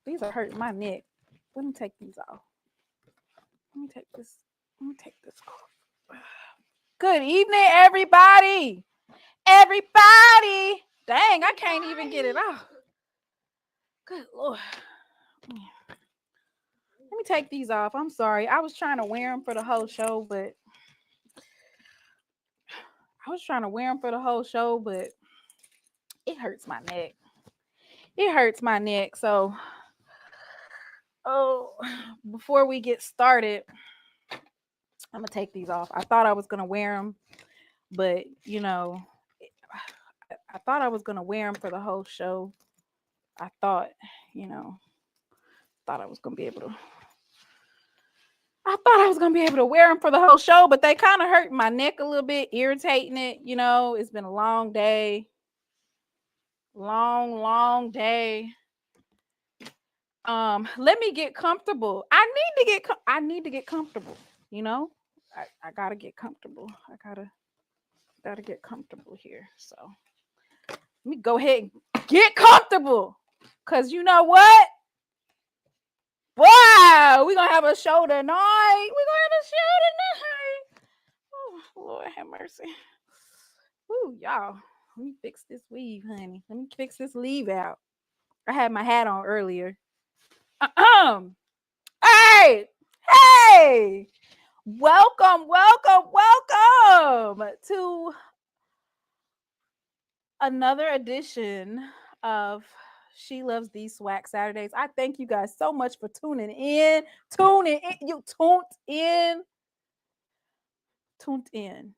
These are hurting my neck. Let me take these off. Let me take this off. Good evening, everybody. Everybody. Dang, I can't even get it off. Good Lord. Let me take these off. I'm sorry. I was trying to wear them for the whole show, but it hurts my neck. It hurts my neck. So, before we get started, I'm going to take these off. I thought I was going to wear them, but, you know, I thought I was going to wear them for the whole show. I thought I was going to be able to wear them for the whole show, but they kind of hurt my neck a little bit, irritating it. You know, it's been a long day. Long day. Let me get comfortable. I need to get comfortable, you know? I gotta get comfortable. I gotta get comfortable here. So let me go ahead and get comfortable. Cause you know what? Wow, we're gonna have a show tonight. Oh, Lord have mercy. Ooh, y'all. Let me fix this weave, honey. Let me fix this leave out. I had my hat on earlier. Hey! Welcome to another edition of She Loves These SWAC Saturdays. I thank you guys so much for tuning in. Tuning in. You tuned in. Tuned in.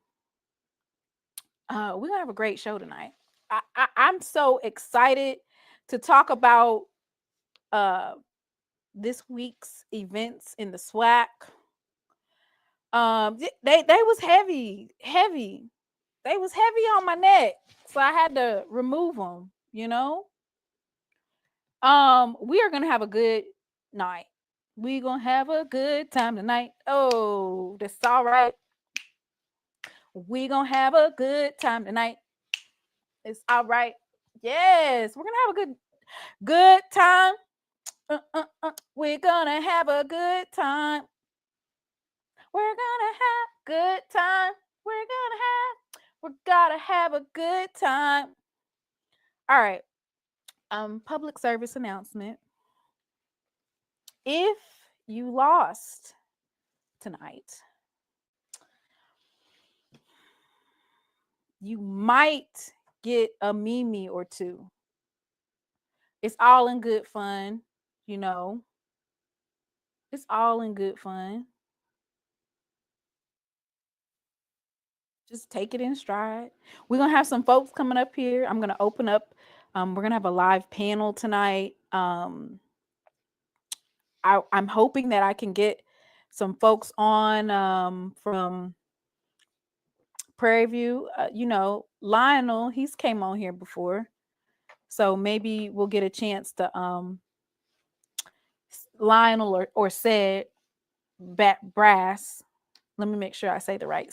We're gonna have a great show tonight. I'm so excited to talk about this week's events in the SWAC. They was heavy. They was heavy on my neck, so I had to remove them. We are gonna have a good night. We gonna have a good time tonight. Oh, that's all right. We gonna have a good time tonight. It's all right. Yes, we're gonna have a good time. We're gonna have a good time. We're gonna have good time. We're gonna have a good time. All right. Public service announcement. If you lost tonight, you might get a meme or two. It's all in good fun, It's all in good fun. Just take it in stride. We're gonna have some folks coming up here. I'm gonna open up. We're gonna have a live panel tonight. I'm hoping that I can get some folks on from Prairie View. Lionel, he's came on here before, so maybe we'll get a chance to Lionel or said Brass. Let me make sure I say the right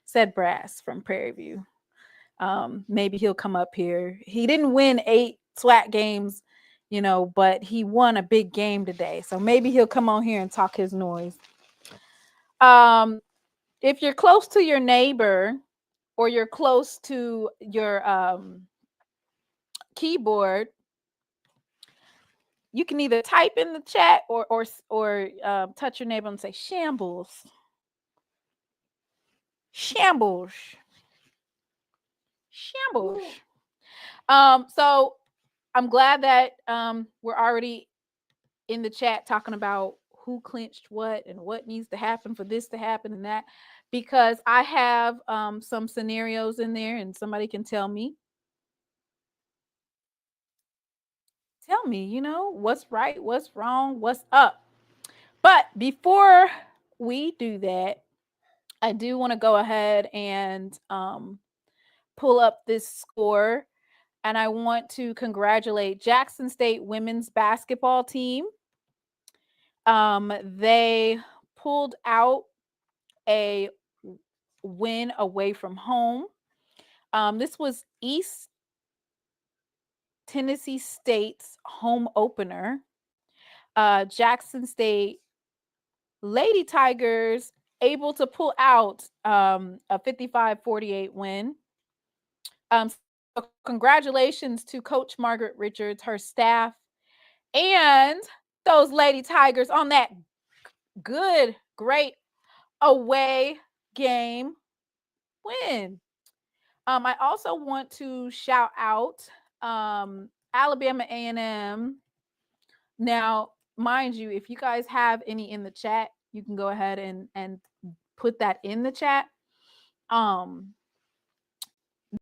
said Brass from Prairie View. Maybe he'll come up here. He didn't win 8 SWAC games, but he won a big game today. So maybe he'll come on here and talk his noise. If you're close to your neighbor or you're close to your keyboard, you can either type in the chat or touch your neighbor and say shambles. Shambles. So I'm glad that we're already in the chat talking about who clinched what and what needs to happen for this to happen and that, because I have some scenarios in there and somebody can tell me what's right, what's wrong, what's up. But before we do that, I do want to go ahead and pull up this score, and I want to congratulate Jackson State women's basketball team. They pulled out a win away from home. This was East Tennessee State's home opener. Jackson State Lady Tigers able to pull out a 55-48 win. So congratulations to Coach Margaret Richards, her staff, and those Lady Tigers on that great away game win. I also want to shout out Alabama A&M. Now, mind you, if you guys have any in the chat, you can go ahead and put that in the chat.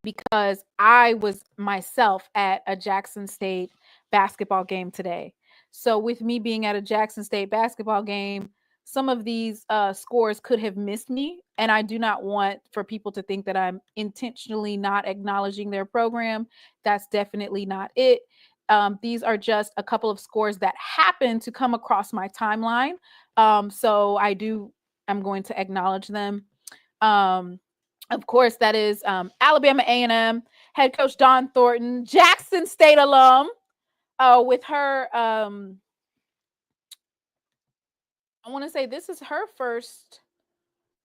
Because I was myself at a Jackson State basketball game today. So with me being at a Jackson State basketball game, some of these scores could have missed me. And I do not want for people to think that I'm intentionally not acknowledging their program. That's definitely not it. These are just a couple of scores that happen to come across my timeline. So I'm going to acknowledge them. Of course, that is Alabama A&M head coach Dawn Thornton, Jackson State alum, with her. I want to say this is her first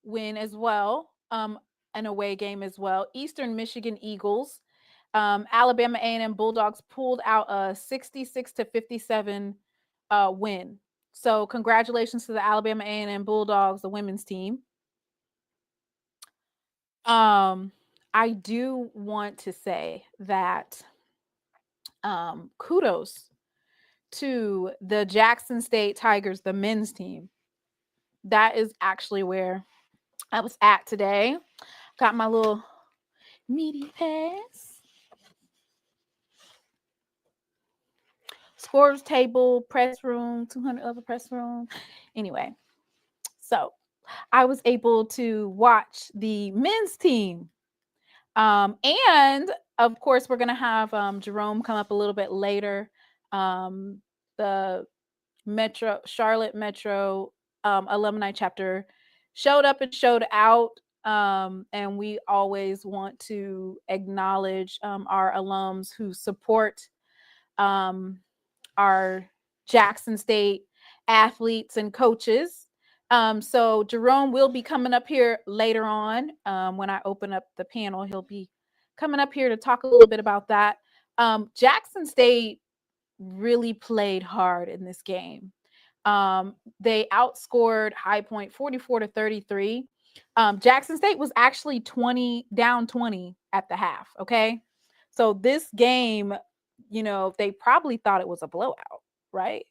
win as well, an away game as well. Eastern Michigan Eagles, Alabama A&M Bulldogs pulled out a 66-57 win. So congratulations to the Alabama A&M Bulldogs, the women's team. I do want to say that kudos to the Jackson State Tigers, the men's team. That is actually where I was at today. Got my little media pass. Scores table, press room, 200 other press room. Anyway, so I was able to watch the men's team. And of course, we're going to have Jerome come up a little bit later. The Charlotte Metro alumni chapter showed up and showed out. And we always want to acknowledge our alums who support our Jackson State athletes and coaches. So Jerome will be coming up here later on. When I open up the panel, he'll be coming up here to talk a little bit about that. Jackson State really played hard in this game. They outscored High Point 44-33. Jackson State was actually down 20 at the half. Okay. So this game, they probably thought it was a blowout, right?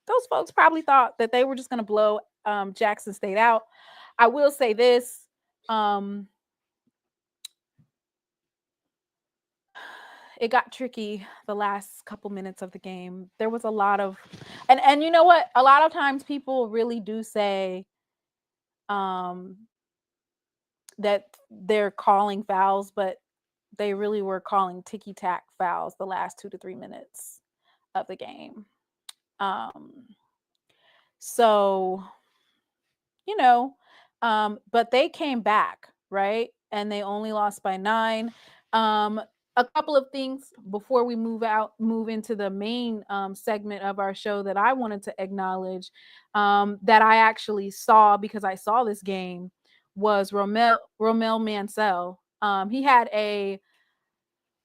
Those folks probably thought that they were just going to blow Jackson State out. I will say this. It got tricky the last couple minutes of the game. There was a lot of, and you know what? A lot of times people really do say that they're calling fouls, but they really were calling ticky-tack fouls the last 2 to 3 minutes of the game. So, but they came back, right? And they only lost by 9. A couple of things before we move into the main segment of our show that I wanted to acknowledge that I actually saw because I saw this game was Romel Mansell. He had a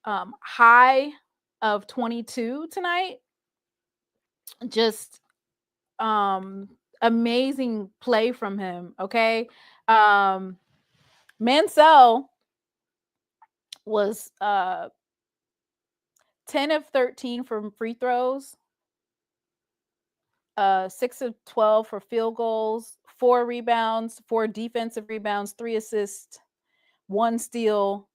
high of 22 tonight. Just amazing play from him. Okay. Mansell was 10 of 13 from free throws, 6 of 12 for field goals, 4 rebounds, 4 defensive rebounds, 3 assists, 1 steal.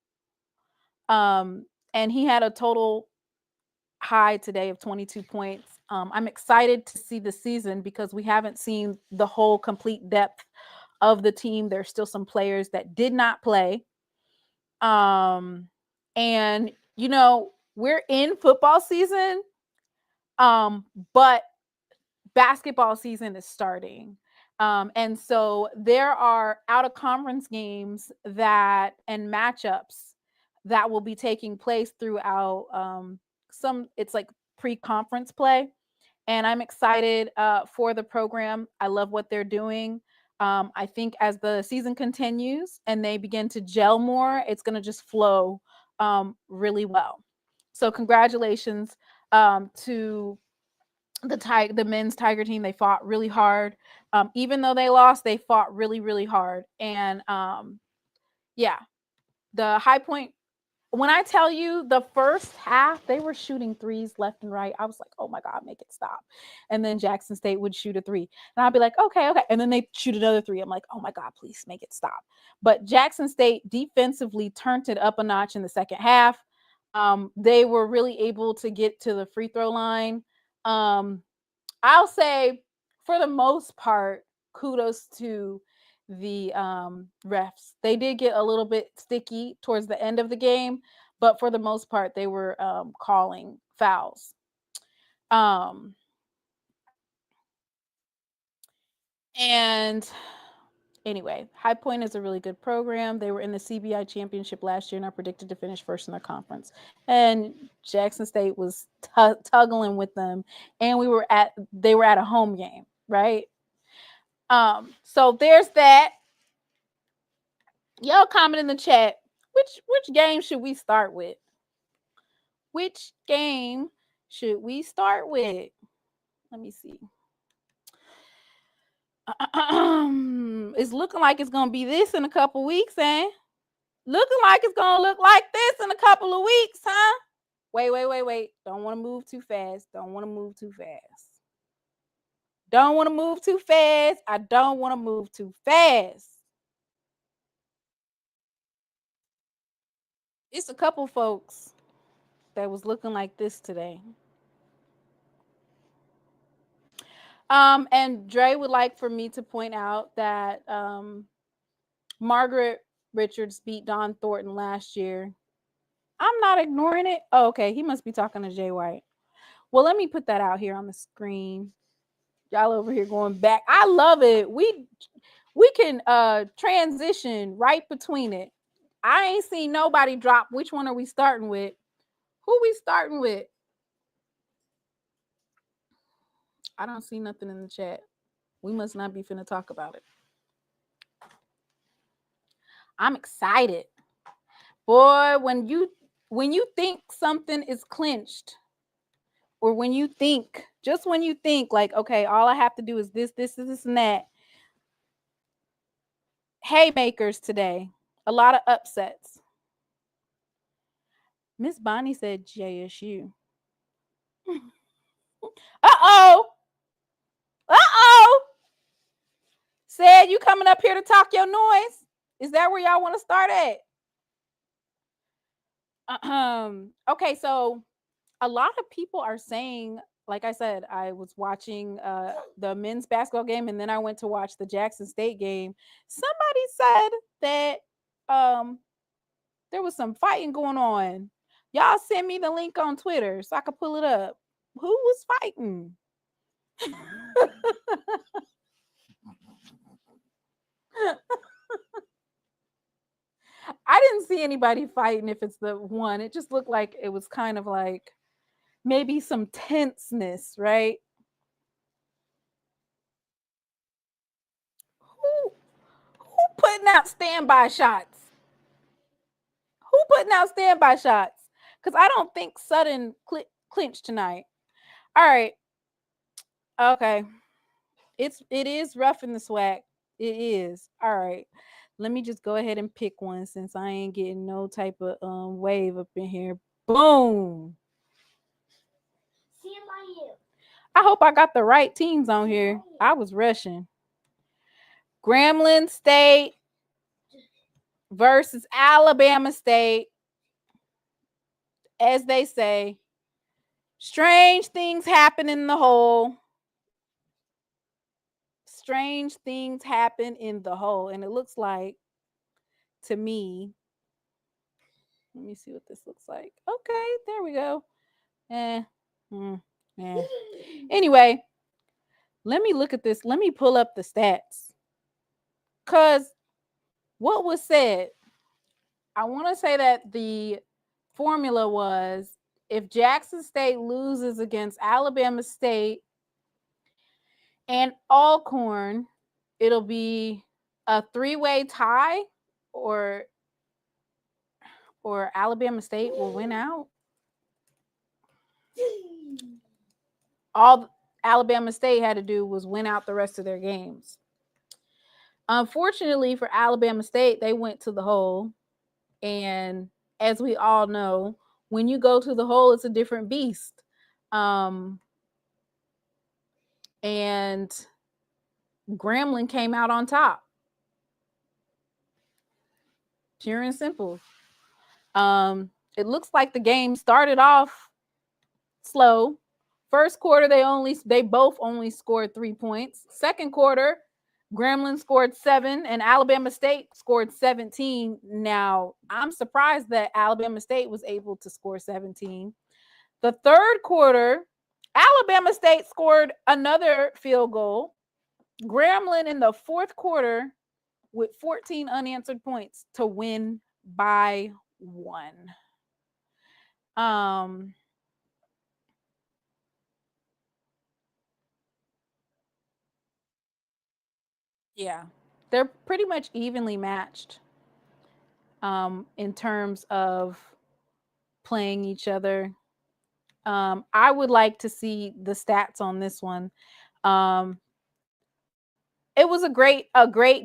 And he had a total high today of 22 points. I'm excited to see the season because we haven't seen the whole complete depth of the team. There's still some players that did not play. And we're in football season, but basketball season is starting. And so there are out of conference games and matchups that will be taking place throughout it's like pre-conference play. And I'm excited for the program. I love what they're doing. I think as the season continues and they begin to gel more, it's going to just flow really well. So congratulations to the men's Tiger team. They fought really hard. Even though they lost, they fought really, really hard. And the High Point, when I tell you the first half, they were shooting threes left and right. I was like, oh my God, make it stop. And then Jackson State would shoot a 3. And I'd be like, okay. And then they shoot another 3. I'm like, oh my God, please make it stop. But Jackson State defensively turned it up a notch in the second half. They were really able to get to the free throw line. I'll say for the most part, kudos to the refs. They did get a little bit sticky towards the end of the game, but for the most part, they were calling fouls. And anyway, High Point is a really good program. They were in the CBI championship last year and are predicted to finish first in their conference. And Jackson State was tuggling with them, and they were at a home game, right? So there's that. Y'all comment in the chat. Which game should we start with? Which game should we start with? Let me see. It's looking like it's gonna be this in a couple weeks, eh? Looking like it's gonna look like this in a couple of weeks, huh? Wait. Don't want to move too fast. I don't want to move too fast. It's a couple folks that was looking like this today. And Dre would like for me to point out that Margaret Richards beat Dawn Thornton last year. I'm not ignoring it. Oh, okay. He must be talking to Jay White. Well, let me put that out here on the screen. Y'all over here going back. I love it. We can transition right between it. I ain't seen nobody drop. Which one are we starting with? Who we starting with? I don't see nothing in the chat. We must not be finna talk about it. I'm excited. Boy, when you think something is clinched, or when you think like, okay, all I have to do is this, and that. Haymakers today. A lot of upsets. Miss Bonnie said JSU. Uh-oh. Said you coming up here to talk your noise? Is that where y'all want to start at? Okay, so a lot of people are saying, like I said, I was watching the men's basketball game, and then I went to watch the Jackson State game. Somebody said that there was some fighting going on. Y'all send me the link on Twitter so I could pull it up. Who was fighting? I didn't see anybody fighting. If it's the one, it just looked like it was kind of like maybe some tenseness, right? Who putting out standby shots? Because I don't think Sutton clinched tonight. All right. Okay. It is rough in the SWAC. It is. All right. Let me just go ahead and pick one since I ain't getting no type of wave up in here. Boom. I hope I got the right teams on here. I was rushing. Grambling State versus Alabama State. As they say, strange things happen in the hole. Strange things happen in the hole. And it looks like, to me, let me see what this looks like. Okay, there we go. Anyway, let me look at this. Let me pull up the stats. Because what was said, I want to say that the formula was if Jackson State loses against Alabama State and Alcorn, it'll be a 3-way tie, or Alabama State will win out. All Alabama State had to do was win out the rest of their games. Unfortunately for Alabama State, they went to the hole. And as we all know, when you go to the hole, it's a different beast. And Grambling came out on top. Pure and simple. It looks like the game started off slow. First quarter, they both only scored 3 points. Second quarter, Grambling scored 7 and Alabama State scored 17. Now, I'm surprised that Alabama State was able to score 17. The third quarter, Alabama State scored another field goal. Grambling in the fourth quarter with 14 unanswered points to win by 1. Yeah, they're pretty much evenly matched in terms of playing each other. I would like to see the stats on this one. It was a great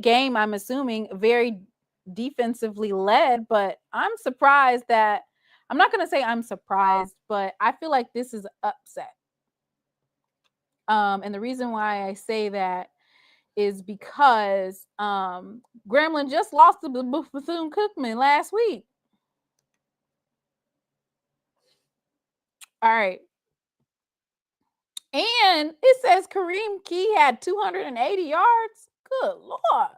game, I'm assuming, very defensively led, but I'm surprised that I'm not going to say I'm surprised, but I feel like this is upset. And the reason why I say that is because Grambling just lost to Bethune-Cookman last week. All right. And it says Kareem Key had 280 yards. Good Lord.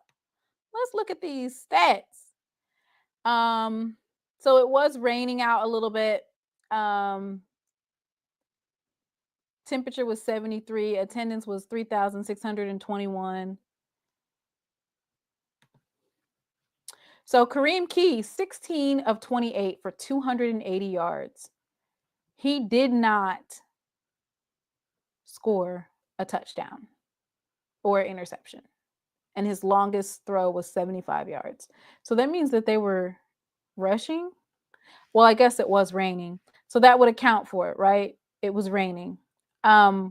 Let's look at these stats. So it was raining out a little bit. Temperature was 73. Attendance was 3,621. So Kareem Key, 16 of 28 for 280 yards. He did not score a touchdown or interception. And his longest throw was 75 yards. So that means that they were rushing. Well, I guess it was raining. So that would account for it, right? It was raining. As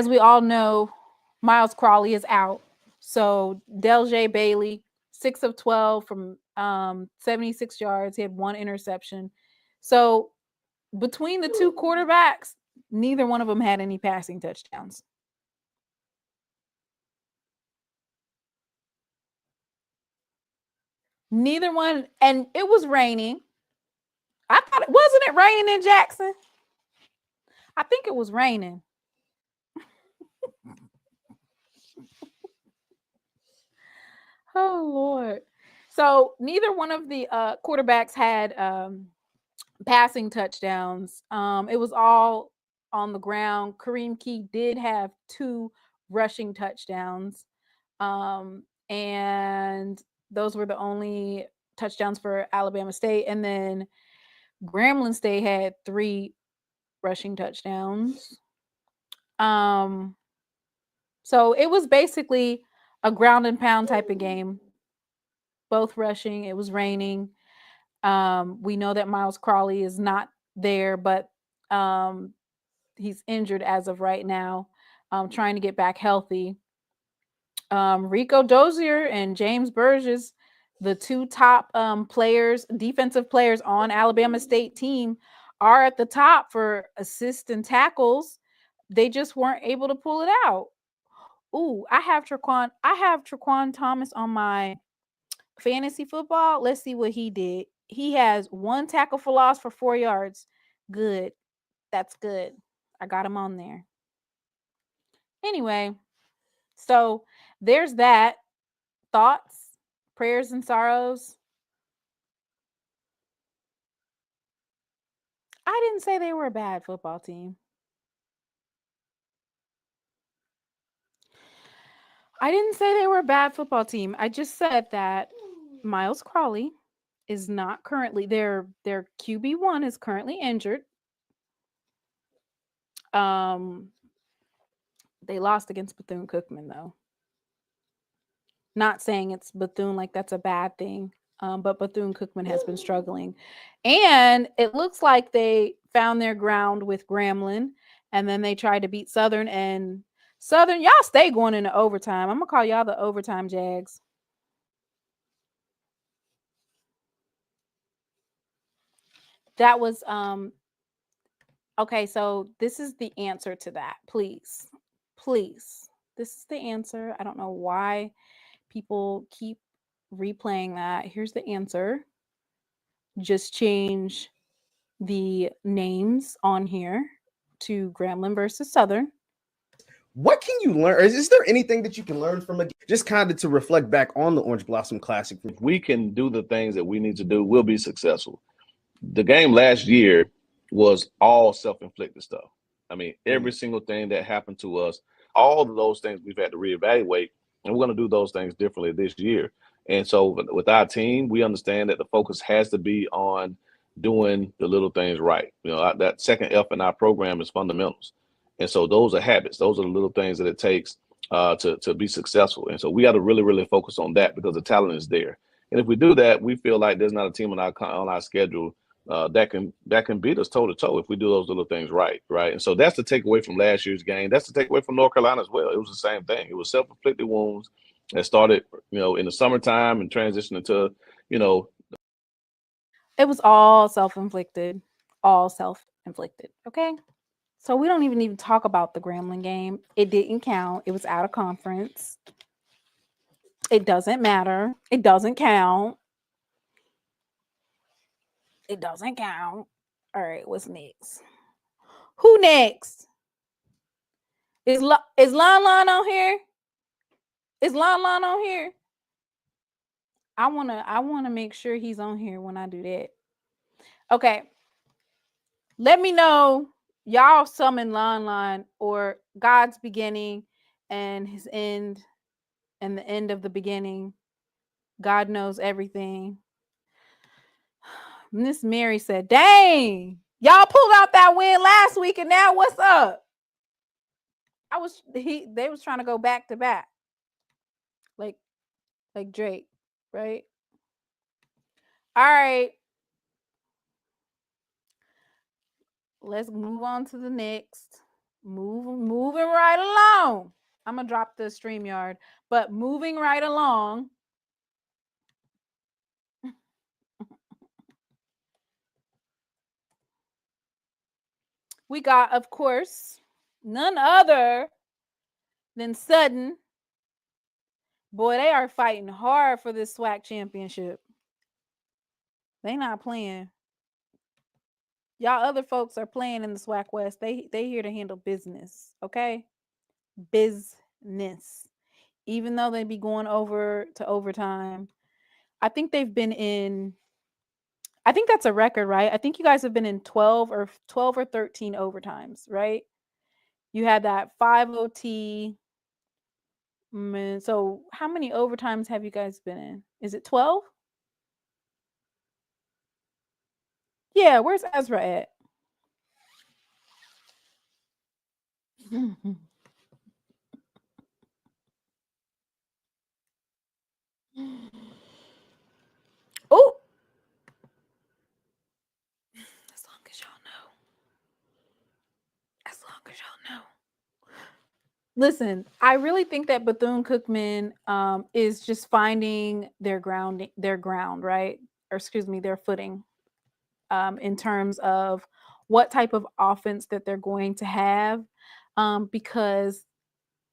we all know, Miles Crawley is out. So Del'Jay Bailey, 6 of 12 from 76 yards. He had 1 interception. So between the two quarterbacks, neither one of them had any passing touchdowns. Neither one. And it was raining. I thought it wasn't raining in Jackson. I think it was raining. Oh, Lord. So neither one of the quarterbacks had passing touchdowns. It was all on the ground. Kareem Key did have 2 rushing touchdowns. And those were the only touchdowns for Alabama State. And then Grambling State had 3 rushing touchdowns. So it was basically a ground and pound type of game. Both rushing. It was raining. We know that Miles Crawley is not there, but he's injured as of right now, trying to get back healthy. Rico Dozier and James Burgess, the 2 top defensive players on Alabama State team, are at the top for assists and tackles. They just weren't able to pull it out. Ooh, I have Traquan Thomas on my fantasy football. Let's see what he did. He has 1 tackle for loss for 4 yards. Good. That's good. I got him on there. Anyway, so there's that. Thoughts, prayers, and sorrows. I didn't say they were a bad football team. I didn't say they were a bad football team. I just said that Miles Crawley is not currently, their QB1 is currently injured. They lost against Bethune-Cookman, though. Not saying it's Bethune like that's a bad thing, but Bethune-Cookman has been struggling. And it looks like they found their ground with Grambling, and then they tried to beat Southern. And Southern, y'all stay going into overtime. I'm going to call y'all the overtime Jags. That was, okay, so this is the answer to that. Please. This is the answer. I don't know why people keep replaying that. Here's the answer. Just change the names on here to Grambling versus Southern. What can you learn? Is there anything that you can learn from it? Just kind of to reflect back on the Orange Blossom Classic. If we can do the things that we need to do, we'll be successful. The game last year was all self-inflicted stuff. I mean, every single thing that happened to us, all of those things we've had to reevaluate, and we're going to do those things differently this year. And so with our team, we understand that the focus has to be on doing the little things right. You know, that second F in our program is fundamentals. And so those are habits. Those are the little things that it takes to be successful. And so we got to really, really focus on that because the talent is there. And if we do that, we feel like there's not a team on our schedule that can beat us toe to toe if we do those little things right. And so that's the takeaway from last year's game. That's the takeaway from North Carolina as well. It was the same thing. It was self-inflicted wounds that started, in the summertime and transitioned into, It was all self-inflicted. All self-inflicted. Okay. So we don't even talk about the Grambling game. It didn't count. It was out of conference. It doesn't matter. It doesn't count. It doesn't count. All right, what's next? Who next? Is Lon on here? Is Lon on here? I wanna make sure he's on here when I do that. Okay. Let me know. Y'all summon Lon or God's beginning and his end and the end of the beginning. God knows everything. Miss Mary said, dang, y'all pulled out that win last week and now what's up? They was trying to go back to back. Like Drake, right? All right. Let's move on to the next. Moving right along. I'm gonna drop the StreamYard, but moving right along. We got, of course, none other than Sudden. Boy, they are fighting hard for this SWAC championship. They not playing. Y'all other folks are playing in the SWAC West. They here to handle business, okay? Business. Even though they be going over to overtime. I think they've been in, I think that's a record, right? I think you guys have been in 12 or 13 overtimes, right? You had that 5 OT. So how many overtimes have you guys been in? Is it 12? Yeah, where's Ezra at? Oh, as long as y'all know. As long as y'all know. Listen, I really think that Bethune-Cookman is just finding their ground, right? Or excuse me, their footing in terms of what type of offense that they're going to have. Because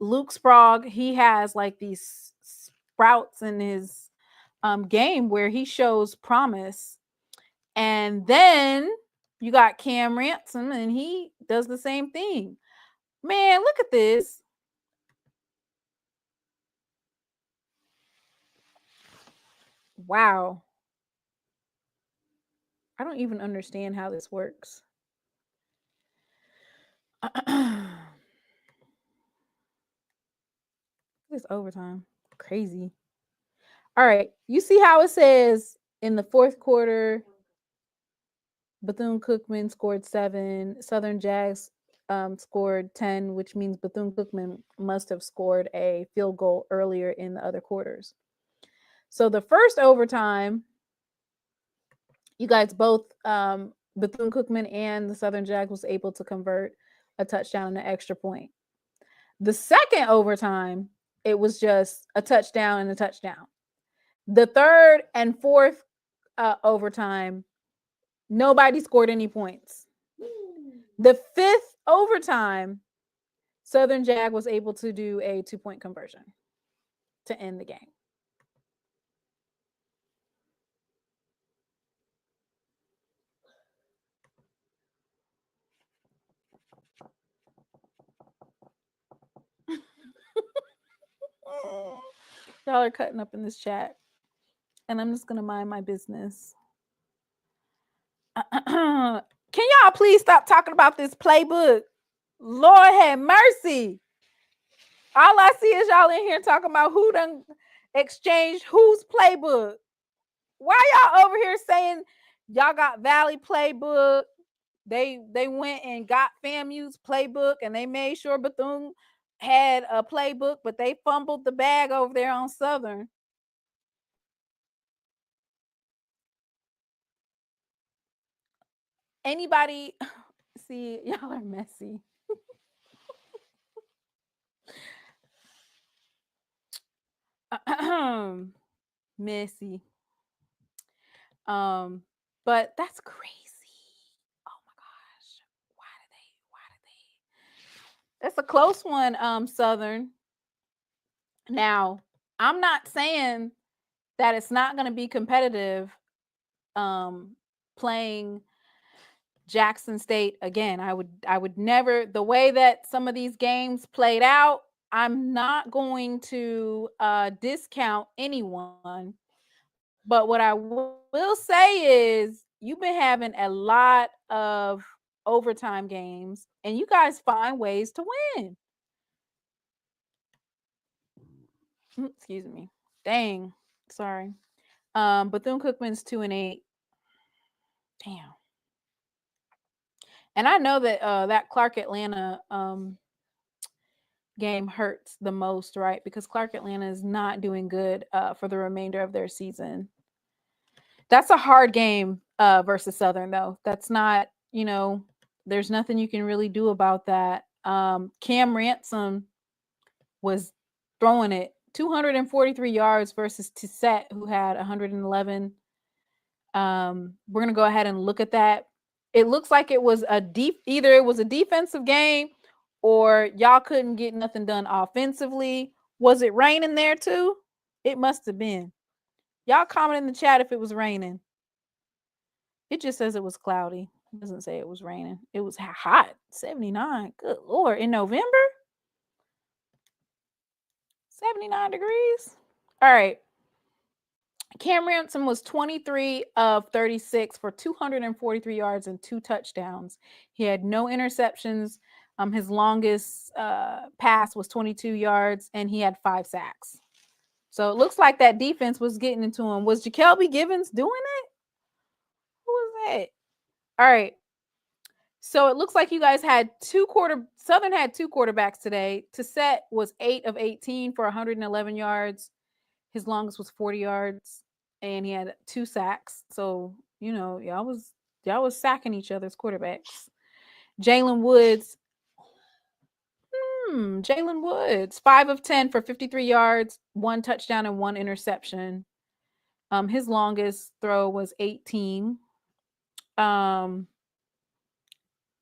Luke Sprague, he has like these sprouts in his game where he shows promise. And then you got Cam Ransom and he does the same thing. Man, look at this. Wow. I don't even understand how this works. This overtime. Crazy. All right. You see how it says in the fourth quarter, Bethune-Cookman scored 7. Southern Jags scored 10, which means Bethune-Cookman must have scored a field goal earlier in the other quarters. So the first overtime, you guys both, Bethune-Cookman and the Southern Jags was able to convert a touchdown and an extra point. The second overtime, it was just a touchdown and a touchdown. The third and fourth overtime, nobody scored any points. The fifth overtime, Southern Jag was able to do a 2-point conversion to end the game. Y'all are cutting up in this chat, and I'm just gonna mind my business. Can y'all please stop talking about this playbook? Lord have mercy. All I see is y'all in here talking about who done exchanged whose playbook. Why y'all over here saying y'all got Valley playbook? They went and got FAMU's playbook and they made sure Bethune had a playbook, but they fumbled the bag over there on Southern. Anybody see, y'all are messy. Messy. But that's crazy. Oh my gosh. Why did they? That's a close one, Southern. Now, I'm not saying that it's not going to be competitive playing Jackson State again. I would never, the way that some of these games played out, I'm not going to discount anyone. But what I will say is you've been having a lot of overtime games and you guys find ways to win. Excuse me. Dang. Sorry. Bethune-Cookman's 2-8. Damn. And I know that that Clark Atlanta game hurts the most, right? Because Clark Atlanta is not doing good for the remainder of their season. That's a hard game versus Southern, though. That's not, there's nothing you can really do about that. Cam Ransom was throwing it 243 yards versus Tissette, who had 111. We're going to go ahead and look at that. It looks like it was either it was a defensive game or y'all couldn't get nothing done offensively. Was it raining there too? It must have been. Y'all comment in the chat if it was raining. It just says it was cloudy. It doesn't say it was raining. It was hot, 79. Good Lord. In November? 79 degrees. All right. Cam Ransom was 23 of 36 for 243 yards and 2 touchdowns. He had no interceptions. His longest pass was 22 yards, and he had 5 sacks. So it looks like that defense was getting into him. Was Jakelby Givens doing it? Who was that? All right. So it looks like you guys had Southern had 2 quarterbacks today. Tissette was 8 of 18 for 111 yards. His longest was 40 yards, and he had 2 sacks. So, y'all was sacking each other's quarterbacks. Jalen Woods, 5 of 10 for 53 yards, 1 touchdown and 1 interception. His longest throw was 18.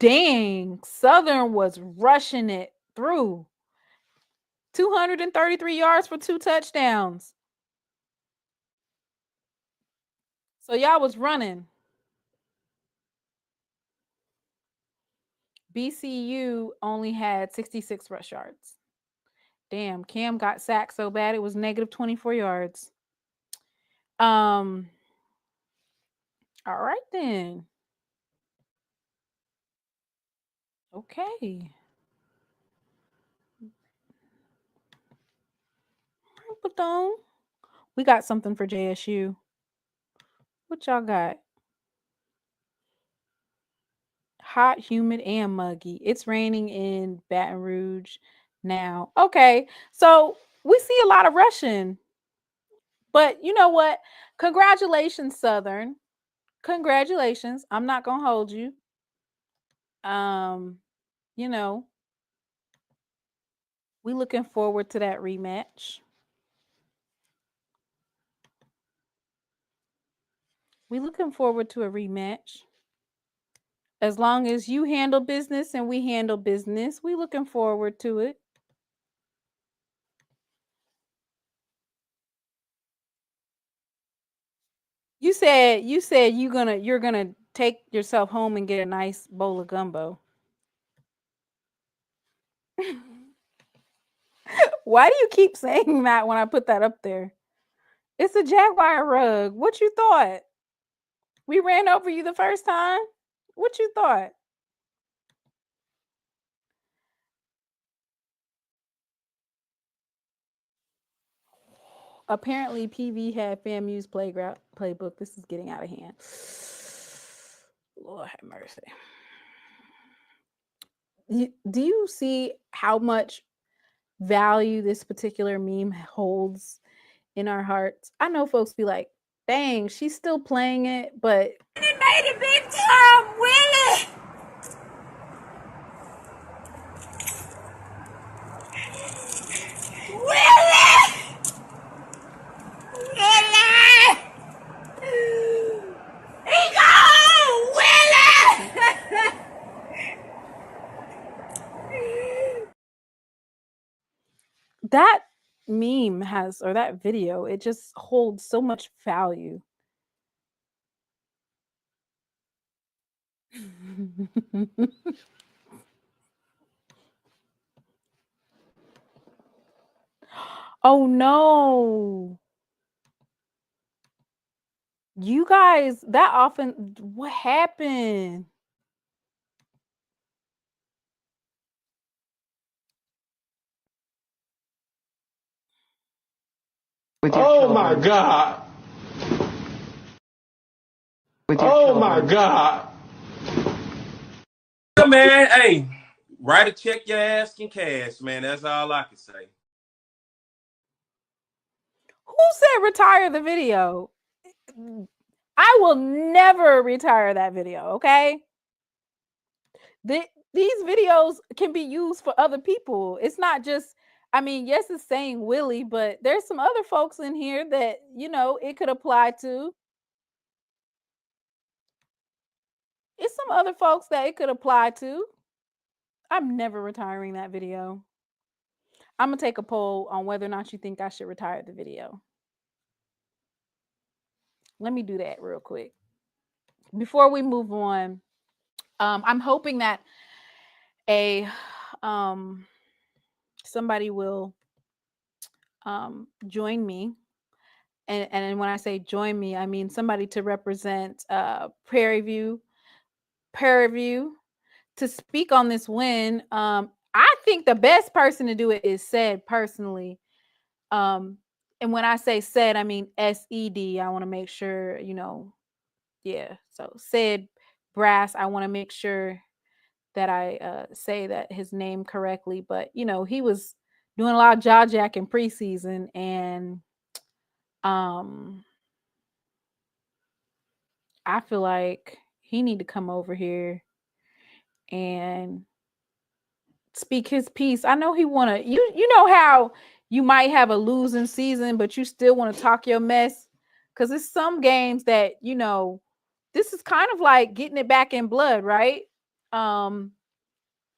Dang, Southern was rushing it through. 233 yards for 2 touchdowns. So y'all was running. BCU only had 66 rush yards. Damn, Cam got sacked so bad it was negative 24 yards. All right then. Okay. We got something for JSU. What y'all got? Hot, humid, and muggy. It's raining in Baton Rouge now. Okay, so we see a lot of rushing. But you know what? Congratulations, Southern. Congratulations. I'm not going to hold you. We looking forward to that rematch. We looking forward to a rematch. As long as you handle business and we handle business, we looking forward to it. You said you're gonna take yourself home and get a nice bowl of gumbo. Why do you keep saying that when I put that up there? It's a Jaguar rug. What you thought? We ran over you the first time? What you thought? Apparently, PV had FAMU's playbook. This is getting out of hand. Lord have mercy. Do you see how much value this particular meme holds in our hearts? I know folks be like, dang, she's still playing it, but He made it big time, Willie! Willie! Willie! He got that meme has, or that video, it just holds so much value. Oh no. You guys, that often, what happened? Oh my God. Oh my God. Man, hey, write a check your ass in cash, man. That's all I can say. Who said retire the video? I will never retire that video, okay? These videos can be used for other people. It's not just, I mean, yes, it's saying Willie, but there's some other folks in here that, you know, it could apply to. It's some other folks that it could apply to. I'm never retiring that video. I'm going to take a poll on whether or not you think I should retire the video. Let me do that real quick. Before we move on, I'm hoping that somebody will join me. And when I say join me, I mean somebody to represent Prairie View to speak on this win. I think the best person to do it is Said personally. And when I say Said, I mean SED. I want to make sure, you know, yeah. So Said Brass, I want to make sure that I say that his name correctly. But, you know, he was doing a lot of jaw jack in preseason, and I feel like he need to come over here and speak his piece. I know he want to, you know how you might have a losing season, but you still want to talk your mess, because it's some games that, you know, this is kind of like getting it back in blood, right?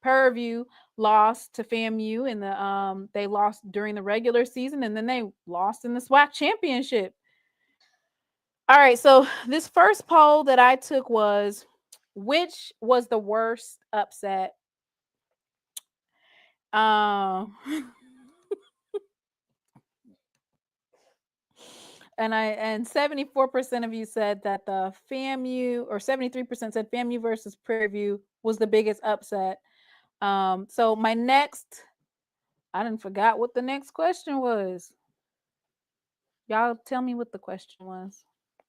Prairie View lost to FAMU in the they lost during the regular season, and then they lost in the SWAC championship. All right, so this first poll that I took was, which was the worst upset? And 74% of you said that the FAMU, or 73% said FAMU versus Prairie View was the biggest upset. So my next, I didn't forgot what the next question was. Y'all tell me what the question was.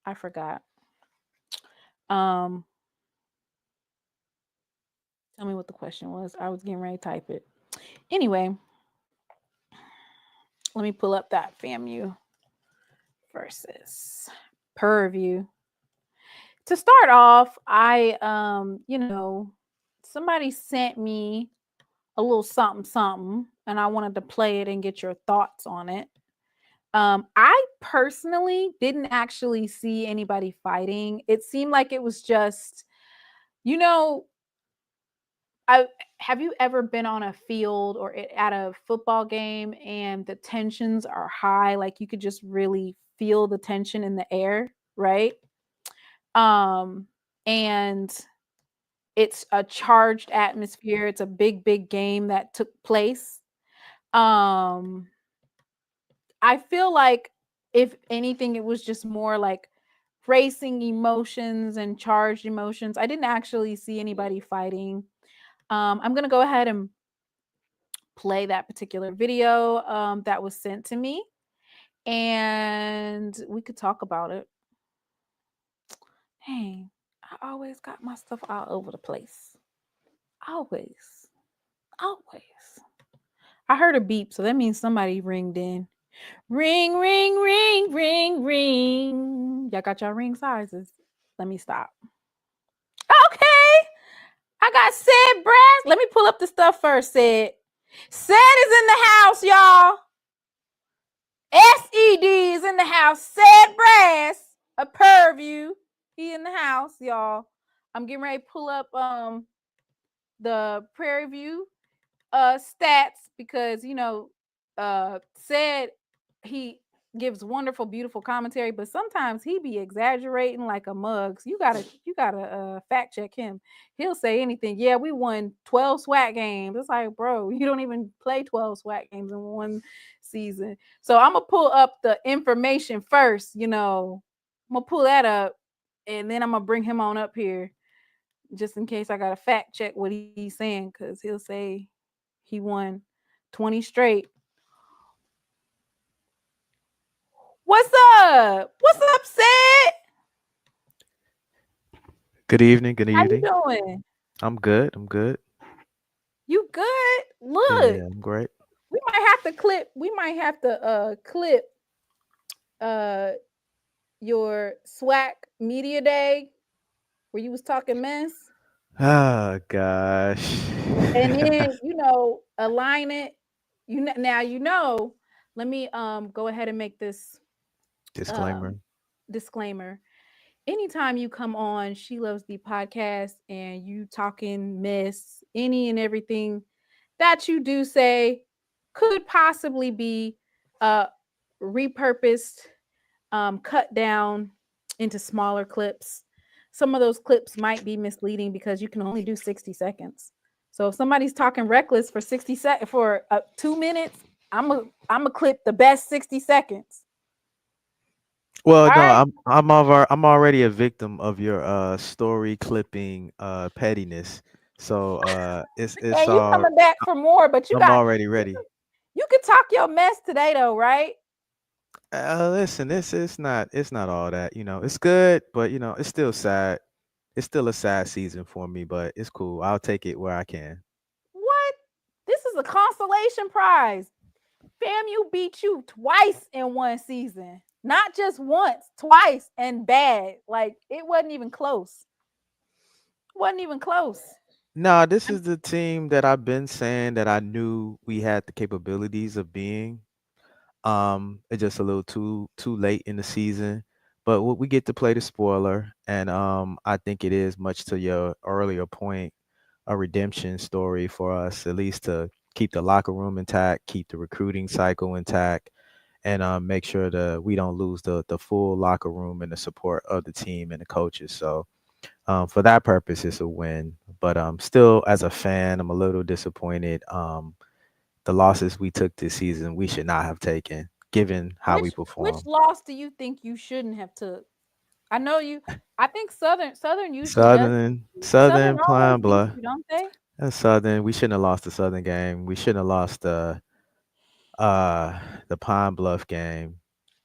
I forgot. Tell me what the question was. I was getting ready to type it. Anyway, let me pull up that FAMU versus Prairie View. To start off, I you know, somebody sent me a little something, and I wanted to play it and get your thoughts on it. I personally didn't actually see anybody fighting. It seemed like it was just, you know, have you ever been on a field or at a football game and the tensions are high? Like you could just really feel the tension in the air, right? And it's a charged atmosphere. It's a big game that took place. I feel like if anything, it was just more like racing emotions and charged emotions. I didn't actually see anybody fighting. I'm going to go ahead and play that particular video that was sent to me, and we could talk about it. Dang, I always got my stuff all over the place. Always. I heard a beep, so that means somebody ringed in. Ring. Y'all got y'all ring sizes. Let me stop. Okay. I got Said Brass. Let me pull up the stuff first, Said. Said is in the house, y'all. SED is in the house. Said Brass, a Purview. He in the house, y'all. I'm getting ready to pull up the Prairie View stats, because, you know, said he gives wonderful, beautiful commentary, but sometimes he be exaggerating like a mug. So you gotta fact check him. He'll say anything. Yeah, we won 12 SWAC games. It's like, bro, you don't even play 12 SWAC games in one season. So I'm gonna pull up the information first. I'm gonna pull that up, and then I'm gonna bring him on up here, just in case I gotta fact check what he's saying, because he'll say he won 20 straight. What's up? What's up, Sid? Good evening. Good How you evening. doing? I'm good. I'm good. You good? Yeah, Look, yeah, I'm great. we might have to clip your SWAC media day where you was talking mess, Oh gosh. and then align it. Let me go ahead and make this Disclaimer. disclaimer. Anytime you come on She Loves the podcast and you talking mess, any and everything that you do say could possibly be repurposed, cut down into smaller clips. Some of those clips might be misleading because you can only do 60 seconds. So if somebody's talking reckless for 60 seconds for 2 minutes, I'm a clip the best 60 seconds. Well, All no, right. I'm already a victim of your story clipping pettiness. So it's And you all coming back for more, but I'm already ready. you could talk your mess today though, right? Listen, it's not all that, it's good, but it's still sad. It's still a sad season for me, but it's cool. I'll take it where I can. What? This is a consolation prize. FAMU beat you twice in one season. Not just once, twice, and bad. Like, it wasn't even close. Wasn't even close. No, this is the team that I've been saying that I knew we had the capabilities of being. It's just a little too late in the season, but we get to play the spoiler, and I think it is, much to your earlier point, a redemption story for us, at least to keep the locker room intact, keep the recruiting cycle intact, and make sure that we don't lose the full locker room and the support of the team and the coaches. So for that purpose, it's a win. But still, as a fan, I'm a little disappointed. The losses we took this season, we should not have taken, given how we Which performed. loss do you think you shouldn't have took? I know you. I think Southern usually does. Southern always Pine beats Bluff. you, don't they? And Southern, we shouldn't have lost the Southern game. We shouldn't have lost the Pine Bluff game.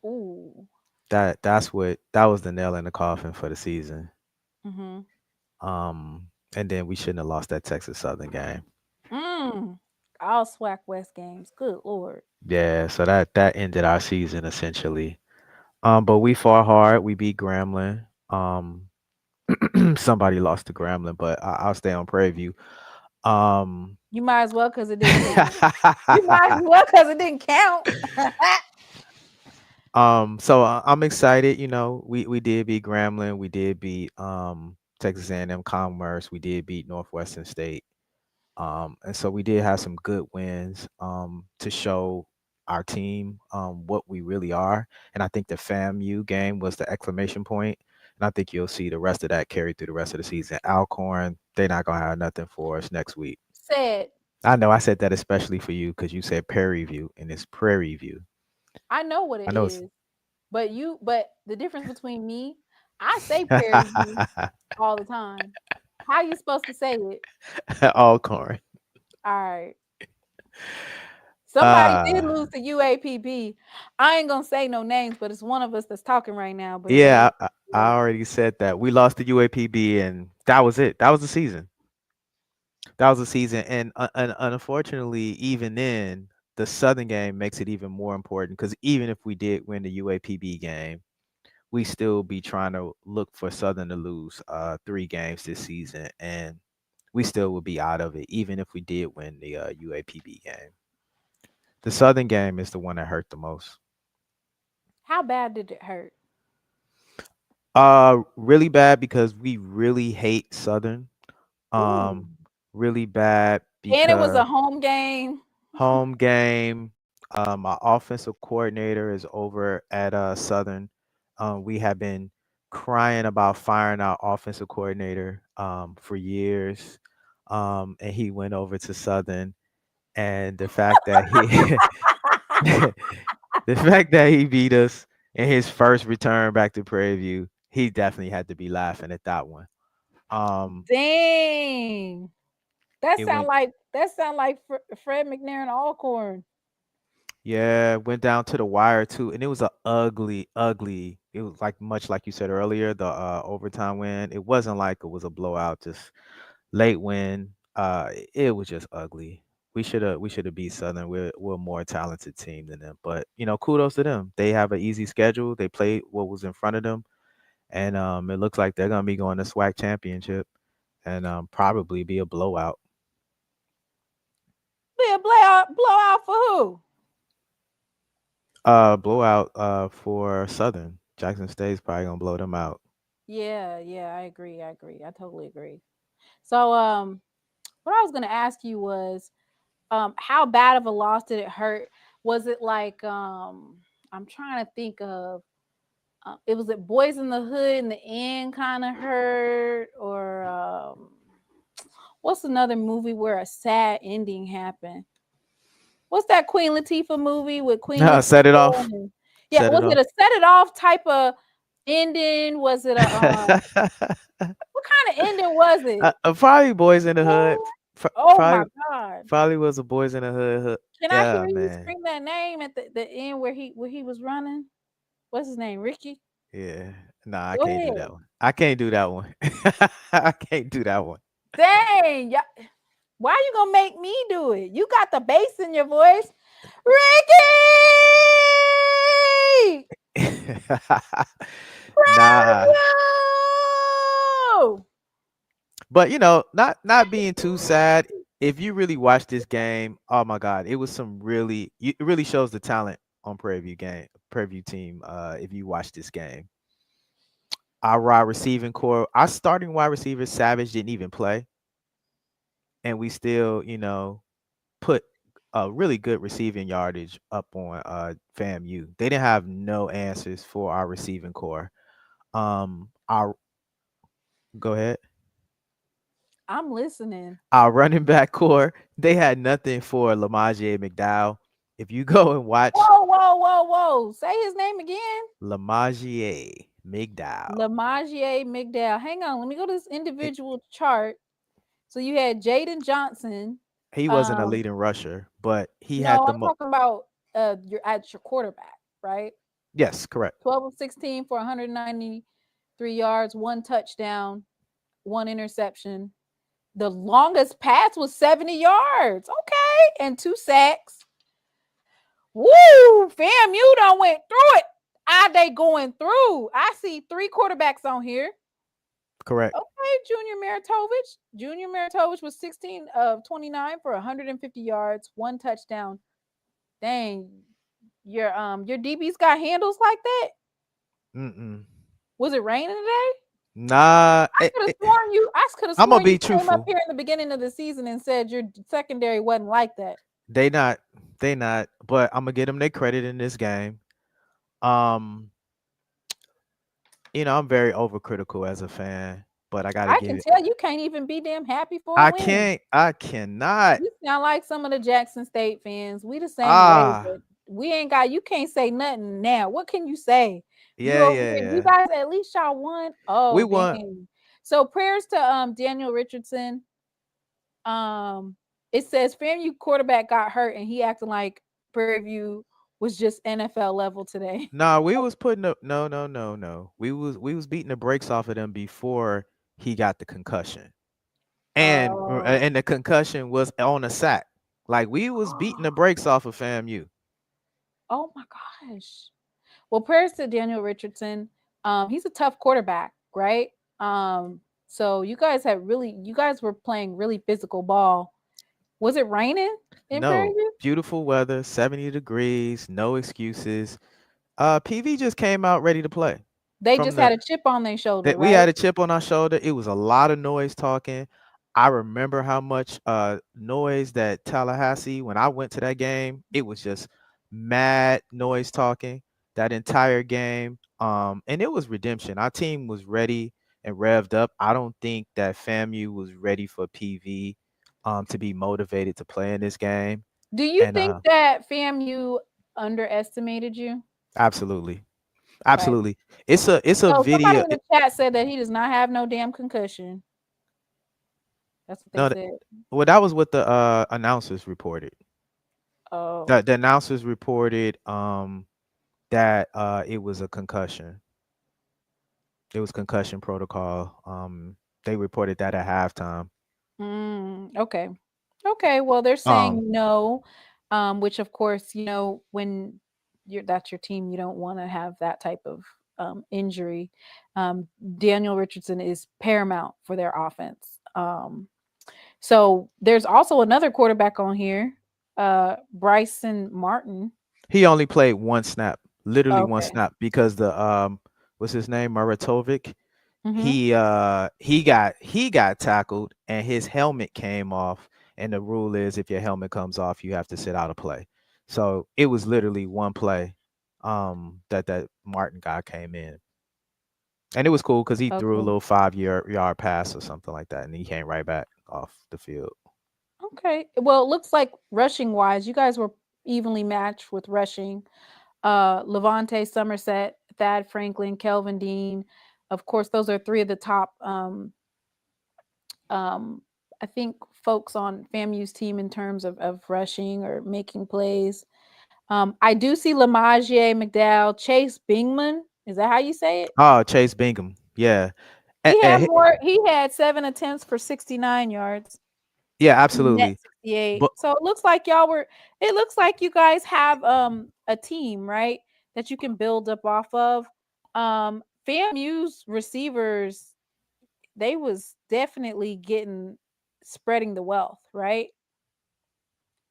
Ooh. That was the nail in the coffin for the season. Mm-hmm. And then we shouldn't have lost that Texas Southern game. All SWAC West games. Good Lord. Yeah, so that ended our season essentially. But we fought hard. We beat Grambling. Somebody lost to Grambling, but I'll stay on Prairie View. You might as well, because it didn't. You might as well, because it didn't count. So I'm excited. We did beat Grambling. We did beat Texas A&M Commerce. We did beat Northwestern State. And so we did have some good wins to show our team what we really are. And I think the FAMU game was the exclamation point. And I think you'll see the rest of that carry through the rest of the season. Alcorn, they're not going to have nothing for us next week. I know I said that especially for you because you said Prairie View, and it's Prairie View. I know what it is. But the difference between me, I say Prairie View all the time. How are you supposed to say it? Alcorn. All right. Somebody did lose to UAPB. I ain't gonna say no names, but it's one of us that's talking right now. But yeah, I already said that. We lost to UAPB, and that was it. That was the season. And unfortunately, even then, the Southern game makes it even more important, because even if we did win the UAPB game, we still be trying to look for Southern to lose 3 games this season, and we still would be out of it, even if we did win the UAPB game. The Southern game is the one that hurt the most. How bad did it hurt? Really bad, because we really hate Southern. Really bad because, and it was a home game. Our offensive coordinator is over at Southern. We have been crying about firing our offensive coordinator for years. And he went over to Southern, and the fact that he the fact that he beat us in his first return back to Prairie View, he definitely had to be laughing at that one. Dang. That It sound went like Fred McNair and Alcorn. Yeah, went down to the wire too, and it was a ugly, ugly. It was like much like you said earlier, the overtime win. It wasn't like it was a blowout, just late win. It was just ugly. We should have beat Southern. We're a more talented team than them, but kudos to them. They have an easy schedule. They played what was in front of them, and it looks like they're gonna be going to SWAC championship, and probably be a blowout. Be a blowout for who? Blowout for Southern. Jackson State's probably gonna blow them out. Yeah, I agree. I totally agree. So what I was gonna ask you was how bad of a loss did it hurt? Was it like I'm trying to think of it was it Boys in the Hood in the end kind of hurt, or what's another movie where a sad ending happened? What's that Queen Latifah movie with Queen Latifah? Set it off. Yeah, was it a set it off type of ending? Was it a what kind of ending was it? Probably Boys in the Hood. Oh my God! Probably was a Boys in the Hood. Can I hear you scream that name at the end where he was running? What's his name? Ricky? Yeah. Nah, I can't do that one. I can't do that one. I can't do that one. Dang, yeah. Why are you gonna make me do it? You got the bass in your voice, Ricky. Nah. But not being too sad. If you really watch this game, oh my God, it was it really shows the talent on Prairie View team. If you watch this game, our wide receiving core, our starting wide receiver Savage didn't even play, and we still, put a really good receiving yardage up on FAMU. They didn't have no answers for our receiving core. Go ahead. I'm listening. Our running back core, they had nothing for Lamaje McDowell. If you go and watch, whoa, say his name again. Lamaje McDowell. Hang on, let me go to this individual chart. So you had Jaden Johnson. He wasn't a leading rusher, but he no, had the I'm talking about your quarterback, right? Yes, correct. 12 of 16 for 193 yards, 1 touchdown, 1 interception. The longest pass was 70 yards. Okay, and 2 sacks. Woo! FAMU done went through it. Are they going through? I see 3 quarterbacks on here. Correct. Okay, Junior Maritovich was 16 of 29 for 150 yards, 1 touchdown. Dang, your DBs got handles like that? Was it raining today? Nah. I could have sworn you. I'm gonna be you truthful. came up here in the beginning of the season and said your secondary wasn't like that. They not. But I'm gonna give them their credit in this game. I'm very overcritical as a fan, but I gotta. I can tell you can't even be damn happy for a win. I cannot. You sound like some of the Jackson State fans. We the same way, but we ain't got. You can't say nothing now. What can you say? Yeah. You guys, at least y'all won. Oh, we won. So prayers to Daniel Richardson. It says FAMU quarterback got hurt and he acting like Prairie View was just NFL level today. Nah, we was putting up. No. We was beating the brakes off of them before he got the concussion, and the concussion was on a sack. Like we was beating the brakes off of FAMU. Oh my gosh. Well, prayers to Daniel Richardson. He's a tough quarterback, right? So you guys were playing really physical ball. Was it raining in Prairie View? Beautiful weather, 70 degrees, no excuses. PV just came out ready to play. They just had a chip on their shoulder, right? We had a chip on our shoulder. It was a lot of noise talking. I remember how much noise that Tallahassee, when I went to that game, it was just mad noise talking that entire game. And it was redemption. Our team was ready and revved up. I don't think that FAMU was ready for PV to be motivated to play in this game. Do you And think that FAMU underestimated you? absolutely. Okay. Absolutely. It's a So somebody video. in the chat said that he does not have no damn concussion. That's what they No, said. well, that was what the announcers reported. Oh, The announcers reported that it was a concussion. It was concussion protocol. They reported that at halftime. okay. Okay, well, they're saying Um, no, which of course, you know, when that's your team, you don't want to have that type of injury. Daniel Richardson is paramount for their offense. So there's also another quarterback on here, Bryson Martin. he only played one snap, literally one Okay. snap, because the what's his name, Maratovic. Mhm. He got tackled and his helmet came off. And the rule is if your helmet comes off, you have to sit out a play. So it was literally one play that Martin guy came in. And it was cool because he threw a Okay. little 5-yard pass or something like that, and he came right back off the field. Okay. Well, it looks like rushing wise, you guys were evenly matched with rushing. Levante Somerset, Thad Franklin, Kelvin Dean. Of course, those are three of the top I think folks on FAMU's team in terms of rushing or making plays. I do see Lamaje McDowell, Chase Bingman. Is that how you say it? Oh, Chase Bingham. Yeah. He had 7 attempts for 69 yards. Yeah, Net absolutely. 68. But So it looks like it looks like you guys have a team, right? That you can build up off of. FAMU's receivers, they was definitely spreading the wealth, right?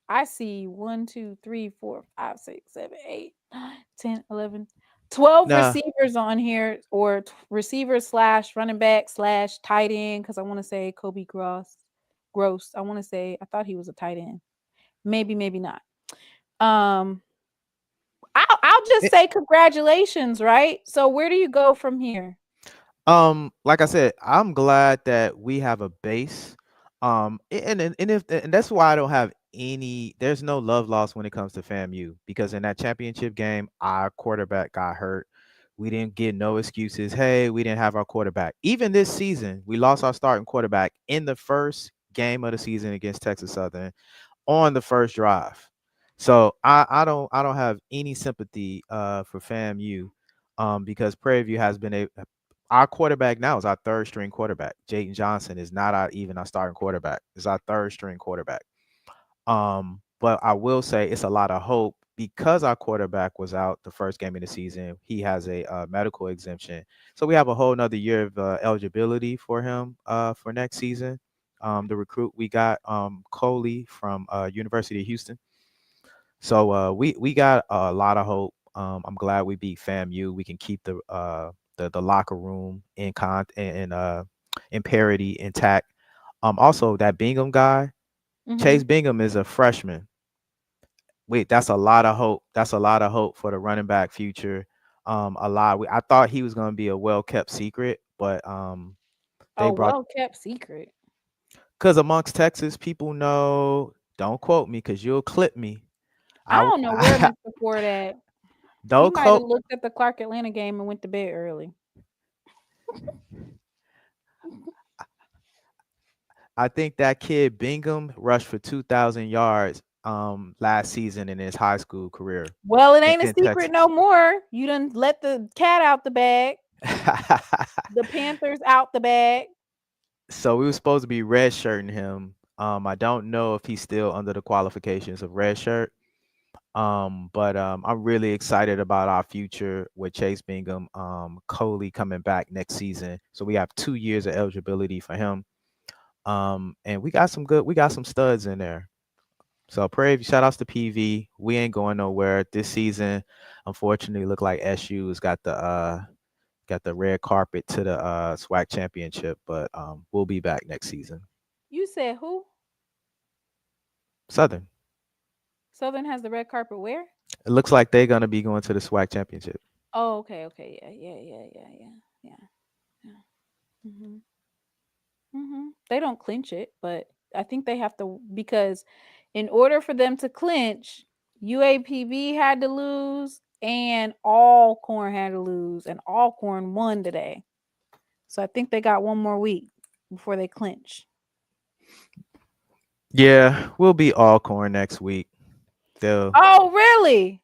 I see 1, 2, 3, 4, 5, 6, 7, 8, 9, 10, 11, 12 nah, receivers on here, or receivers / running back / tight end, because I want to say Kobe Gross. I want to say, I thought he was a tight end. Maybe not. I'll just say congratulations, right? So where do you go from here? like I said, I'm glad that we have a base. And that's why I don't have there's no love lost when it comes to FAMU, because in that championship game, our quarterback got hurt. We didn't get no excuses. Hey, we didn't have our quarterback. Even this season, we lost our starting quarterback in the first game of the season against Texas Southern on the first drive. So I don't have any sympathy for FAMU, because Prairie View has been our quarterback now is our third string quarterback. Jayden Johnson is not even our starting quarterback. It's our third string quarterback. But I will say it's a lot of hope because our quarterback was out the first game of the season. He has a medical exemption, so we have a whole nother year of eligibility for him for next season. The recruit we got, Coley from University of Houston. So we got a lot of hope. I'm glad we beat FAMU. We can keep the locker room in parity intact. Also that Bingham guy, Chase Bingham, is a freshman. Wait, that's a lot of hope. That's a lot of hope for the running back future. I thought he was going to be a well-kept secret, but Well-kept secret. because amongst Texas, people know. Don't quote me because you'll clip me. I don't know where Mr. Ford at. He Don't might have quote. looked at the Clark Atlanta game and went to bed early. I think that kid Bingham rushed for 2,000 yards last season in his high school career. Well, it ain't a in secret Texas. no more. You done let the cat out the bag. The Panthers out the bag. So we were supposed to be redshirting him. I don't know if he's still under the qualifications of redshirt. But I'm really excited about our future with Chase Bingham, Coley coming back next season. So we have 2 years of eligibility for him. And we got some studs in there. So Prairie View, shout outs to PV. We ain't going nowhere this season. Unfortunately, look like SU has got the red carpet to the SWAC championship, but we'll be back next season. You said who? Southern Southern has the red carpet where? It looks like they're gonna be going to the SWAC championship. Oh, okay. Yeah. They don't clinch it, but I think they have to, because in order for them to clinch, UAPB had to lose and Alcorn had to lose, and Alcorn won today. So I think they got one more week before they clinch. Yeah, we'll be Alcorn next week. They'll. Oh, really?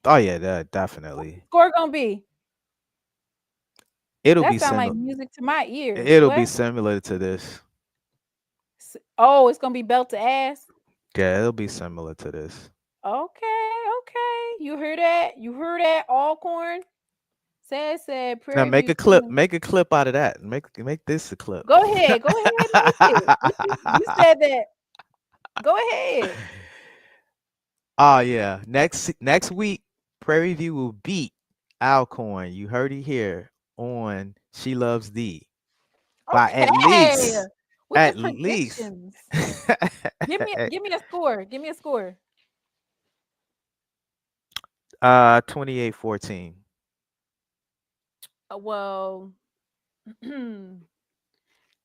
Oh yeah, definitely. Score gonna be? It'll That be sound like similar. music to my ears. It'll be What? similar to this. Oh, it's gonna be belt to ass. Yeah, it'll be similar to this. Okay. You heard that? You heard that? Alcorn said Now Prairie make View a clip. team. Make a clip out of that. Make this a clip. Go ahead. Make it. You said that. Go ahead. Oh yeah. Next week, Prairie View will beat Alcorn. You heard it here on She Loves Thee. By at least. What's At the least. predictions? Give me a score. Give me a score. 28-14. Well,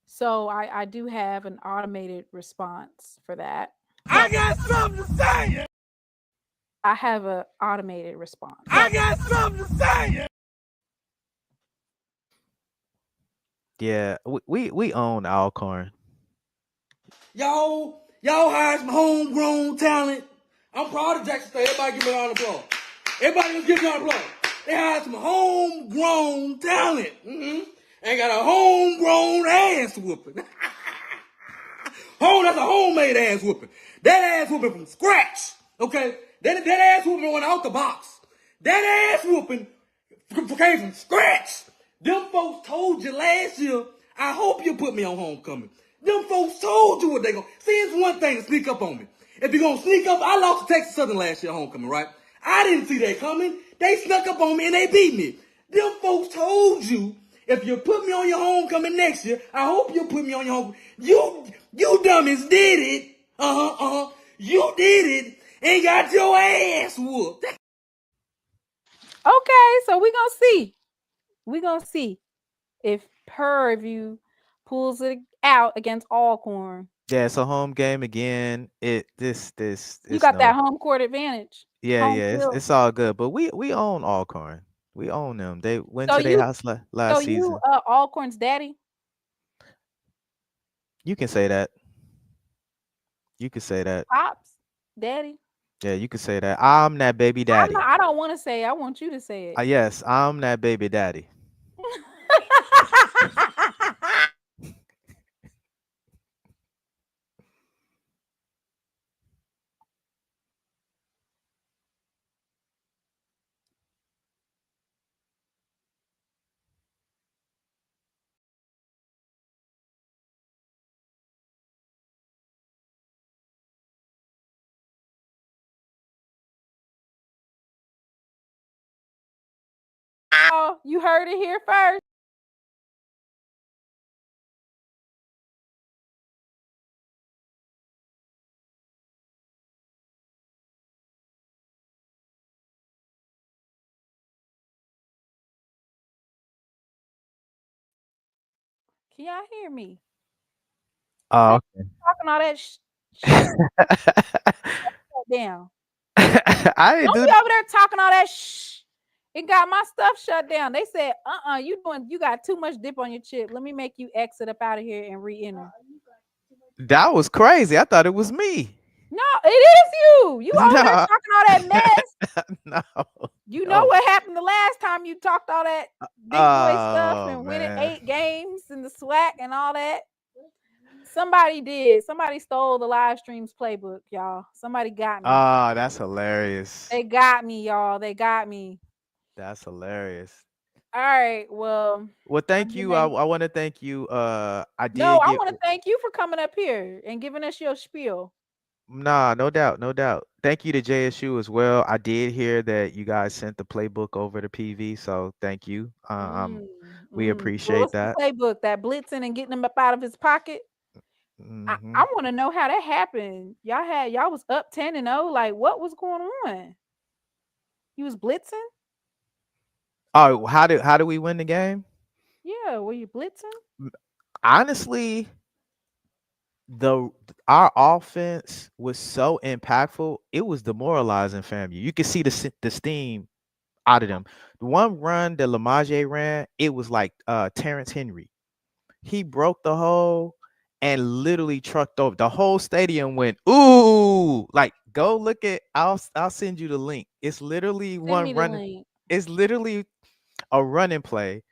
so I do have an automated response for that. I got something to say. I have an automated response. I got something to say. Yeah, we own Alcorn. Y'all hired some homegrown talent. I'm proud of Jackson State. Everybody give me a round of applause. Everybody just give me a round of applause. They hired some homegrown talent. And got a homegrown ass whooping. That's a homemade ass whooping. That ass whooping from scratch. Okay? That ass whooping went out the box. That ass whooping came from scratch. Them folks told you last year, I hope you put me on homecoming. Them folks told you what they gonna. See, it's one thing to sneak up on me. If you're gonna sneak up, I lost to Texas Southern last year homecoming, right? I didn't see that coming. They snuck up on me and they beat me. Them folks told you, if you put me on your homecoming next year, I hope you put me on your homecoming. You dummies did it. You did it and got your ass whooped. Okay, so we're gonna see. We're gonna see if Prairie View pulls it out against Alcorn. Yeah, it's a home game again. You got that home court advantage. Yeah, home yeah, it's all good. But we own Alcorn. We own them. They went to their house last season. So you Alcorn's daddy? You can say that. You can say that. Pops, daddy. Yeah, you can say that. I'm that baby daddy. I don't want to say it. I want you to say it. Yes, I'm that baby daddy. Oh, you heard it here first. Can y'all hear me? Oh, okay. Talking all that shit down. I Don't do. be over there talking all that shh. It got my stuff shut down. They said, you got too much dip on your chip. Let me make you exit up out of here and re-enter. That was crazy. I thought it was me. No, it is you. You over there talking all that mess. No. You know what happened the last time you talked all that big boy stuff and winning 8 games in the SWAC and all that? Somebody did. Somebody stole the live streams playbook, y'all. Somebody got me. Oh, that's hilarious. They got me, y'all. They got me. That's hilarious. All right. Well, thank you. I want to thank you. I want to thank you for coming up here and giving us your spiel. Nah, no doubt. Thank you to JSU as well. I did hear that you guys sent the playbook over to PV, so thank you. We appreciate that. The playbook, that blitzing and getting him up out of his pocket. I want to know how that happened. Y'all was up 10-0. Like, what was going on? You was blitzing? Oh, how do we win the game? Yeah, were you blitzing? Honestly, our offense was so impactful. It was demoralizing, FAMU. You could see the steam out of them. The one run that Lamaje ran, it was like Terrence Henry. He broke the hole and literally trucked over. The whole stadium went, ooh, like go look at, I'll send you the link. It's literally Send me the link. It's literally a running play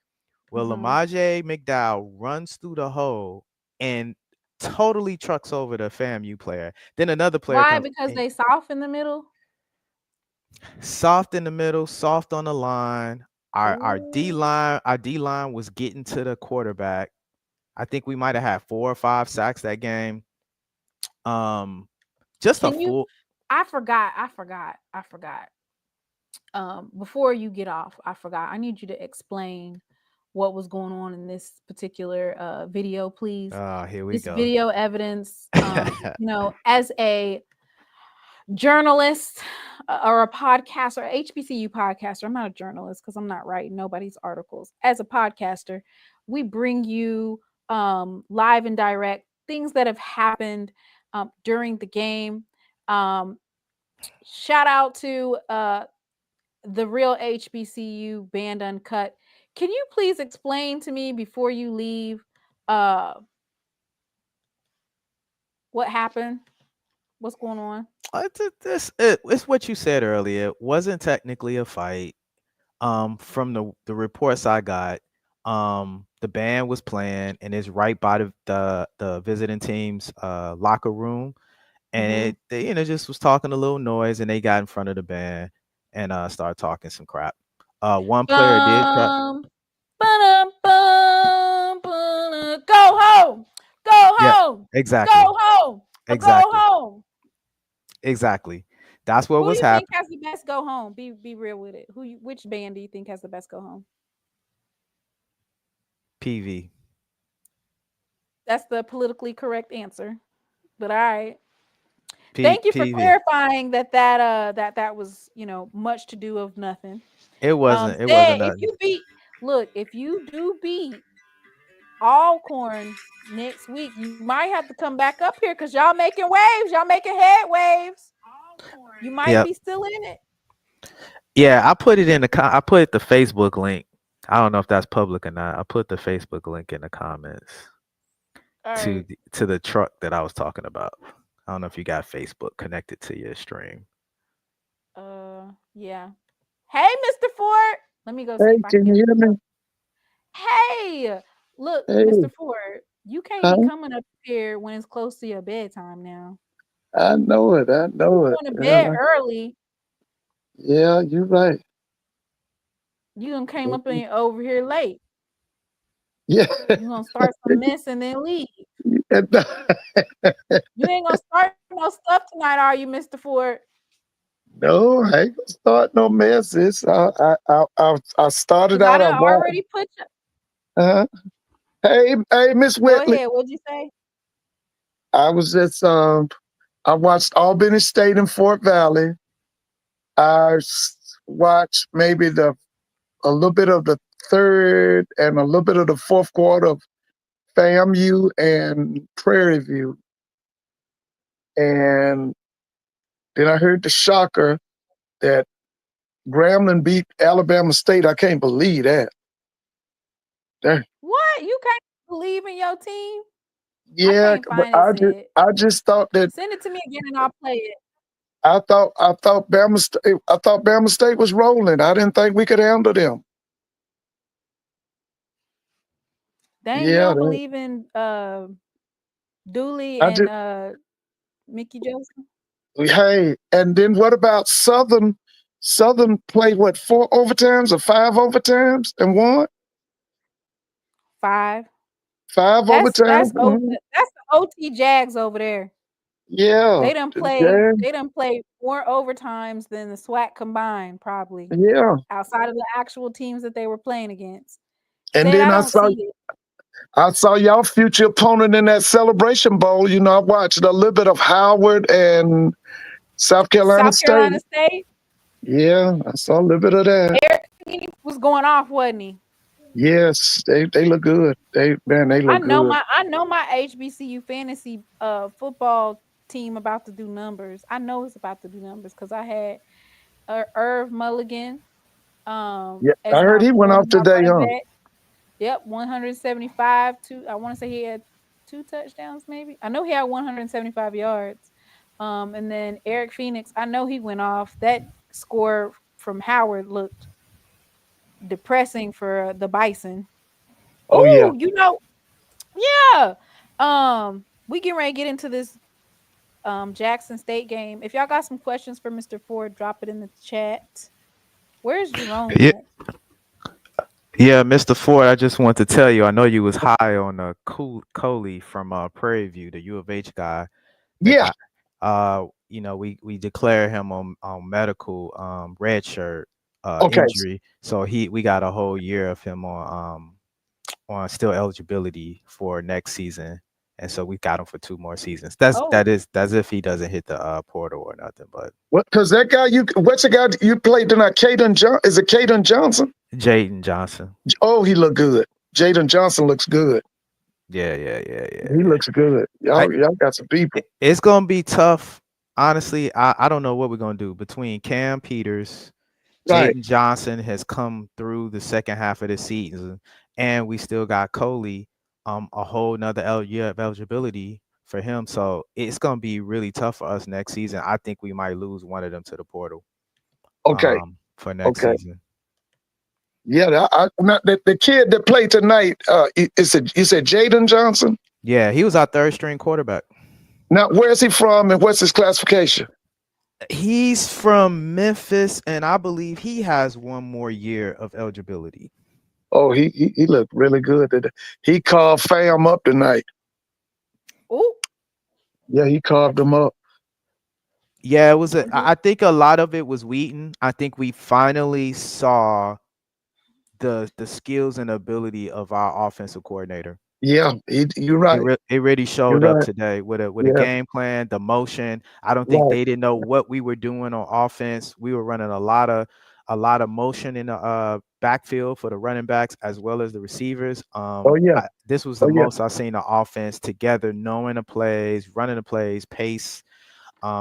where Lamaje McDowell runs through the hole and totally trucks over the FAMU player. Then another player Why? comes Because they soft in the middle? soft in the middle, soft on the line. Our D Ooh. line was getting to the quarterback. I think we might have had 4 or 5 sacks that game. Just Can a you? full. I forgot. Before you get off, I forgot. I need you to explain what was going on in this particular video, please. Here we This go. video evidence. You know, as a journalist or a podcaster, HBCU podcaster. I'm not a journalist because I'm not writing nobody's articles. As a podcaster, we bring you live and direct things that have happened during the game. Shout out to the real HBCU Band Uncut. Can you please explain to me before you leave what happened? What's going on? It's what you said earlier. It wasn't technically a fight. From the reports I got, the band was playing and it's right by the visiting team's locker room, and they just was talking a little noise, and they got in front of the band and started talking some crap. One player did try. Go home. Go Yeah, home. exactly. Go home. Exactly. Go home. Exactly. That's what Who do was you think happening. has the best go home? Be real with it. Which band do you think has the best go home? PV. That's the politically correct answer. But all right. Thank you for PV. clarifying that was, you know, much to do of nothing. It wasn't. It Then wasn't. if you do beat Alcorn next week, you might have to come back up here because y'all making waves. Y'all making head waves. You might be still in it. Yeah, I put it in I put the Facebook link. I don't know if that's public or not. I put the Facebook link in the comments to the truck that I was talking about. I don't know if you got Facebook connected to your stream. Yeah. Hey, Mr. Ford. Let me go see if I can you hear me? Hey, look, Hey. Mr. Ford, you can't be coming up here when it's close to your bedtime now. I know it. You're going to bed early. Yeah, you're right. You done came up over here late. Yeah. You're going to start some mess and then leave. You ain't going to start no stuff tonight, are you, Mr. Ford? No, I ain't gonna start no messes. I started out. I already put you. Hey, Miss Whitley. Go ahead. What'd you say? I was just I watched Albany State and Fort Valley. I watched maybe a little bit of the third and a little bit of the fourth quarter of FAMU and Prairie View. And then I heard the shocker that Grambling beat Alabama State. I can't believe that. What? You can't believe in your team? Yeah, I just thought that. Send it to me again and I'll play it. I thought Bama State was rolling. I didn't think we could handle them. Dang, you don't believe in Dooley and Mickey Joseph? Hey, and then what about Southern? Southern played 4 overtimes or 5 overtimes and won? 5. 5 overtimes. That's the OT Jags over there. Yeah. They done played more overtimes than the SWAC combined, probably. Yeah. Outside of the actual teams that they were playing against. And then I saw y'all future opponent in that Celebration Bowl. You know, I watched a little bit of Howard and South Carolina State. Yeah, I saw a little bit of that. Eric Phoenix was going off, wasn't he? Yes, they look good. They I look know good. my HBCU fantasy football team about to do numbers. I know it's about to do numbers because I had Irv Mulligan Yeah, I as heard my he went one off of my today, running huh? back. Yep, 175. I want to say he had 2 touchdowns, maybe. I know he had 175 yards. And then Eric Phoenix, I know he went off. That score from Howard looked depressing for the Bison. Oh yeah. Oh, yeah. We getting ready to get into this Jackson State game. If y'all got some questions for Mr. Ford, drop it in the chat. Where's Jerome Yeah, at? yeah, Mr. Ford. I just want to tell you. I know you was high on Coley from Prairie View, the U of H guy. That Yeah. got, we declare him on medical red shirt Okay. injury, so we got a whole year of him on still eligibility for next season, and so we got him for 2 more seasons. That's Oh, if he doesn't hit the portal or nothing. But What? Because that guy, what's the guy you played tonight? Is it Caden Johnson? Jaden Johnson, Oh, he looked good. Jaden Johnson looks good. yeah. He looks good. Y'all got some people. It's gonna be tough. Honestly, I don't know what we're gonna do between Cam Peters, Right. Jaden Johnson has come through the second half of the season, and we still got Coley, a whole nother year of eligibility for him. So it's gonna be really tough for us next season. I think we might lose one of them to the portal Okay. for next Okay. season. Yeah. The kid that played tonight, you said Jaden Johnson? Yeah, he was our third string quarterback. Now, where is he from and what's his classification? He's from Memphis, and I believe he has one more year of eligibility. Oh, he looked really good today. He carved Fam up tonight. oh, Yeah, he carved him up. Yeah, it was. I think a lot of it was Wheaton. I think we finally saw the skills and ability of our offensive coordinator. Yeah, you're right. It really showed You're up right. today with a Yeah. game plan, the motion. I don't think Right. they didn't know what we were doing on offense. We were running a lot of motion in the backfield for the running backs as well as the receivers. Oh yeah. This was Oh the yeah. most I've seen the offense together, knowing the plays, running the plays, pace.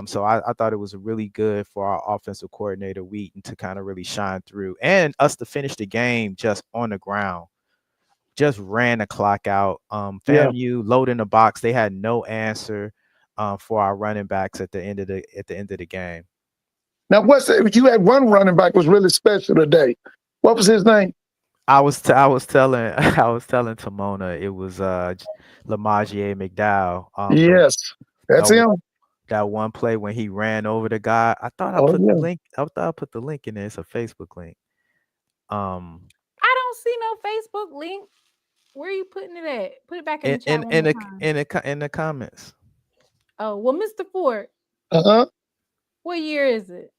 So I thought it was really good for our offensive coordinator Wheaton to kind of really shine through and us to finish the game just on the ground. Just ran the clock out. Yeah. FAMU loading the box. They had no answer for our running backs at the end of the game. Now, you had one running back was really special today. What was his name? I was telling Timona it was Lamagier McDowell. Yes, that's him. That one play when he ran over the guy. I thought I Oh put yeah. the link. I thought I put the link in there. It's a Facebook link. I don't see no Facebook link. Where are you putting it at? Put it back in the chat one more time. In the comments. Oh, well, Mr. Ford, what year is it?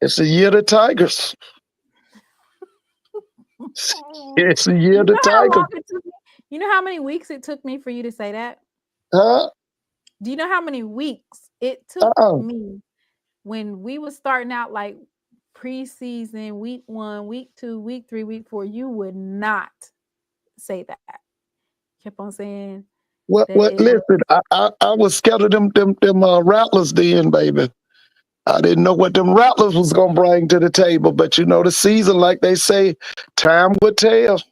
It's the year of the Tigers. It's the year of the Tigers. You know how many weeks it took me for you to say that? Huh? Do you know how many weeks it took me when we was starting out like preseason, week 1, week 2, week 3, week 4? You would not say that. Kept on saying. What? Listen, I was scared of them Rattlers then, baby. I didn't know what them Rattlers was gonna bring to the table, but the season, like they say, time would tell.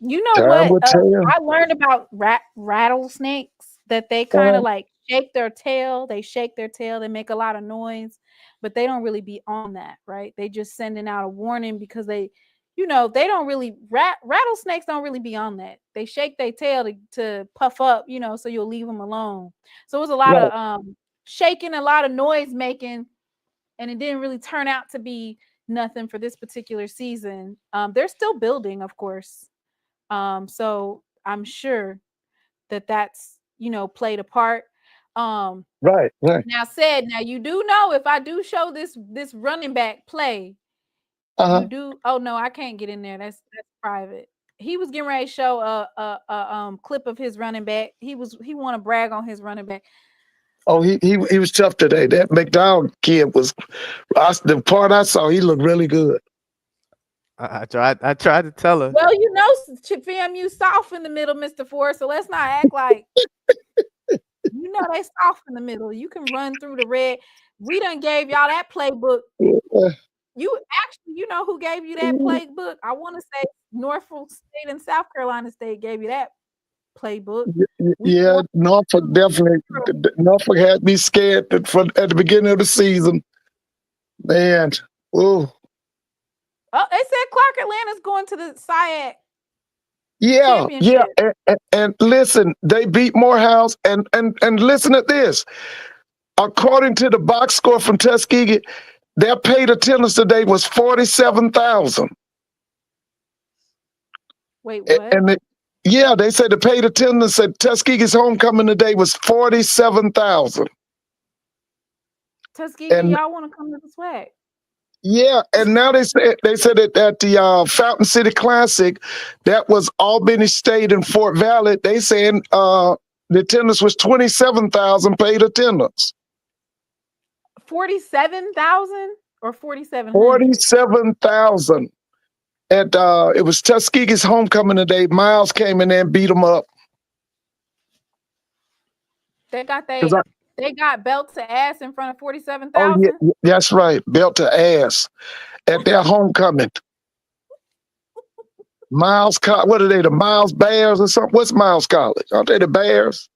You know what? I learned about rattlesnakes that they kind of like shake their tail. They shake their tail. They make a lot of noise, but they don't really be on that, right? They just sending out a warning because they don't really rattlesnakes don't really be on that. They shake their tail to puff up, so you'll leave them alone. So it was a lot of shaking, a lot of noise making, and it didn't really turn out to be nothing for this particular season. They're still building, of course. So I'm sure that's played a part. Right. Now you do know if I do show this running back play, you do. Oh no, I can't get in there. That's private. He was getting ready to show a clip of his running back. He want to brag on his running back. Oh, he was tough today. That McDowell kid was. The part I saw, he looked really good. I tried to tell her. Well, you know, FAMU soft in the middle, Mr. Ford. So let's not act like you know they soft in the middle. You can run through the red. We done gave y'all that playbook. You actually, you know who gave you that playbook? I want to say Norfolk State and South Carolina State gave you that playbook. Yeah, Norfolk definitely. Norfolk had me scared at the beginning of the season. Man, oh. Oh, they said Clark Atlanta's going to the SWAC Yeah, championship. and listen, they beat Morehouse, and listen to this. According to the box score from Tuskegee, their paid attendance today was 47,000. Wait, what? And they said the paid attendance at Tuskegee's homecoming today was 47,000. Tuskegee, y'all want to come to the SWAC? Yeah, and now they said that at the Fountain City Classic, that was Albany State and Fort Valley. They saying the attendance was 27,000 paid attendance. 47,000 or 4,700? 47,000. And it was Tuskegee's homecoming today. Miles came in there and beat them up. They got belt to ass in front of 47,000. Oh yeah, that's right, belt to ass at their homecoming. Miles, what are they? The Miles Bears or something? What's Miles College? Aren't they the Bears?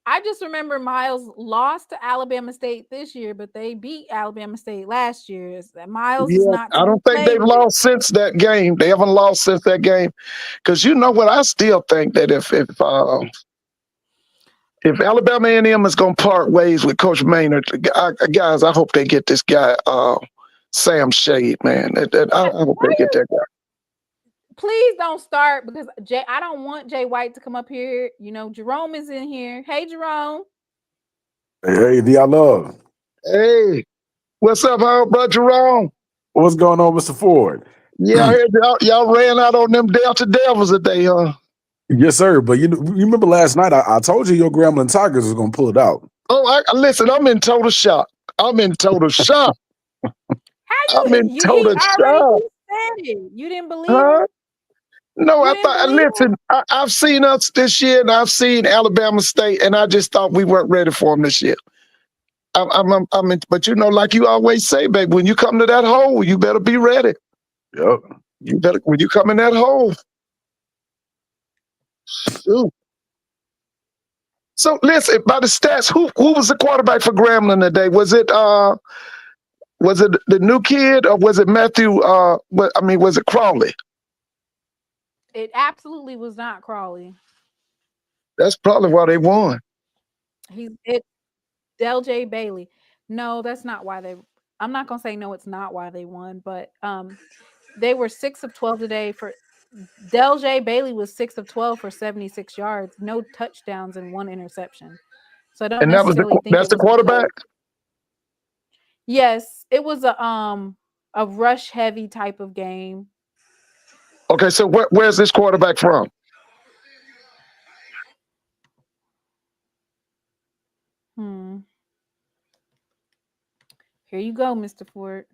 I just remember Miles lost to Alabama State this year, but they beat Alabama State last year. Miles is not. I don't think they've lost since that game. They haven't lost since that game. Because you know what? I still think that if Alabama A&M is going to part ways with Coach Maynard, guys, I hope they get this guy, Sam Shade, man. I hope they get that guy. Please don't start, because I don't want Jay White to come up here. You know, Jerome is in here. Hey, Jerome. Hey, D-I-Love. Hey, what's up, bro, Jerome? What's going on, Mr. Ford? Yeah, I heard y'all ran out on them Delta Devils today, huh? Yes, sir. But you remember last night I told you your Grambling Tigers was going to pull it out. Oh, listen, I'm in total shock. I'm in total shock. I'm in total shock. You didn't believe it? No, I thought. Listen, I've seen us this year, and I've seen Alabama State, and I just thought we weren't ready for them this year. But you know, like you always say, baby, when you come to that hole, you better be ready. Yep. You better when you come in that hole. Shoot. So listen, by the stats, who was the quarterback for Grambling today? Was it the new kid, or was it Matthew? Was it Crawley? It absolutely was not Crawley. That's probably why they won. It's Del-J Bailey. No, that's not why they. I'm not gonna say no. It's not why they won, but they were 6 of 12 today. For Del-J Bailey was 6 of 12 for 76 yards, no touchdowns and 1 interception. So I don't necessarily think that's the quarterback. Yes, it was a rush heavy type of game. Okay, so where's this quarterback from? Here you go, Mr. Ford.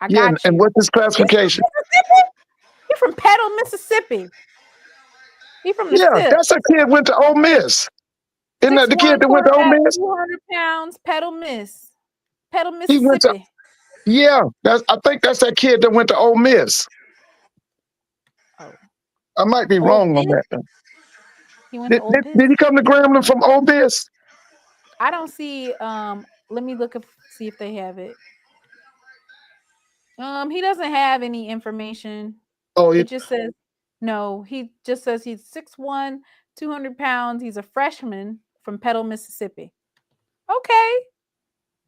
I got you. And what's his classification? He's from Petal, Mississippi. He's from Mississippi. Yeah, that's a kid went to Ole Miss. Isn't that the kid that went to Ole Miss? 200 pounds, Petal, Mississippi. I think that's that kid that went to Ole Miss. Oh. I might be wrong on that. He went to Ole Miss. Did he come to Grambling from Ole Miss? I don't see. Let me look up, see if they have it. He doesn't have any information. Oh, it just says no. He just says he's 6'1", 200 pounds. He's a freshman from Petal, Mississippi. Okay.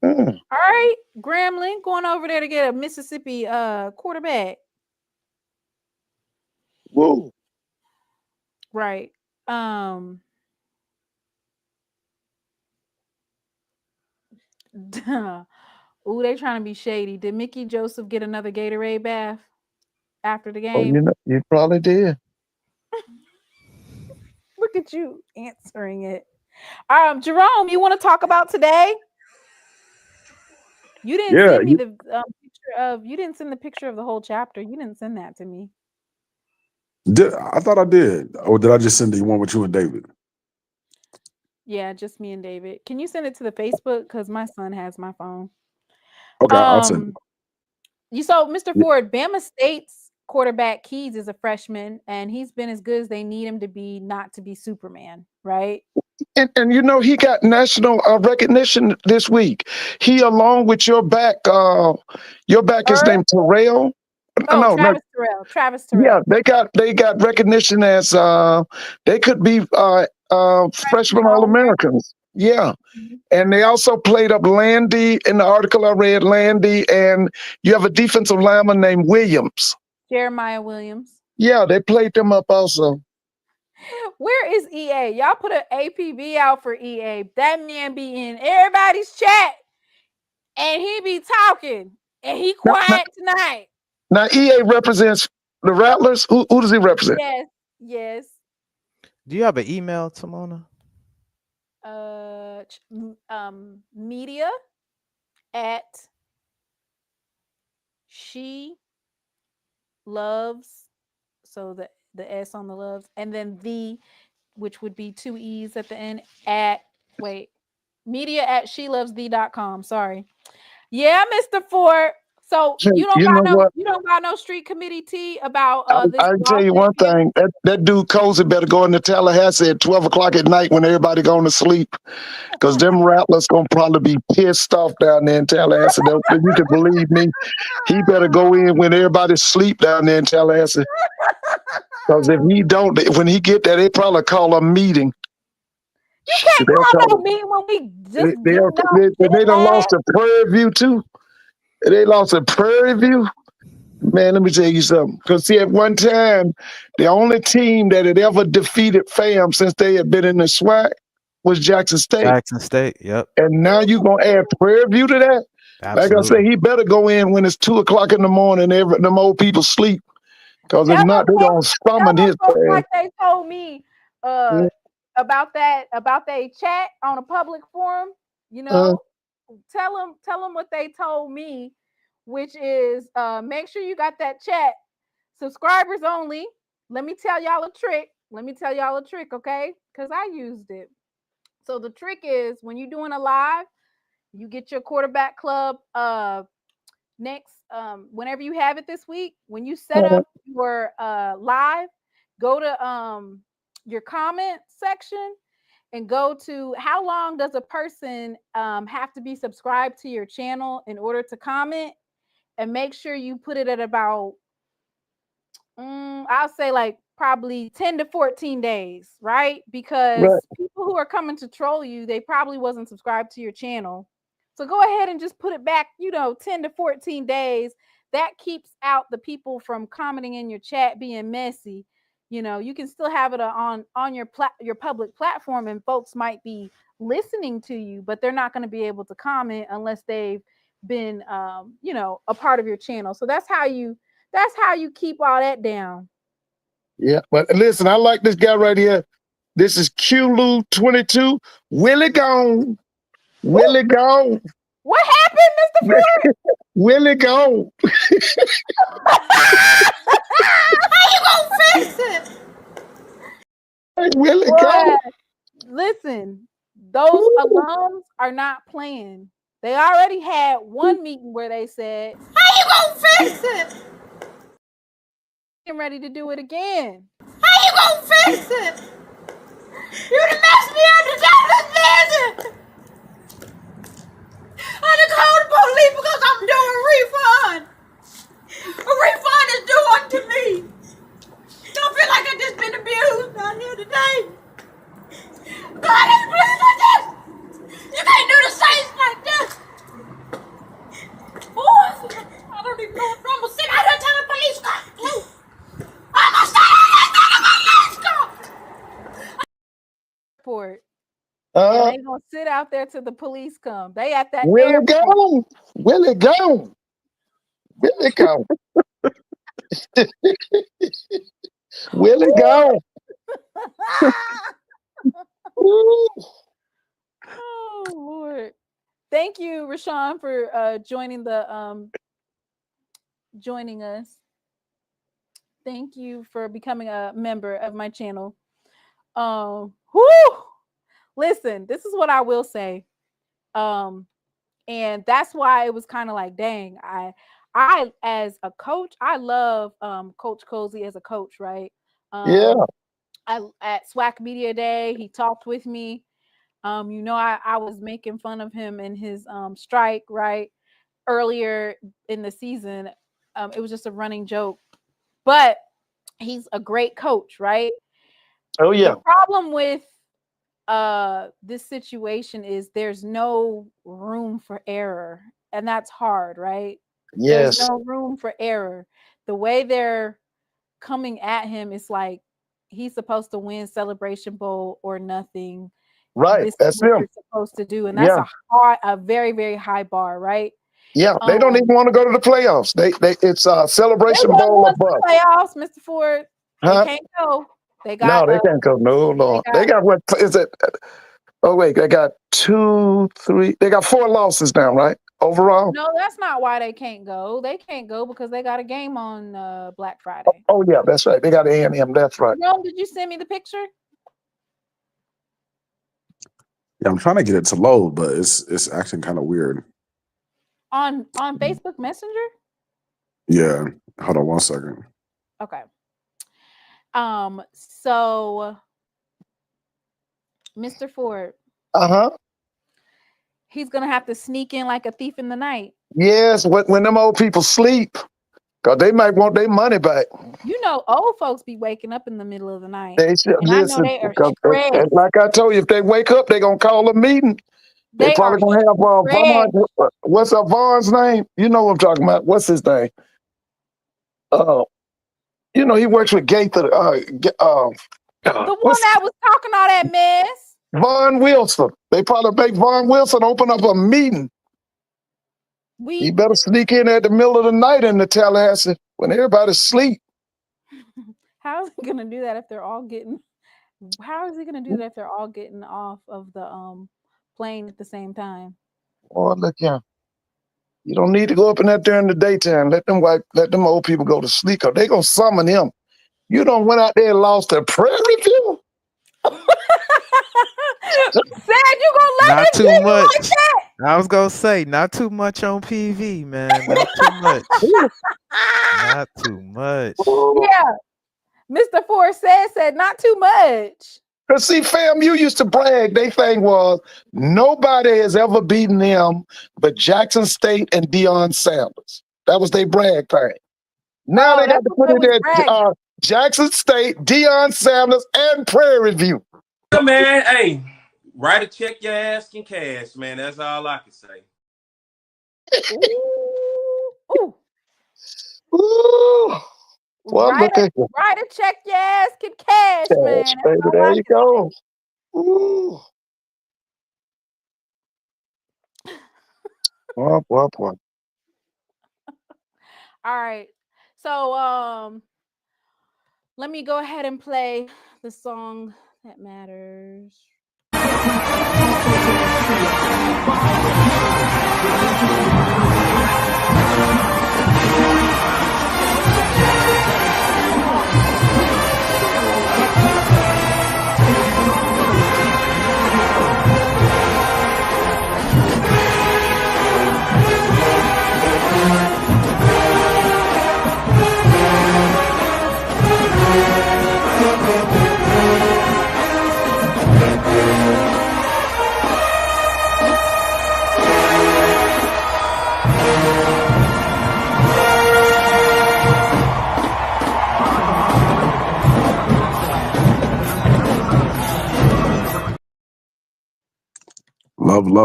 All right, Grambling going over there to get a Mississippi quarterback. Whoa. Right. Ooh, they trying to be shady. Did Mickey Joseph get another Gatorade bath after the game? Oh, you probably did. Look at you answering it. Jerome, you want to talk about today? You didn't Yeah, send me the picture of. You didn't send the picture of the whole chapter. You didn't send that to me. I thought I did. Or did I just send the one with you and David? Yeah, just me and David. Can you send it to the Facebook? Because my son has my phone. Okay, I'll send it. You saw Mr. Yeah. Ford, Bama State's quarterback Keys is a freshman, and he's been as good as they need him to be, not to be Superman, right? And you know, he got national recognition this week. He, along with your back his name Terrell. Oh, No, Travis Terrell. Travis yeah, Terrell. they got recognition as they could be freshman All-Americans. Yeah. Mhm. And they also played up Landy in the article I read, Landy, and you have a defensive lineman named Williams. Jeremiah Williams. Yeah, they played them up also. Where is EA? Y'all put an APB out for EA. That man be in everybody's chat and he be talking and he quiet tonight. Now EA represents the Rattlers. Who does he represent? Yes, yes. Do you have an email, Timona? Media at she loves, so the S on the loves, and then the, which would be 2 E's at the end, media at SheLovesThee.com. Sorry. Yeah, Mr. Ford. So you don't got no street committee tea about this. I can tell you one thing. That dude Cozy better go into Tallahassee at 12 o'clock at night when everybody going to sleep. Because them Rattlers gonna probably be pissed off down there in Tallahassee. You can believe me. He better go in when everybody's asleep down there in Tallahassee. Because if he don't, when he get there, they probably call a meeting. You can't call no meeting when we just they done lost to Prairie View too. They lost to Prairie View. Man, let me tell you something. Because see, at one time, the only team that had ever defeated FAM since they had been in the SWAC was Jackson State. Jackson State, yep. And now you're going to add Prairie View to that? Absolutely. Like I say, he better go in when it's 2 o'clock in the morning and them old people sleep. Because if not, they're going to summon his ass. Like they told me about that chat on a public forum, you know, tell them what they told me, which is make sure you got that chat. Subscribers only. Let me tell y'all a trick. Okay? Because I used it. So the trick is when you're doing a live, you get your quarterback club next whenever you have it this week. When you set up your live, go to your comment section and go to how long does a person have to be subscribed to your channel in order to comment, and make sure you put it at about I'll say like probably 10 to 14 days, right? Because people who are coming to troll you, they probably wasn't subscribed to your channel. So go ahead and just put it back, 10 to 14 days. That keeps out the people from commenting in your chat being messy. You can still have it on your public platform, and folks might be listening to you, but they're not going to be able to comment unless they've been a part of your channel. So that's how you keep all that down. Yeah, but listen, I like this guy right here. This is QLU22. Willie gone. Willie gone. What happened, Mr. Ford? Willie gone. How you gonna fix it? Hey, Willie gone. Listen, those alums are not playing. They already had one meeting where they said, how you gonna fix it? I'm ready to do it again. How you gonna fix it? You done messed me up to death this visit. I done called the police because I'm doing a refund. A refund is due unto me. Don't feel like I just been abused out here today. God ain't pleased like this. You can't do the Saints like this. Boy, I don't even know if I'm gonna sit out here till the police come. I'm gonna sit out here till the police come. Report. Yeah, they gonna sit out there till the police come. They at that Willie airport. gone. Willie gone. Willie gone. Willie gone. Oh Lord. Thank you, Rashawn, for joining us. Thank you for becoming a member of my channel. Whoo! Listen, this is what I will say. And that's why it was kind of like, dang, I as a coach, I love Coach Cozy as a coach, right? Yeah. At SWAC Media Day, he talked with me. I was making fun of him in his strike, right? Earlier in the season. It was just a running joke. But he's a great coach, right? Oh yeah. The problem with this situation is there's no room for error, and that's hard, right? Yes. There's no room for error. The way they're coming at him is like he's supposed to win Celebration Bowl or nothing. Right. This That's is what him. you're supposed to do, and that's a very, very high bar, right? Yeah. They don't even want to go to the playoffs. It's Celebration They Bowl want above. playoffs, Mr. Ford. Huh? They can't go. They No, got they can't go. No, Lord. They got what is it? Oh wait, they got 2, 3. They got 4 losses now, right? Overall. No, that's not why they can't go. They can't go because they got a game on Black Friday. Oh yeah, that's right. They got A&M. That's right. Jerome, did you send me the picture? Yeah, I'm trying to get it to load, but it's acting kind of weird. On Facebook Messenger? Yeah. Hold on 1 second. Okay. So Mr. Ford. He's gonna have to sneak in like a thief in the night. Yes, when them old people sleep, because they might want their money back. You know, old folks be waking up in the middle of the night. They should listen. I know they are stressed. Like I told you, if they wake up, they're gonna call a meeting. They probably gonna have Vaughn. What's Vaughn's name? You know what I'm talking about. What's his name? He works with Gaither. The one that was talking all that mess. Vaughn Wilson. They probably make Vaughn Wilson open up a meeting. He better sneak in at the middle of the night in the Tallahassee when everybody's asleep. How is he gonna do that if they're all getting? How is he gonna do that if they're all getting off of the plane at the same time? Oh, look here. You don't need to go up in that during the daytime. Let them old people go to sleep, or they gonna summon him. You don't went out there and lost to Prairie View. Said you gonna let Not him too do you much. like that? I was gonna say not too much on PV, man. Not too much. Not too much. Yeah. Mr. Ford said not too much. Because see, FAMU used to brag. Their thing was nobody has ever beaten them but Jackson State and Deion Sanders. That was their brag thing. Now they got to put it at Jackson State, Deion Sanders, and Prairie View. Yeah, man, hey, write a check your ass can cash, man. That's all I can say. Ooh. Ooh. Well, look at you. Write a check your ass can cash, man. Baby, there you go. Ooh. Well. All right. So let me go ahead and play the song that matters.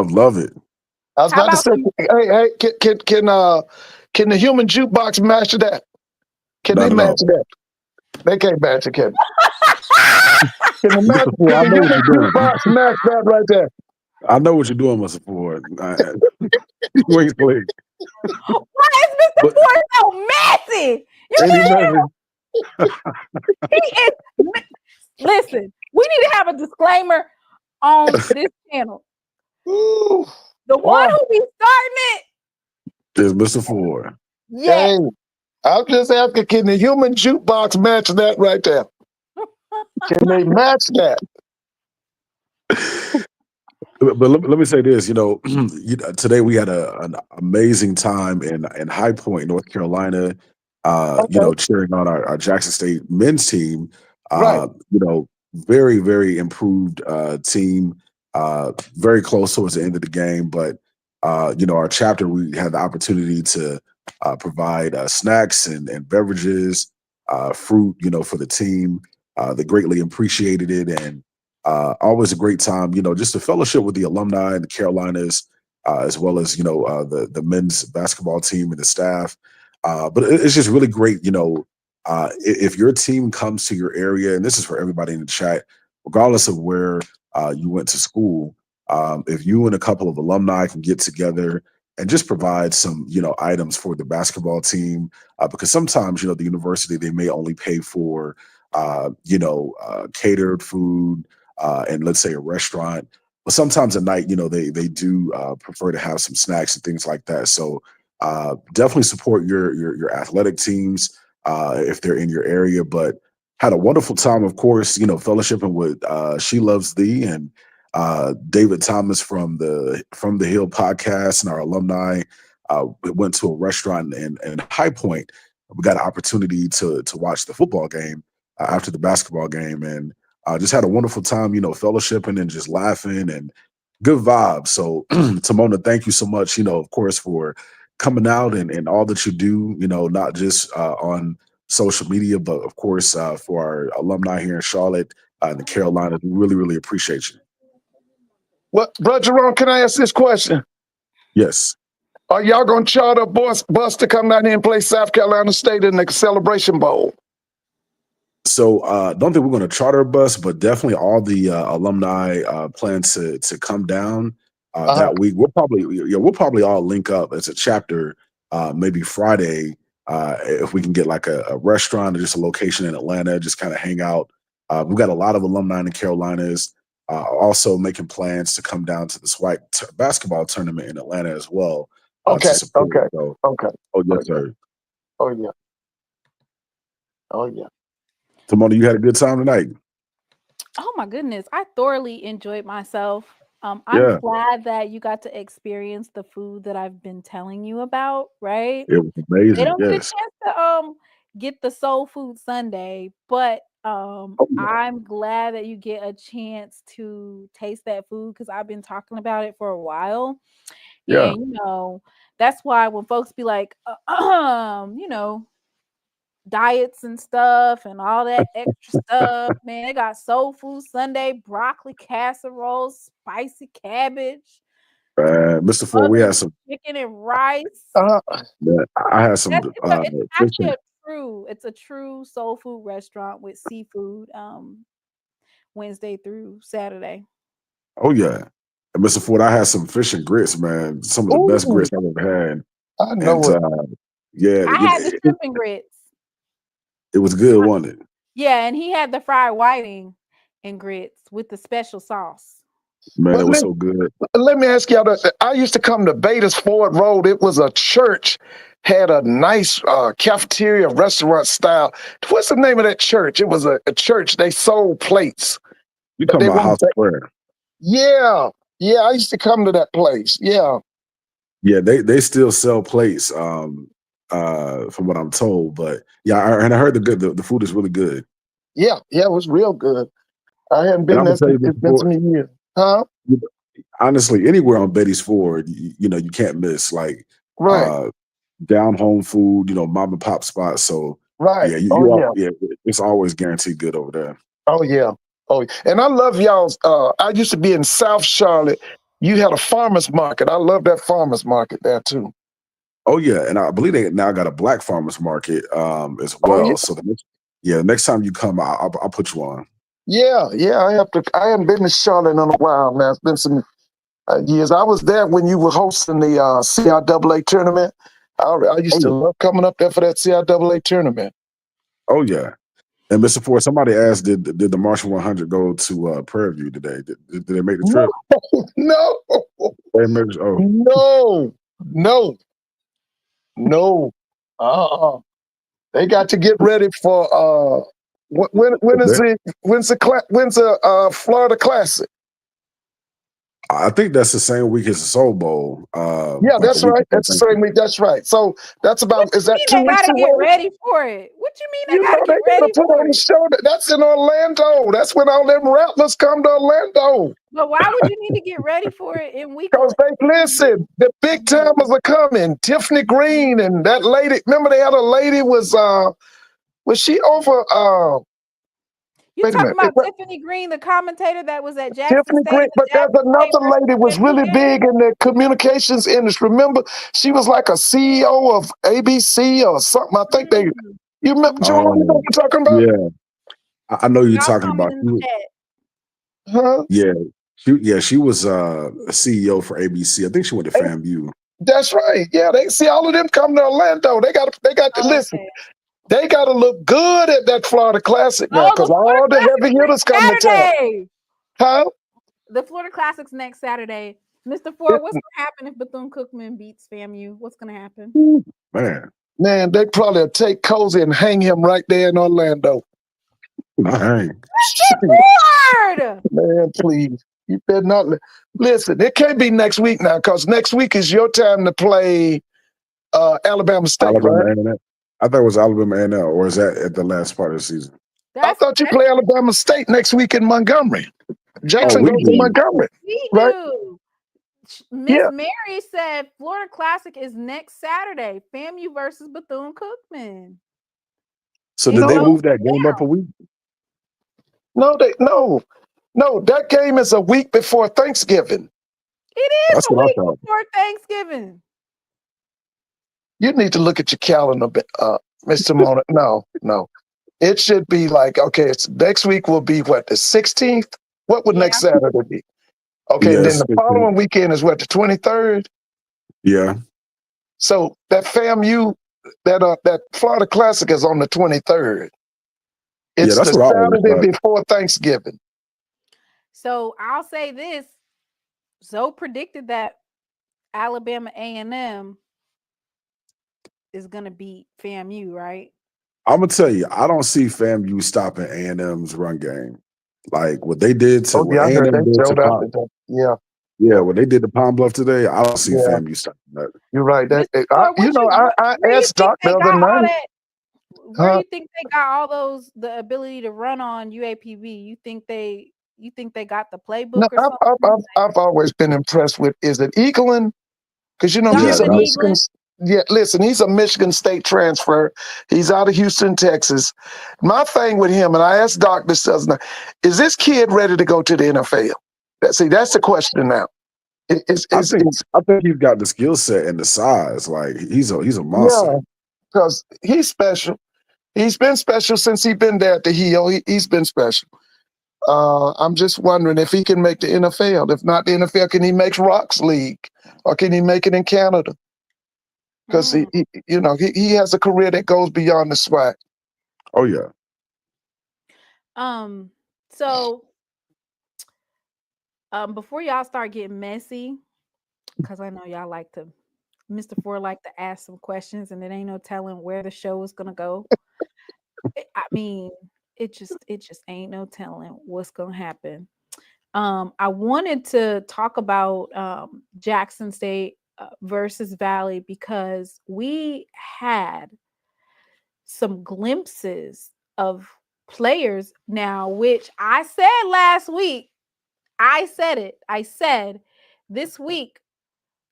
Love it. I was about to say, hey, can the human jukebox match that? Can they match that? They can't match it, can they? Can the human jukebox match that right there? I know what you're doing, Mr. Ford. Wait, please. Why is Mr. Ford so messy? You hear him? He is. Listen, we need to have a disclaimer on this channel. Ooh, The one wow. who be starting it. There's Mr. Ford. Yeah. Hey, I'm just asking, can the human jukebox match that right there? Can they match that? But let me say this, today we had an amazing time in High Point, North Carolina, Okay. cheering on our Jackson State men's team. Right. Very, very improved team, very close towards the end of the game. But, our chapter, we had the opportunity to provide snacks and beverages, fruit, for the team. They greatly appreciated it. And always a great time, just to fellowship with the alumni in the Carolinas, as well as the men's basketball team and the staff. But it's just really great, if your team comes to your area, and this is for everybody in the chat, regardless of where you went to school, if you and a couple of alumni can get together and just provide some, items for the basketball team, because sometimes, the university, they may only pay for, catered food, and let's say a restaurant. But sometimes at night, they do prefer to have some snacks and things like that. So definitely support your athletic teams if they're in your area. But had a wonderful time, of course, fellowshipping with SheLovesThee and David Thomas from the Hill podcast and our alumni. We went to a restaurant in High Point. We got an opportunity to watch the football game after the basketball game, and just had a wonderful time, fellowshipping and just laughing and good vibes. So Timona, thank you so much, of course, for coming out and all that you do, not just on social media, but of course for our alumni here in Charlotte and the Carolinas. We really, really appreciate you. What, Brother Jerome, can I ask this question? Yes. Are y'all going to charter a bus to come down here and play South Carolina State in the Celebration Bowl? So don't think we're going to charter a bus, but definitely all the alumni plan to come down that week. We'll probably all link up as a chapter, maybe Friday, if we can get like a restaurant or just a location in Atlanta, just kind of hang out. We've got a lot of alumni in the Carolinas, also making plans to come down to the SWAC basketball tournament in Atlanta as well. Okay. Okay. So, Okay. oh yes, sir. Oh yeah. Oh yeah. Timona, you had a good time tonight. Oh my goodness, I thoroughly enjoyed myself. I'm Yeah. glad that you got to experience the food that I've been telling you about, right? It was They amazing. don't get a Yes. chance to get the soul food Sunday, but Oh, yeah. I'm glad that you get a chance to taste that food because I've been talking about it for a while. Yeah. And that's why when folks be like, diets and stuff and all that extra stuff, man, they got soul food Sunday, broccoli casserole, spicy cabbage, Mr. Ford, we had some. chicken and rice. Yeah, I had some It's actually fishing. it's a true soul food restaurant with seafood Wednesday through Saturday. Oh yeah, and Mr. Ford, I had some fish and grits, man. Some of the best grits I've ever had. I know And yeah, I had the shrimp and grits. it was good, wasn't it? Yeah, and he had the fried whiting and grits with the special sauce. Man, it was so good. Let me ask y'all this. I used to come to Bader's Ford Road. It was a church, had a nice cafeteria restaurant style. What's the name of that church? It was a church. They sold plates. You talking about House of Prayer? Yeah. Yeah, I used to come to that place. Yeah. Yeah, they still sell plates, from what I'm told. But yeah, I heard the food is really good. Yeah, it was real good. I hadn't been there since it's been so many years. Huh? Honestly, anywhere on Betty's Ford, you can't miss Right. down home food, mom and pop spots. So Right. yeah, it's always guaranteed good over there. Oh yeah. Oh, and I love y'all's. I used to be in South Charlotte. You had a farmers market. I love that farmers market there too. Oh yeah, and I believe they now got a black farmers market as well. Oh, yeah. So the next time you come, I'll put you on. Yeah. I have to. I haven't been to Charlotte in a while now. It's been some years. I was there when you were hosting the CIAA tournament. I used to love coming up there for that CIAA tournament. Oh yeah. And Mr. Ford, somebody asked, did the Marshall 100 go to Prairie View today? Did they make the trip? No. No, no, no. They got to get ready for when's the Florida Classic? I think that's the same week as the Soul Bowl. Yeah, like that's a week right. before That's the same week. That's right. So that's What about, you is that mean 2 they weeks gotta get away? ready for it? What you mean You they gotta know, get they gotta ready put for on the it? show. That's in Orlando. That's when all them rattlers come to Orlando. But why would you need to get ready for it in week? Because they listen, the big timers are coming. Tiffany Green and that lady. Remember they had a lady was she over You wait a talking minute. about Tiffany Green, the commentator that was at Jackson Tiffany State? Green, but there's another lady was really game? big in the communications industry. Remember, she was like a CEO of ABC or something. I think they. You remember, Jerome? You know what I'm talking about? Yeah, I know you're Y'all talking comment about. in the chat. Huh? Yeah, she was a CEO for ABC. I think she went to FAMU. That's right. Yeah, they see all of them come to Orlando. They got to listen. Okay. They got to look good at that Florida Classic now, because all the heavy hitters come to town. Saturday. Huh? The Florida Classic's next Saturday. Mr. Ford, what's gonna happen if Bethune-Cookman beats FAMU? What's gonna happen? Man, they probably take Cozy and hang him right there in Orlando. Hang. Ford! Man, please. You better not listen. It can't be next week now, because next week is your time to play Alabama State, Alabama right? A&M. I thought it was Alabama A&M, or is that at the last part of the season? I thought you play Alabama State next week in Montgomery. Jackson we goes to do. Montgomery. We right? do. Miss Mary said Florida Classic is next Saturday. FAMU versus Bethune-Cookman. So did they move that game up a week? No, that game is a week before Thanksgiving. It is That's a what I week thought. before Thanksgiving. You need to look at your calendar, Mr. Mona. No. It should be like, okay, it's next week will be what, the 16th? What would next Saturday be? Okay, and then the following weekend is what, the 23rd? Yeah. So that FAMU, that Florida Classic is on the 23rd. It's that's the what I always Saturday thought. before Thanksgiving. So I'll say this. Zoe predicted that Alabama A&M is going to beat FAMU, right? I'm gonna tell you, I don't see FAMU stopping A&M's run game. Like what they did to what I heard A&M they did to showed out. Palm. Yeah. Yeah, what they did to Palm Bluff today, I don't see Yeah. FAMU stopping that. You're right. Where you asked think Doc they the got other all night. that? Where you think they got all the ability to run on UAPB? You think they got the playbook No, or something? I've always been impressed with, is it Eaglin? Because he's a Michigan. Yeah, listen, he's a Michigan State transfer. He's out of Houston, Texas. My thing with him, and I asked Doc this other night, is this kid ready to go to the NFL? That's the question now. I think he's got the skill set and the size. Like he's a monster. Yeah, because he's special. He's been special since he's been there at the heel. He's been special. I'm just wondering if he can make the NFL. If not the NFL, can he make Rocks League, or can he make it in Canada? Because he has a career that goes beyond the SWAC. Oh yeah. So before y'all start getting messy, because I know y'all like to, Mr. Ford like to ask some questions, and it ain't no telling where the show is gonna go. I mean, it just ain't no telling what's gonna happen. I wanted to talk about Jackson State versus Valley, because we had some glimpses of players now, which I said last week. I said this week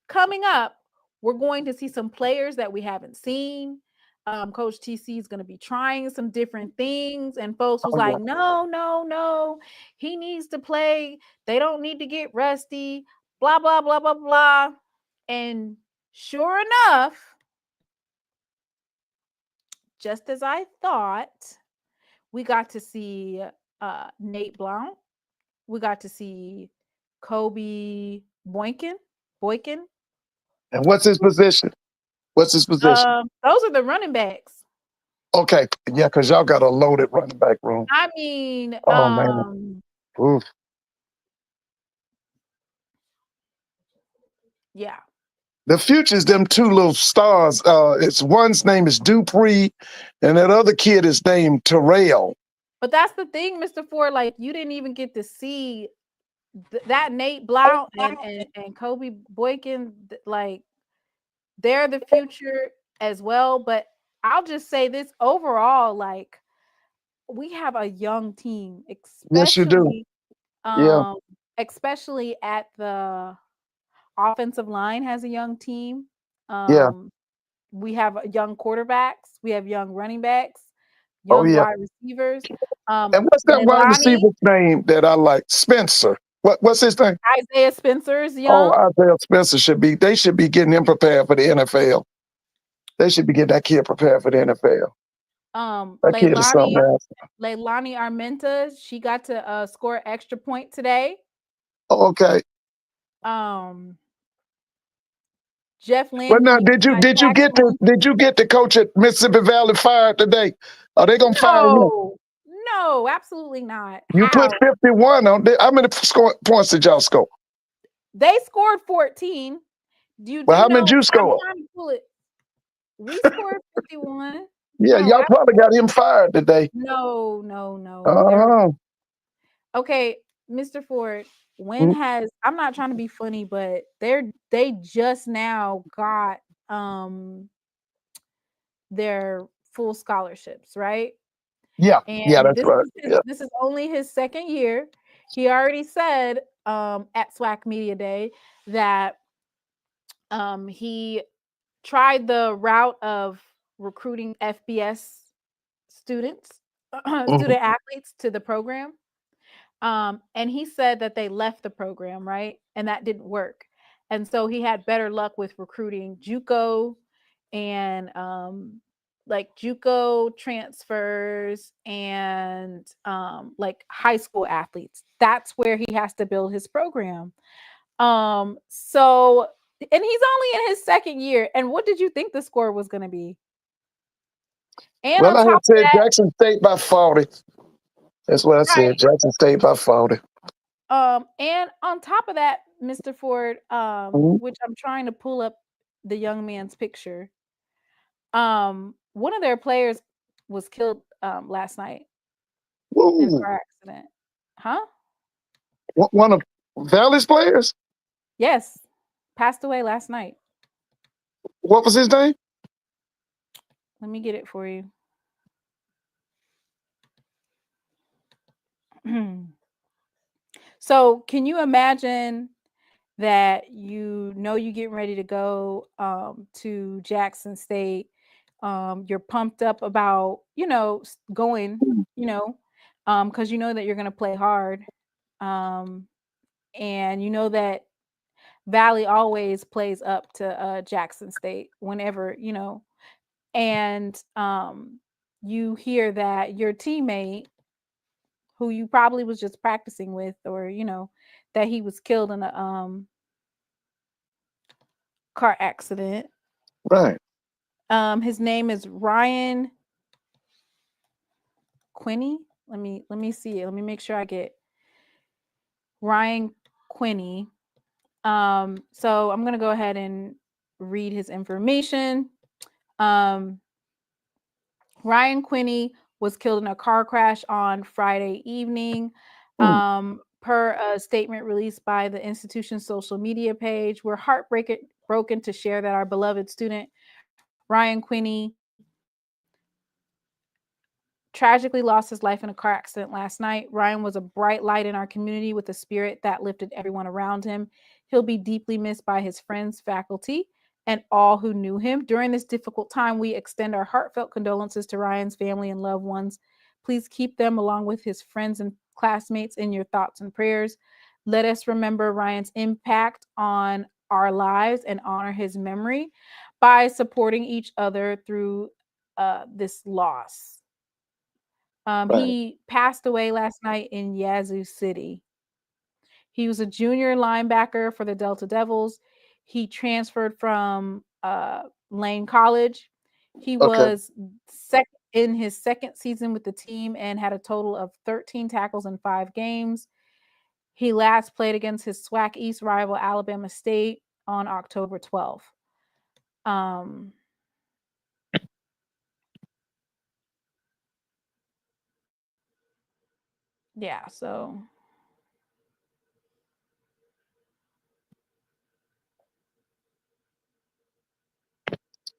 coming up, we're going to see some players that we haven't seen. Coach TC is going to be trying some different things, and folks was like, no, he needs to play. They don't need to get rusty, blah, blah, blah, blah, blah. And sure enough, just as I thought, we got to see Nate Blount. We got to see Kobe Boykin. And what's his position? Those are the running backs. Okay, yeah, because y'all got a loaded running back room. I mean, man. Oof. Yeah. The future's them two little stars. It's one's name is Dupree, and that other kid is named Terrell. But that's the thing, Mr. Ford. Like, you didn't even get to see that Nate Blount and Kobe Boykin. Like, they're the future as well. But I'll just say this overall, like, we have a young team, Yes, you do. Yeah. Especially at the offensive line has a young team. Yeah. We have young quarterbacks, we have young running backs, Oh, young yeah. wide receivers. And what's that wide Leilani, receiver's name that I like? Spencer. What's his name? Isaiah Spencer's Oh, young. Isaiah Spencer they should be getting him prepared for the NFL. They should be getting that kid prepared for the NFL. That kid is something else. Leilani Armenta, she got to score extra point today. Oh, okay. Jeff Well, Landry. now, did you get the coach at Mississippi Valley fired today? Are they gonna fire him? No, absolutely not. You put 51 on. How many points did y'all score? They scored 14. Well, how many did you score? I'm trying to pull it. We scored 51. Yeah, y'all probably got him fired today. No. Okay, Mr. Ford, I'm not trying to be funny, but they just now got their full scholarships, right? Yeah. And yeah, that's right. This is only his second year. He already said at SWAC Media Day that he tried the route of recruiting FBS student athletes to the program. And he said that they left the program, right? And that didn't work. And so he had better luck with recruiting JUCO and like JUCO transfers and like high school athletes. That's where he has to build his program. So, and he's only in his second year. And what did you think the score was going to be? And well, I had said that, Jackson State by 40. That's what I said. Jackson State by 40. And on top of that, Mr. Ford, which I'm trying to pull up the young man's picture. One of their players was killed last night in a car accident. Huh? One of Valley's players? Yes. Passed away last night. What was his name? Let me get it for you. So can you imagine that you're getting ready to go to Jackson State? You're pumped up about, going, because you know that you're going to play hard. And you know that Valley always plays up to Jackson State whenever, and you hear that your teammate, who you probably was just practicing with, or that he was killed in a car accident. Right. His name is Ryan Quinney. Let me see it. Let me make sure I get Ryan Quinney. So I'm gonna go ahead and read his information. Ryan Quinney was killed in a car crash on Friday evening. Per a statement released by the institution's social media page, we're broken to share that our beloved student, Ryan Quinney, tragically lost his life in a car accident last night. Ryan was a bright light in our community with a spirit that lifted everyone around him. He'll be deeply missed by his friends, faculty, and all who knew him. During this difficult time, we extend our heartfelt condolences to Ryan's family and loved ones. Please keep them, along with his friends and classmates, in your thoughts and prayers. Let us remember Ryan's impact on our lives and honor his memory by supporting each other through this loss. He passed away last night in Yazoo City. He was a junior linebacker for the Delta Devils. He transferred from Lane College. He was in his second season with the team and had a total of 13 tackles in 5 games. He last played against his SWAC East rival, Alabama State, on October 12th. Yeah, so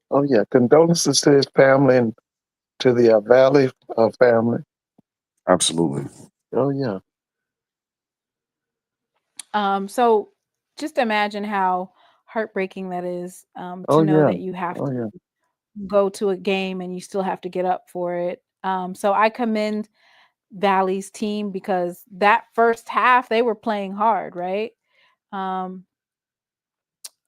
Oh yeah, condolences to his family and to the Valley family. Absolutely. Oh yeah. So just imagine how heartbreaking that is, to Oh know yeah. that you have Oh to yeah. go to a game and you still have to get up for it. So I commend Valley's team because that first half they were playing hard, right?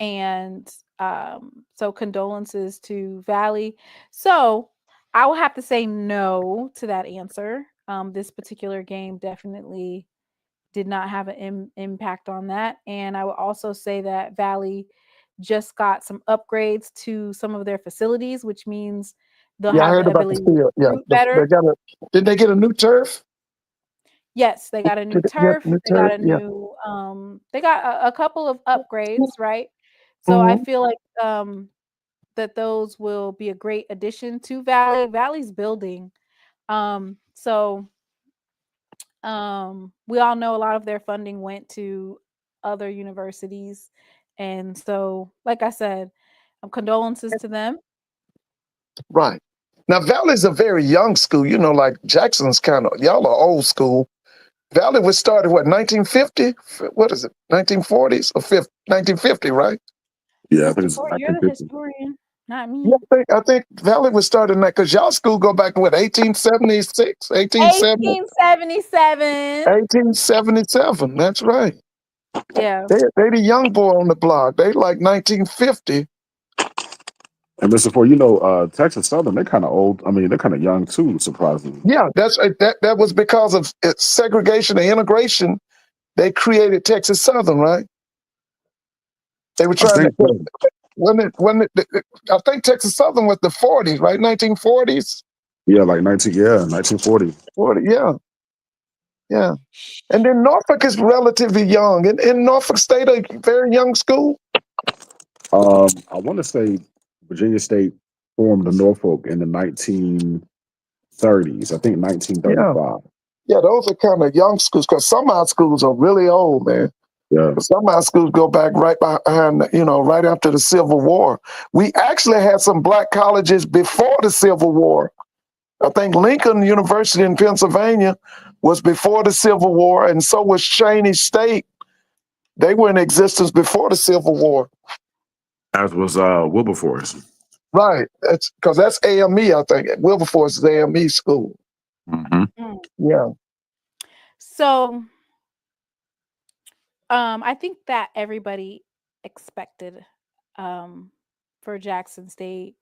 And so condolences to Valley. So I will have to say no to that answer. This particular game definitely did not have an impact on that. And I will also say that Valley just got some upgrades to some of their facilities, which means they'll Yeah, I have heard the about the ability to field. Yeah, recruit better. did they get a new turf? Yes, they got a new Did they get turf. a new They got turf? a Yeah. new they got a couple of upgrades, right? So I Mhm. feel like that those will be a great addition to Valley. Valley's building. So we all know a lot of their funding went to other universities. And so, like I said, condolences to them. Right. Now Valley's a very young school. You know, like Jackson's kind of y'all are old school. Valley was started what 1950? What is it? 1940s or 1950, right? Yeah, I think Mr. it's Ford, you're the 1950. historian, not Yeah, me. I think Valley was started in that because y'all school go back to what 1876, 1877. 1877. That's right. Yeah. They the young boy on the block. They like 1950. And Mr. Ford, you know, Texas Southern, they're kind of old. I mean, they're kind of young too, surprisingly. Yeah, that was because of segregation and integration. They created Texas Southern, right? They were I trying to. think so. I think Texas Southern was the 40s, right? 1940s. Yeah, like 1940. 40, yeah, yeah. And then Norfolk is relatively young. And Norfolk State a very young school. I want to say Virginia State formed the Norfolk in the 1930s. I think Yeah, 1935. yeah. Those are kind of young schools because some of our schools are really old, man. Yeah. Some of our schools go back right behind, right after the Civil War. We actually had some black colleges before the Civil War. I think Lincoln University in Pennsylvania was before the Civil War, and so was Cheney State. They were in existence before the Civil War. As was Wilberforce. Right. That's because that's AME, I think. Wilberforce is AME school. Mm-hmm. Yeah. So I think that everybody expected for Jackson State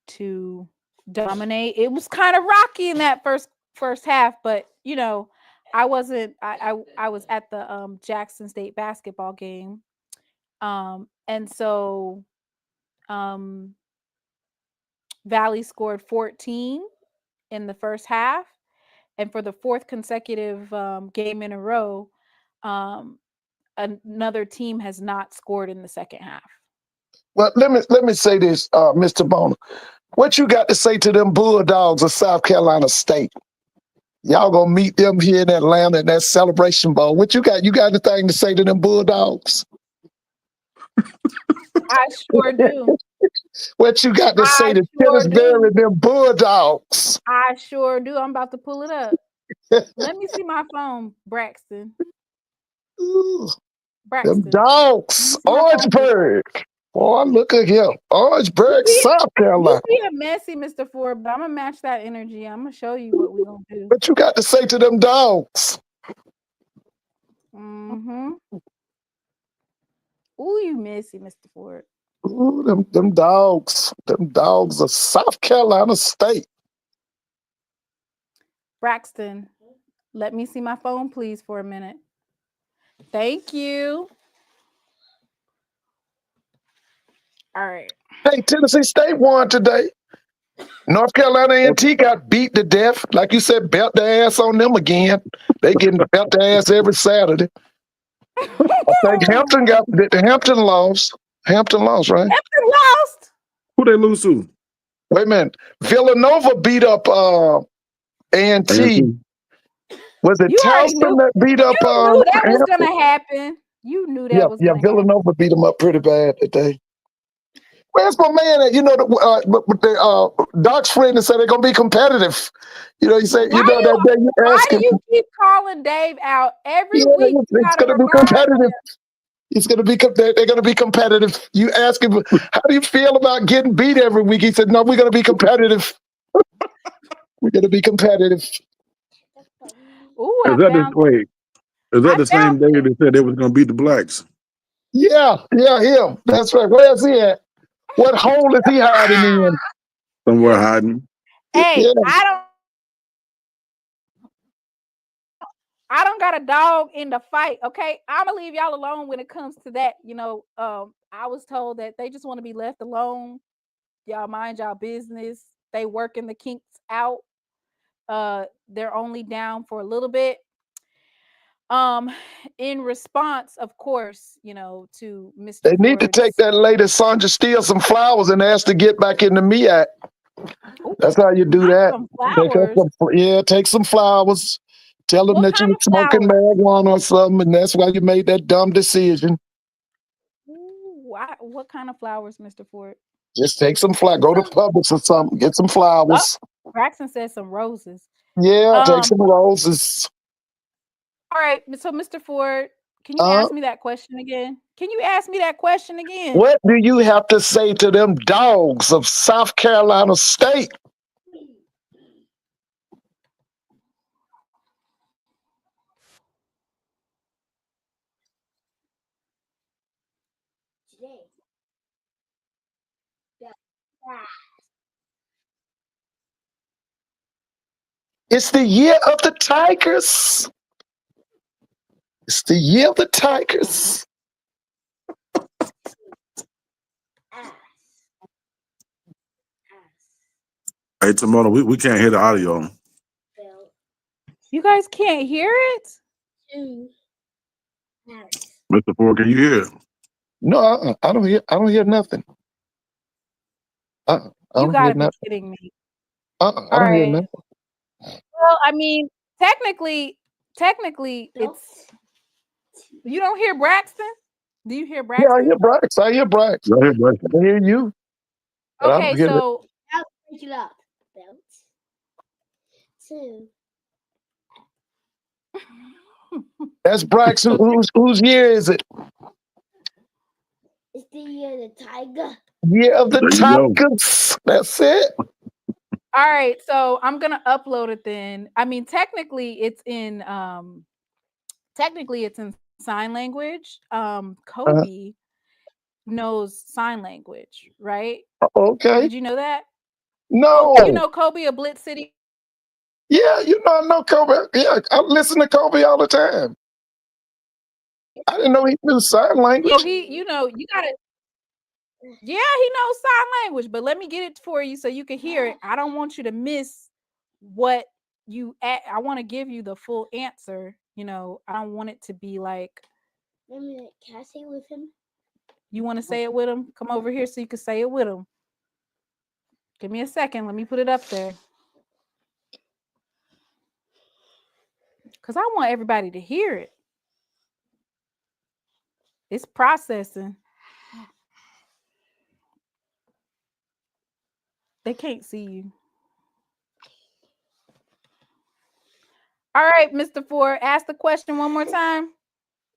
to dominate. It was kind of rocky in that first half, but I wasn't I was at the Jackson State basketball game. And so Valley scored 14 in the first half, and for the fourth consecutive game in a row, another team has not scored in the second half. Well, let me say this, Mr. Bonner. What you got to say to them Bulldogs of South Carolina State? Y'all gonna meet them here in Atlanta in that Celebration Bowl. What you got? You got anything to say to them Bulldogs? I sure do. What you got to say to sure Tennisberry do. and them Bulldogs? I sure do. I'm about to pull it up. Let me see my phone, Braxton. Ooh, Braxton. them dogs, Orangeburg. Boy, look at him. Orangeburg, South Carolina. You being messy, Mr. Ford, but I'm gonna match that energy. I'm gonna show you what we're gonna do. What you got to say to them dogs? Mm-hmm. Ooh, you messy, Mr. Ford. Ooh, them dogs of South Carolina State. Braxton, let me see my phone, please, for a minute. Thank you. All right. Hey, Tennessee State won today. North Carolina A&T got beat to death. Like you said, belt their ass on them again. They getting belt their ass every Saturday. I think Hampton got the Hampton lost. Hampton lost, right? Hampton lost. Who they lose to? Wait a minute. Villanova beat up A&T. Was it You already knew. Towson that beat up You knew that was Hampton? gonna happen. You knew that Yeah, was gonna happen. Villanova beat them up pretty bad today. Where's my man at? You know, Doc's friend that said they're gonna be competitive. You know, you say, Why that day you Why ask do him. you keep calling Dave out every Yeah, week? You it's gotta gonna be remind competitive. him. It's gonna be. They're gonna be competitive. You ask him, how do you feel about getting beat every week? He said, no, we're gonna be competitive. We're gonna be competitive. Ooh, Is that the same day they said they was gonna beat the blacks? Yeah, him. That's right. Where's he at? What hole is he hiding in? Somewhere hiding. Hey, Yeah. I don't got a dog in the fight. Okay, I'm gonna leave y'all alone when it comes to that. You know, I was told that they just want to be left alone. Y'all mind y'all business. They working the kinks out. They're only down for a little bit. In response, of course, you know, to Mr. They need to take that lady Sandra Steele some flowers and ask to get back in the MEAC. That's how you do that. Some flowers. Take some flowers. Tell them that you're smoking marijuana or something, and that's why you made that dumb decision. Ooh, what kind of flowers, Mr. Ford? Just take some flowers. Go to Publix or something. Get some flowers. Braxton said some roses. Yeah, take some roses. All right. So, Mr. Ford, can you ask me that question again? What do you have to say to them dogs of South Carolina State? It's the year of the Tigers. It's the year of the Tigers. Hey, Timona, we can't hear the audio. You guys can't hear it? Mr. Ford, can you hear it? No, I don't hear nothing. You gotta be kidding me. I don't hear nothing. Well, I mean, technically, it's. You don't hear Braxton? Do you hear Braxton? Yeah, I hear Braxton. I hear you. Okay, so. Break it up. Belt. 2. That's Braxton. Whose year is it? It's the year of the tiger. Year of the Tigers. That's it. All right, so I'm gonna upload it then. I mean, technically, it's in sign language. Kobe knows sign language, right? Okay. Did you know that? No. You know Kobe of Blitz City? Yeah, I know Kobe. Yeah, I listen to Kobe all the time. I didn't know he knew sign language. Yeah, you gotta. Yeah, he knows sign language, but let me get it for you so you can hear it. I don't want you to miss what I want to give you the full answer. You know, I don't want it to be like. Can I say it with him? You want to say it with him? Come over here so you can say it with him. Give me a second. Let me put it up there. Because I want everybody to hear it. It's processing. They can't see you. All right, Mr. Ford, ask the question one more time.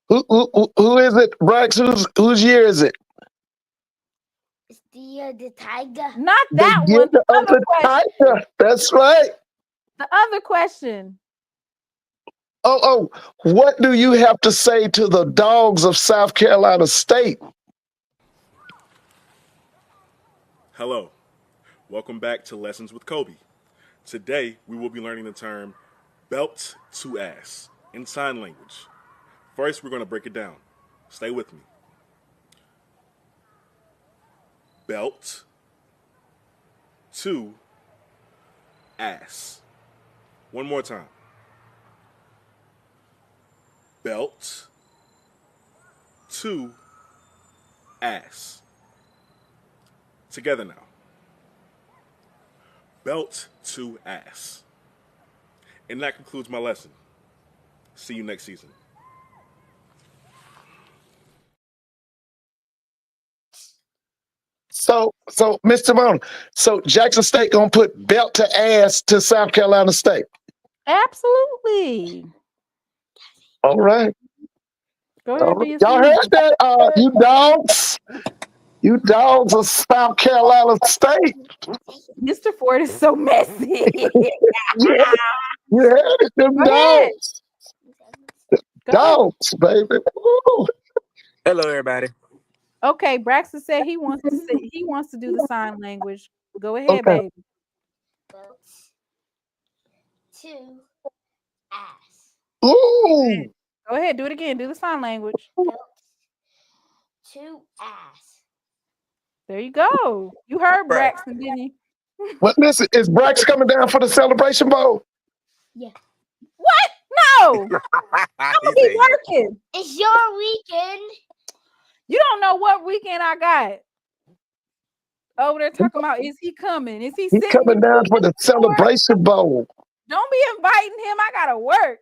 Who is it, Brax? Whose year is it? It's the year of the tiger. Not that one. The other question. Tiger. That's right. The other question. Oh, what do you have to say to the dogs of South Carolina State? Hello. Welcome back to Lessons with Kobe. Today, we will be learning the term belt to ass in sign language. First, we're going to break it down. Stay with me. Belt to ass. One more time. Belt to ass. Together now. Belt to ass. And that concludes my lesson. See you next season. So Mr. Mona, so Jackson State gonna put belt to ass to South Carolina State. Absolutely. All right. Go ahead, be Y'all heard that? You dogs of South Carolina State. Mr. Ford is so messy. You heard it, them Go ahead. dogs. Go Dogs, baby. Woo. Hello, everybody. Okay, Braxton said he wants to do the sign language. Go ahead, Okay. baby. Belt to ass. Ooh. Go ahead, do it again. Do the sign language. Belt to ass. There you go. You heard Braxton, didn't you? Well, listen, is Brax coming down for the Celebration Bowl? Yeah. What? No. I'm gonna be working. It's your weekend. You don't know what weekend I got. Over there talking about, is he coming? Is he He's sitting coming with down you, for the Mr. Ford? Celebration Bowl. Don't be inviting him. I gotta work.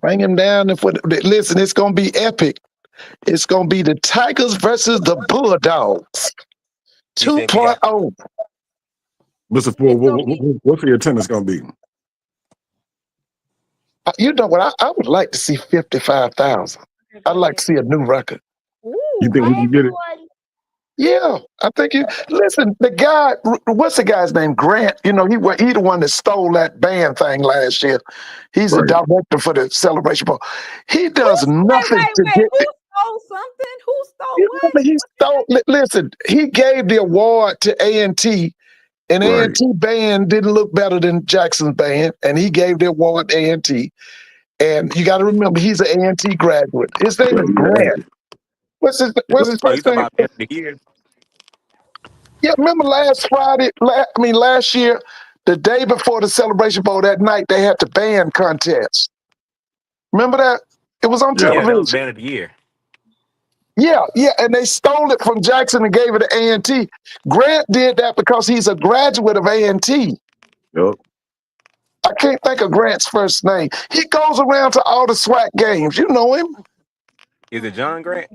Bring him down. Listen, it's going to be epic. It's going to be the Tigers versus the Bulldogs. 2.0. Mr. Ford, what's your attendance going to be? You know what? I would like to see 55,000. I'd like to see a new record. Ooh, You think we can get it? Yeah, I think you listen. The guy, what's the guy's name? Grant. You know, he the one that stole that band thing last year. He's the director for the Celebration Bowl. He does nothing to get. Who stole something? Who stole You what? remember he stole. Listen, he gave the award to A&T, and A&T band didn't look better than Jackson's band, and he gave the award to A&T. And you got to remember, he's an A&T graduate. His name is Grant. What's his first name? Yeah, remember last year, the day before the Celebration Bowl, that night they had the band contest. Remember that? It was on television. Yeah, that was band of the year. Yeah, and they stole it from Jackson and gave it to A&T. Grant did that because he's a graduate of A&T. Yep. I can't think of Grant's first name. He goes around to all the SWAC games. You know him. Is it John Grant?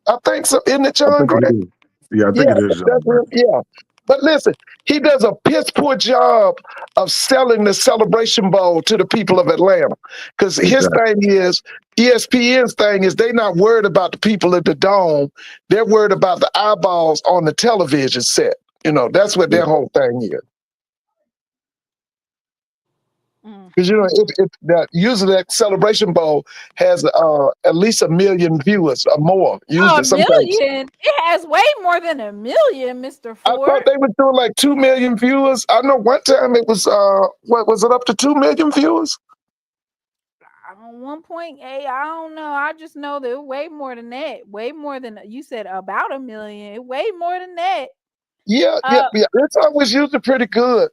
I think so. Isn't it John Grant? Yeah, I think it is. That's him. Yeah. But listen, he does a piss poor job of selling the Celebration Bowl to the people of Atlanta. Because his thing is, ESPN's thing is they're not worried about the people at the Dome. They're worried about the eyeballs on the television set. You know, that's what their whole thing is. Because you know, usually that Celebration Bowl has at least 1 million viewers or more. Usually, A million? It has way more than 1 million, Mr. Ford. I thought they were doing like 2 million viewers. I know one time it was what was it, up to 2 million viewers? 1.8. I don't know. I just know that way more than that. Way more than you said, about 1 million. Way more than that. Yeah. It's always usually pretty good.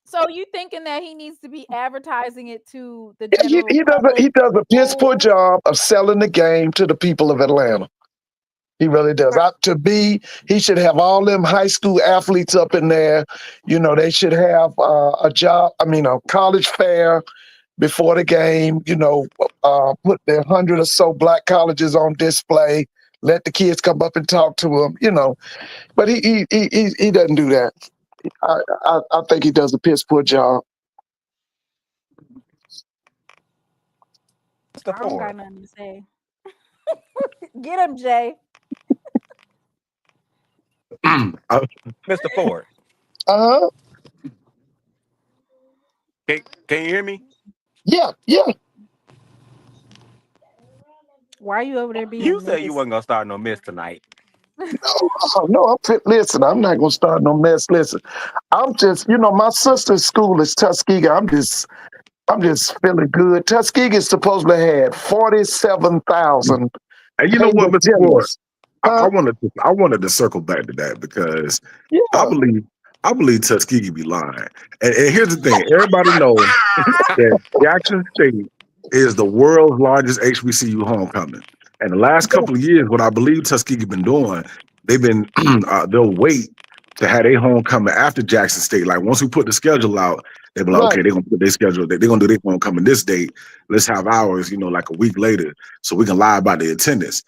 So you thinking that he needs to be advertising it to the Yeah, general he does a piss poor job of selling the game to the people of Atlanta. He really does. He should have all them high school athletes up in there. You know, they should have a college fair before the game. You know, put their 100 or so black colleges on display. Let the kids come up and talk to them. You know, but he doesn't do that. I think he does a piss poor job. I don't got nothing to say. Get him, Jay. Mr. Ford. Uh-huh. Can you hear me? Yeah. Why are you over there being You said you wasn't gonna start no mess tonight. No, listen, I'm not gonna start no mess. Listen, I'm just, you know, my sister's school is Tuskegee. I'm just feeling good. Tuskegee supposedly had 47,000. And you know what, Mr. Ford? I wanted to circle back to that because I believe Tuskegee be lying. And here's the thing: everybody knows that Jackson State is the world's largest HBCU homecoming. And the last couple of years, what I believe Tuskegee been doing, they've been they'll wait to have their homecoming after Jackson State. Like once we put the schedule out, they'll be like, Right. okay, they're gonna put their schedule. They're gonna do their homecoming this date. Let's have ours, like a week later, so we can lie about the attendance.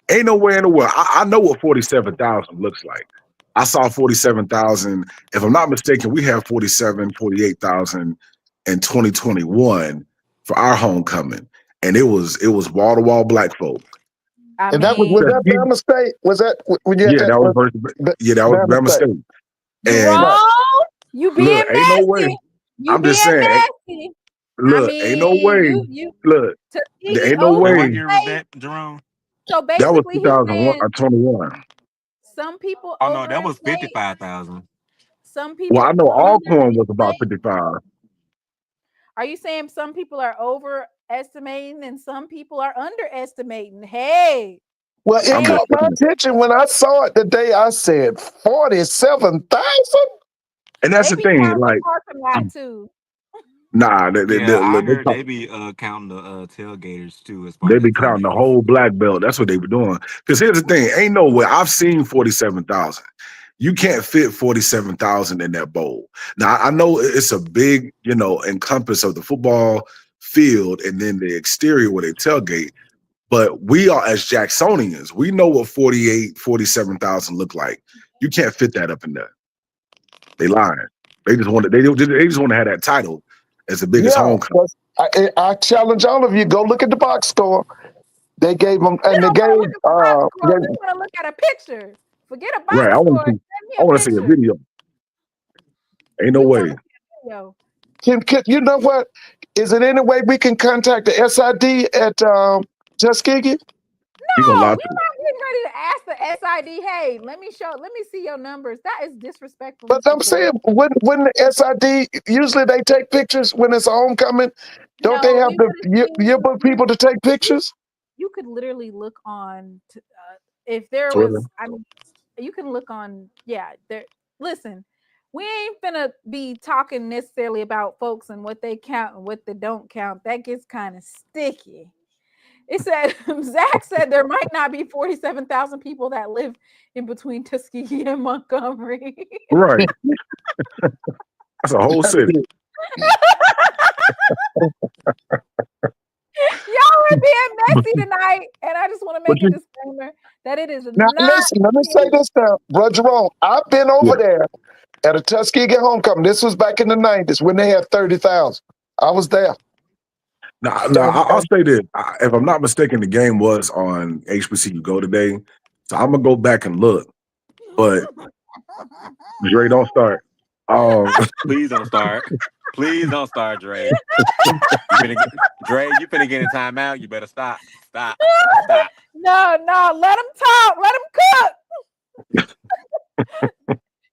Ain't nowhere in the world. I know what 47,000 looks like. I saw 47,000. If I'm not mistaken, we have 48,000 in 2021 for our homecoming, and it was wall to wall black folk. I And that was mean, that Bama State? Was that when you had Yeah, that? that was Bama State. And Jerome, you being look, ain't no way. messy. You I'm being just saying, messy. I look, ain't no mean, way. you Look, there Tuskegee ain't no What way. year was overestimate. that, Jerome? So That was basically, he's 2001 saying or 21. some people Oh no, that was overestimate, 55,000. some Well, I people know Alcorn was about underestimate. 55. Are you saying some people are overestimating and some people are underestimating? Hey, Well, it I'm just caught my saying. attention when I saw it the day. I said 47,000. And that's they the be thing, counting the like, parking lot too. nah, Yeah, I they heard they be counting the tailgaters too as part They of the be counting the attendance. whole black belt. That's what they be doing. Because here's the thing: ain't no way. I've seen 47,000. You can't fit 47,000 in that bowl. Now I know it's a big, encompass of the football field and then the exterior where they tailgate. But we are, as Jacksonians, we know what 47,000 look like. You can't fit that up in there. They lying. They just want to. They just want to have that title as the biggest Yeah, homecoming. I challenge all of you. Go look at the box score. They gave them, We and they don't gave. want to look at the box score. We want to look at a picture. Forget a Right. box I want score. to Send see. me I a want to see a picture. video. Ain't no We want way. to see a video. Can you know what? Is it any way we can contact the SID at Tuskegee? He gonna No, lie we're to you. not getting ready to ask the SID. Hey, let me see your numbers. That is disrespectful, But Mr. I'm Ford. saying, wouldn't the SID usually they take pictures when it's a homecoming? Don't they No, have we the would have seen yearbook people to take pictures? you could literally look on if there Twitter. was. I mean, you can look on. Yeah, there. Listen, we ain't finna be talking necessarily about folks and what they count and what they don't count. That gets kind of sticky. It said Zach said there might not be 47,000 people that live in between Tuskegee and Montgomery. Right. That's a whole city. Y'all are being messy tonight, and I just want to But make a you, disclaimer that it is Now not. listen, let me say this now, Bro Jerome. I've been over yeah. there at a Tuskegee homecoming. This was back in the 90s when they had 30,000. I was there. Now, And, I'll say this. If I'm not mistaken, the game was on HBCU Go today. So I'm gonna go back and look. But Dre, don't start. Please don't start. Please don't start, Dre. Dre, you finna get in timeout. You better stop. Stop. Stop. No, let them talk. Let them cook.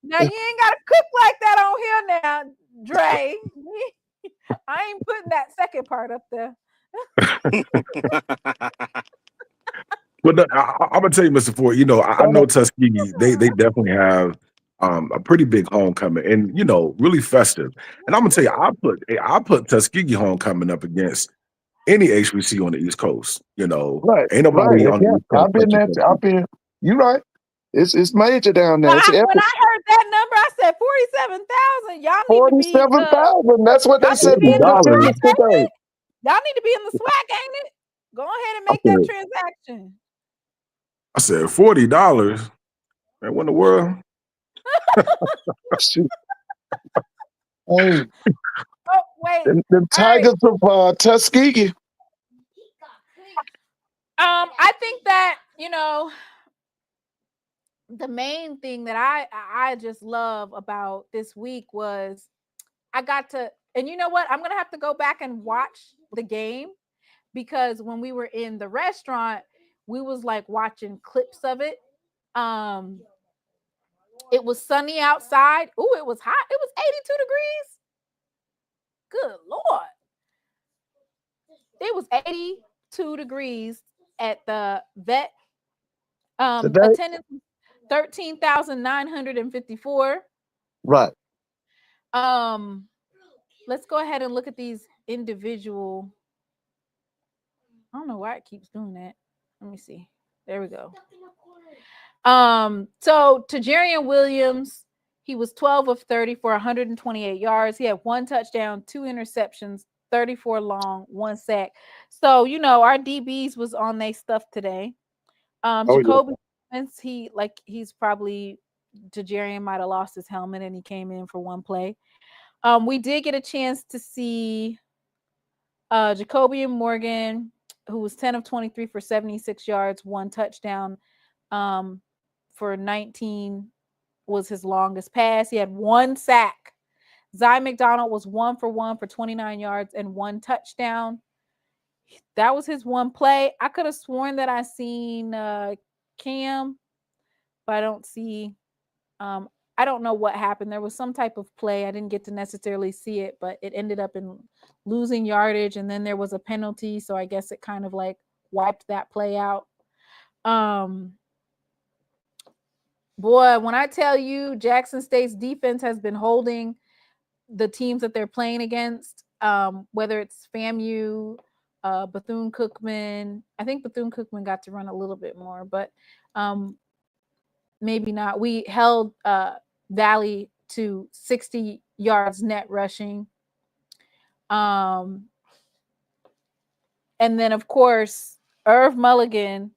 Now you ain't gotta cook like that on here now, Dre. I ain't putting that second part up there. But I'm gonna tell you, Mr. Ford. I know Tuskegee. They definitely have a pretty big homecoming, and really festive. And I'm gonna tell you, I put Tuskegee homecoming up against any HBC on the East Coast. right, Ain't right. nobody on the Yeah, East Coast I've been touching there. Tuskegee. I've been. You're right. It's major down there. Well, It's when epic. I heard that number, I said 47,000. Y'all need to be 47,000. That's what y'all they need said to be in in the $50. attendance SWAC, ain't today. it? Y'all need to be in the SWAC, ain't it? Go ahead and I make that said, transaction. $40. Man, what in the world? Shoot. Hey, Oh, wait. them All right. Tigers of Tuskegee. I think that, the main thing that I just love about this week was I got to, and you know what? I'm gonna have to go back and watch the game because when we were in the restaurant, we was like watching clips of it. It was sunny outside. Ooh, it was hot. It was 82 degrees. Good Lord. It was 82 degrees at the vet. Today. Attendance 13,954. Right. Let's go ahead and look at these individual. I don't know why it keeps doing that. Let me see. There we go. So Tajarian Williams, he was 12 of 30 for 128 yards. He had 1 touchdown, 2 interceptions, 34 long, 1 sack. So, our DBs was on their stuff today. Jacoby, he's probably, Tajarian might have lost his helmet and he came in for 1 play. We did get a chance to see Jacoby Morgan, who was 10 of 23 for 76 yards, 1 touchdown. For 19 was his longest pass. He had 1 sack. Zy McDonald was 1 for 1 for 29 yards and 1 touchdown. That was his 1 play. I could have sworn that I seen Cam, but I don't see. I don't know what happened. There was some type of play. I didn't get to necessarily see it, but it ended up in losing yardage, and then there was a penalty. So I guess it kind of like wiped that play out. Boy, when I tell you Jackson State's defense has been holding the teams that they're playing against, whether it's FAMU, Bethune-Cookman. I think Bethune-Cookman got to run a little bit more, but maybe not. We held Valley to 60 yards net rushing. And then, of course, Irv Mulligan.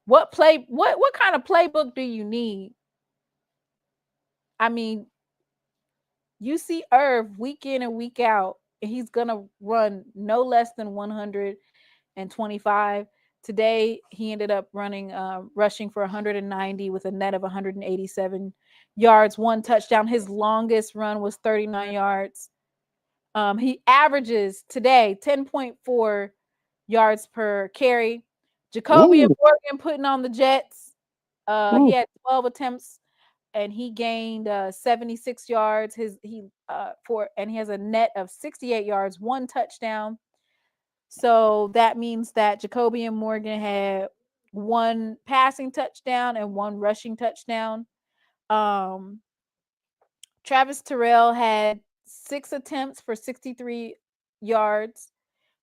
What kind of playbook do you need? I mean, you see Irv week in and week out, and he's going to run no less than 125. Today, he ended up rushing for 190 with a net of 187 yards, 1 touchdown. His longest run was 39 yards. He averages today 10.4 yards per carry. Jacoby and Morgan putting on the Jets. He had 12 attempts and he gained 76 yards. And he has a net of 68 yards, 1 touchdown. So that means that Jacoby and Morgan had 1 passing touchdown and 1 rushing touchdown. Travis Terrell had 6 attempts for 63 yards.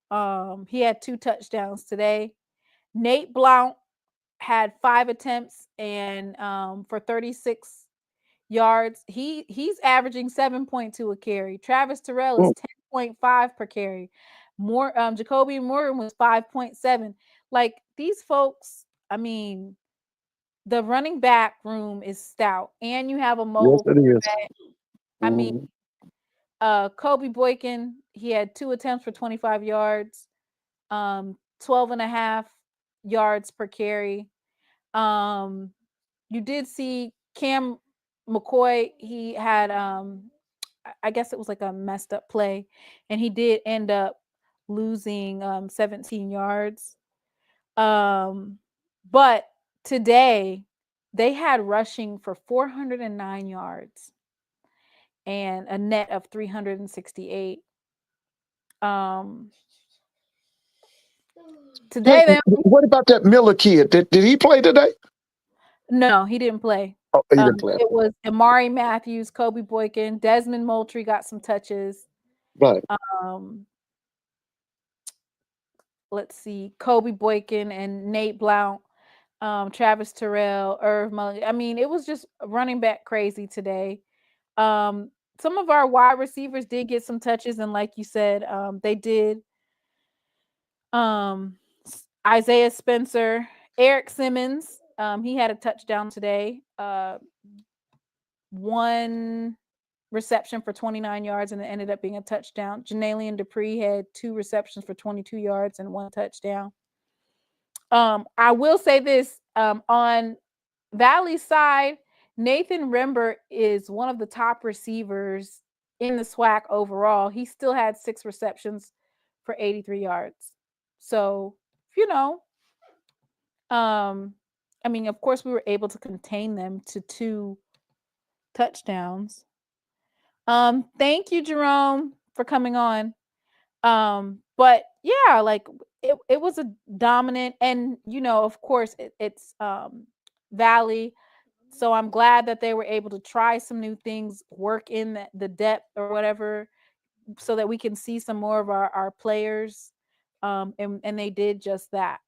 He had 2 touchdowns today. Nate Blount had 5 attempts and for 36 yards. He's averaging 7.2 a carry. Travis Terrell is 10.5 per carry. Jacoby Morgan was 5.7. Like these folks, I mean, the running back room is stout, and you have a mobile quarterback. I mean, Kobe Boykin, he had 2 attempts for 25 yards, 12.5 yards per carry. You did see Cam McCoy. He had, I guess it was like a messed up play, and he did end up losing 17 yards. But today they had rushing for 409 yards and a net of 368. Today what about that Miller kid? Did he play today? No, he didn't play. Oh, he didn't play. It was Amari Matthews, Kobe Boykin, Desmond Moultrie got some touches. Right. Let's see, Kobe Boykin and Nate Blount, Travis Terrell, Irv Mulligan. I mean, it was just running back crazy today. Some of our wide receivers did get some touches, and like you said, they did. Isaiah Spencer, Eric Simmons, he had a touchdown today. 1 reception for 29 yards, and it ended up being a touchdown. Janalian Dupree had 2 receptions for 22 yards and 1 touchdown. I will say this, on Valley's side, Nathan Rember is one of the top receivers in the SWAC overall. He still had 6 receptions for 83 yards. So, I mean, of course, we were able to contain them to 2 touchdowns. Thank you, Jerome, for coming on. But yeah, like it was a dominant, and of course, it's Valley. So I'm glad that they were able to try some new things, work in the depth or whatever, so that we can see some more of our players. And they did just that.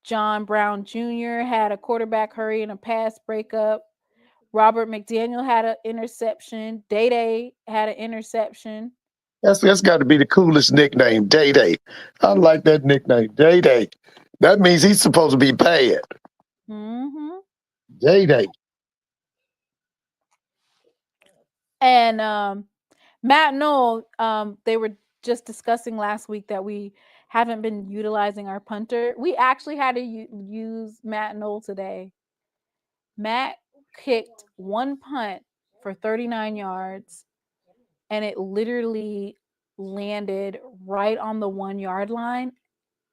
John Brown Jr. had a quarterback hurry and a pass breakup. Robert McDaniel had an interception. Day had an interception. That's got to be the coolest nickname, Day Day. I like that nickname, Day Day. That means he's supposed to be bad. Mm-hmm. Day Day. And Matt Knoll, they were just discussing last week that we haven't been utilizing our punter. We actually had to use Matt Knoll today. Matt kicked one punt for 39 yards, and it literally landed right on the 1 yard line,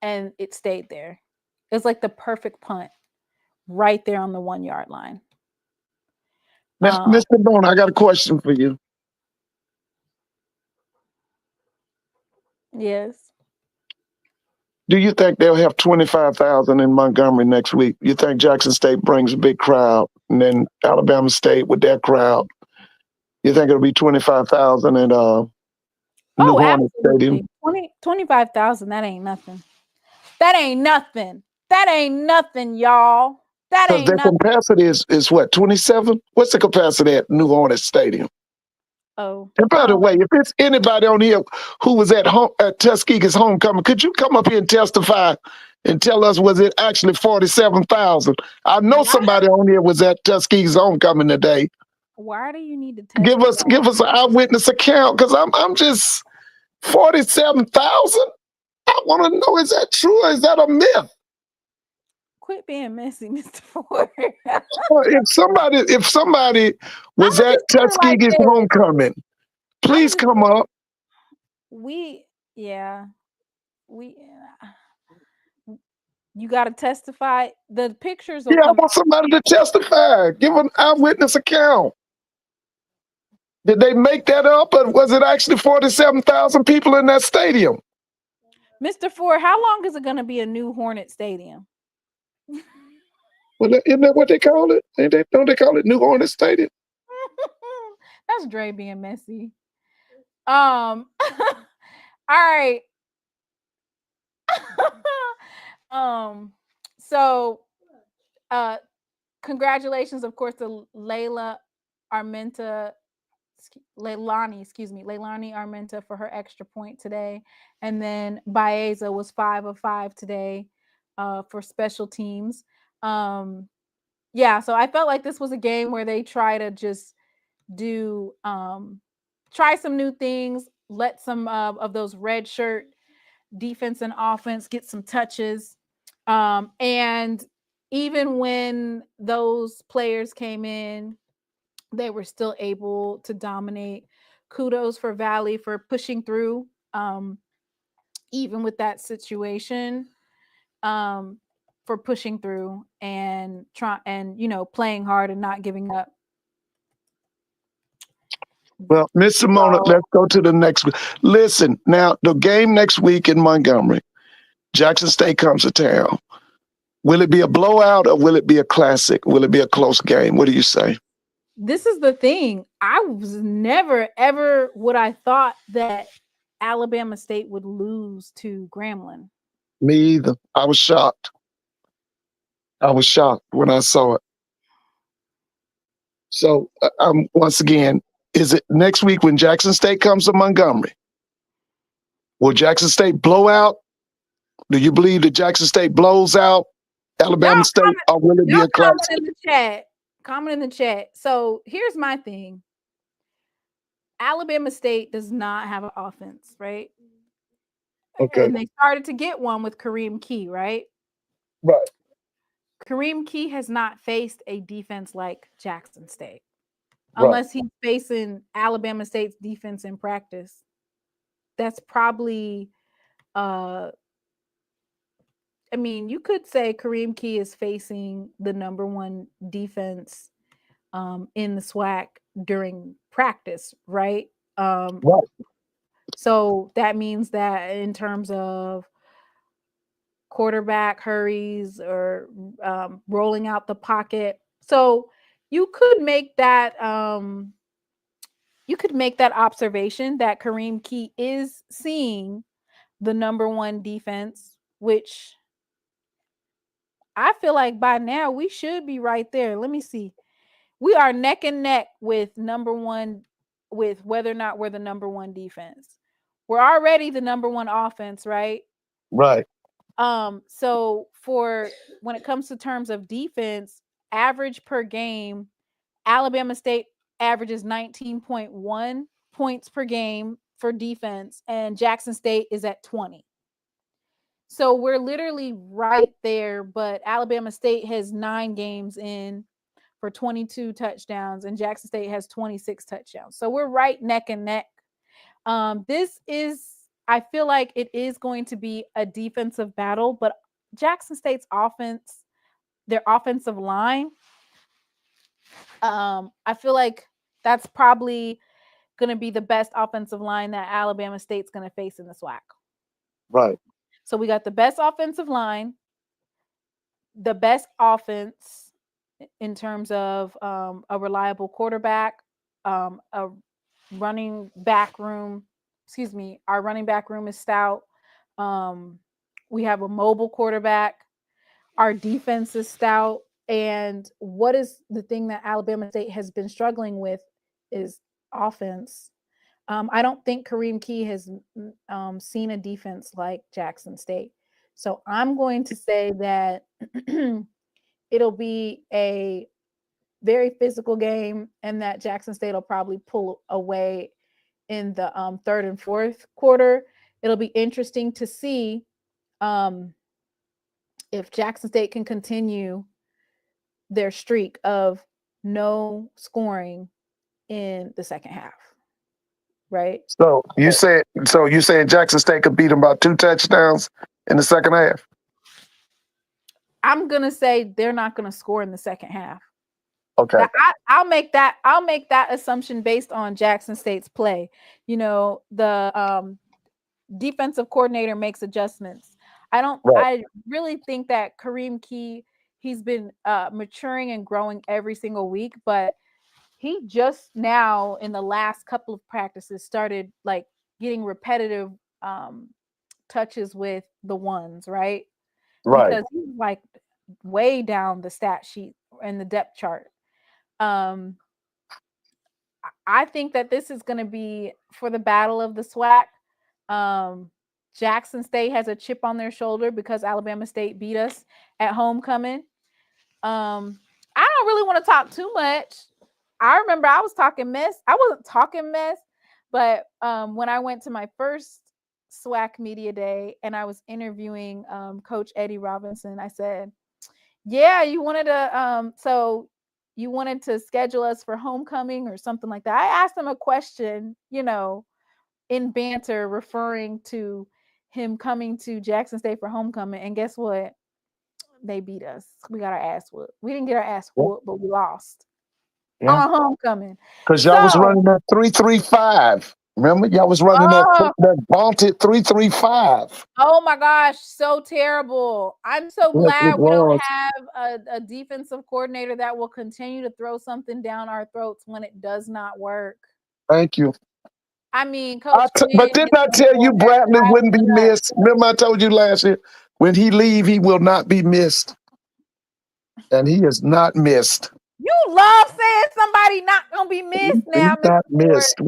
and it stayed there. It's like the perfect punt right there on the 1 yard line. Mr. Bone, I got a question for you. Yes. Do you think they'll have 25,000 in Montgomery next week? You think Jackson State brings a big crowd, and then Alabama State with their crowd? You think it'll be 25,000 at New Hornet Stadium? 25,000, that ain't nothing. That ain't nothing. That ain't nothing, y'all. That Because ain't their nothing. capacity is what, 27? What's the capacity at New Hornet Stadium? Oh. And by the way, if it's anybody on here who was at Tuskegee's homecoming, could you come up here and testify and tell us, was it actually 47,000? I know somebody on here was at Tuskegee's homecoming today. Why do you need to testify? Give us an eyewitness account, because I'm just 47,000. I want to know, is that true or is that a myth? Quit being messy, Mr. Ford. If somebody was at Tuskegee's homecoming, please come up. You got to testify. The pictures. Yeah, I want somebody to testify. Give an eyewitness account. Did they make that up, or was it actually 47,000 people in that stadium? Mr. Ford, how long is it going to be a new Hornet Stadium? Well, isn't that what they call it? Don't they call it New Hornet Stadium? That's Dre being messy. All right. So congratulations, of course, to Leilani Armenta for her extra point today. And then Baeza was 5 of 5 today for special teams. Yeah, so I felt like this was a game where they try to just do try some new things, let some of those red shirt defense and offense get some touches. And even when those players came in, they were still able to dominate. Kudos for Valley for pushing through, even with that situation, for pushing through and playing hard and not giving up. Well, Miss Simona, let's go to the next one. Listen, now the game next week in Montgomery, Jackson State comes to town. Will it be a blowout or will it be a classic? Will it be a close game? What do you say? This is the thing. I was never, ever would I thought that Alabama State would lose to Grambling. Me either. I was shocked. I was shocked when I saw it. So, once again, is it next week when Jackson State comes to Montgomery? Will Jackson State blow out? Do you believe that Jackson State blows out Alabama State, or will it be a classic? Comment in the chat. So here's my thing. Alabama State does not have an offense, right? Okay. And they started to get one with Kareem Key, right? Right. Kareem Key has not faced a defense like Jackson State. Right. Unless he's facing Alabama State's defense in practice. That's probably I mean, you could say Kareem Key is facing the number one defense in the SWAC during practice, right? Right. So that means that in terms of quarterback hurries or rolling out the pocket, so you could make that observation that Kareem Key is seeing the number one defense, which I feel like by now we should be right there. Let me see. We are neck and neck with number one, with whether or not we're the number one defense. We're already the number one offense, right? Right. So for when it comes to terms of defense, average per game, Alabama State averages 19.1 points per game for defense, and Jackson State is at 20. So we're literally right there, but Alabama State has 9 games in for 22 touchdowns, and Jackson State has 26 touchdowns. So we're right neck and neck. I feel like it is going to be a defensive battle, but Jackson State's offense, their offensive line, I feel like that's probably going to be the best offensive line that Alabama State's going to face in the SWAC. Right. So we got the best offensive line, the best offense in terms of a reliable quarterback, a running back room. Excuse me, our running back room is stout. We have a mobile quarterback. Our defense is stout. And what is the thing that Alabama State has been struggling with is offense. I don't think Kareem Key has seen a defense like Jackson State. So I'm going to say that it'll be a very physical game, and that Jackson State will probably pull away in the third and fourth quarter. It'll be interesting to see if Jackson State can continue their streak of no scoring in the second half. Right? So you said Jackson State could beat them by 2 touchdowns in the second half? I'm gonna say they're not gonna score in the second half. Okay. I'll make that assumption based on Jackson State's play. You know, the defensive coordinator makes adjustments. I really think that Kareem Key, he's been maturing and growing every single week, but he just now in the last couple of practices started like getting repetitive touches with the ones, right? Because he's like way down the stat sheet and the depth chart. I think that this is going to be for the battle of the SWAC. Jackson State has a chip on their shoulder because Alabama State beat us at homecoming. I don't really want to talk too much. I remember I was talking mess. I wasn't talking mess, but when I went to my first SWAC media day and I was interviewing Coach Eddie Robinson, I said, "Yeah, you wanted to schedule us for homecoming or something like that." I asked him a question, you know, in banter, referring to him coming to Jackson State for homecoming, and guess what? They beat us. We got our ass whooped. We didn't get our ass whooped, but we lost on homecoming. Because y'all was running that 3-3-5. Remember, y'all was running that vaunted 3-3-5. Oh my gosh, so terrible. I'm so glad we don't have a defensive coordinator that will continue to throw something down our throats when it does not work. Thank you. I mean, Coach but didn't I tell you Bradley wouldn't be missed? Remember I told you last year, when he leave, he will not be missed. And he is not missed. You love saying somebody not gonna be missed now. He's not missed.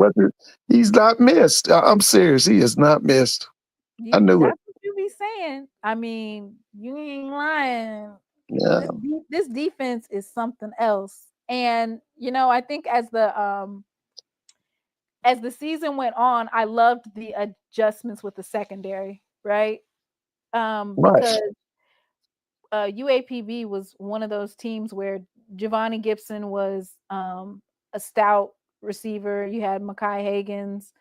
He's not missed. I'm serious. He is not missed. I knew it. That's what you be saying. I mean, you ain't lying. Yeah. This defense is something else. And you know, I think as the season went on, I loved the adjustments with the secondary, right? Because UAPB was one of those teams where Giovanni Gibson was a stout receiver. You had Mekhi Hagins.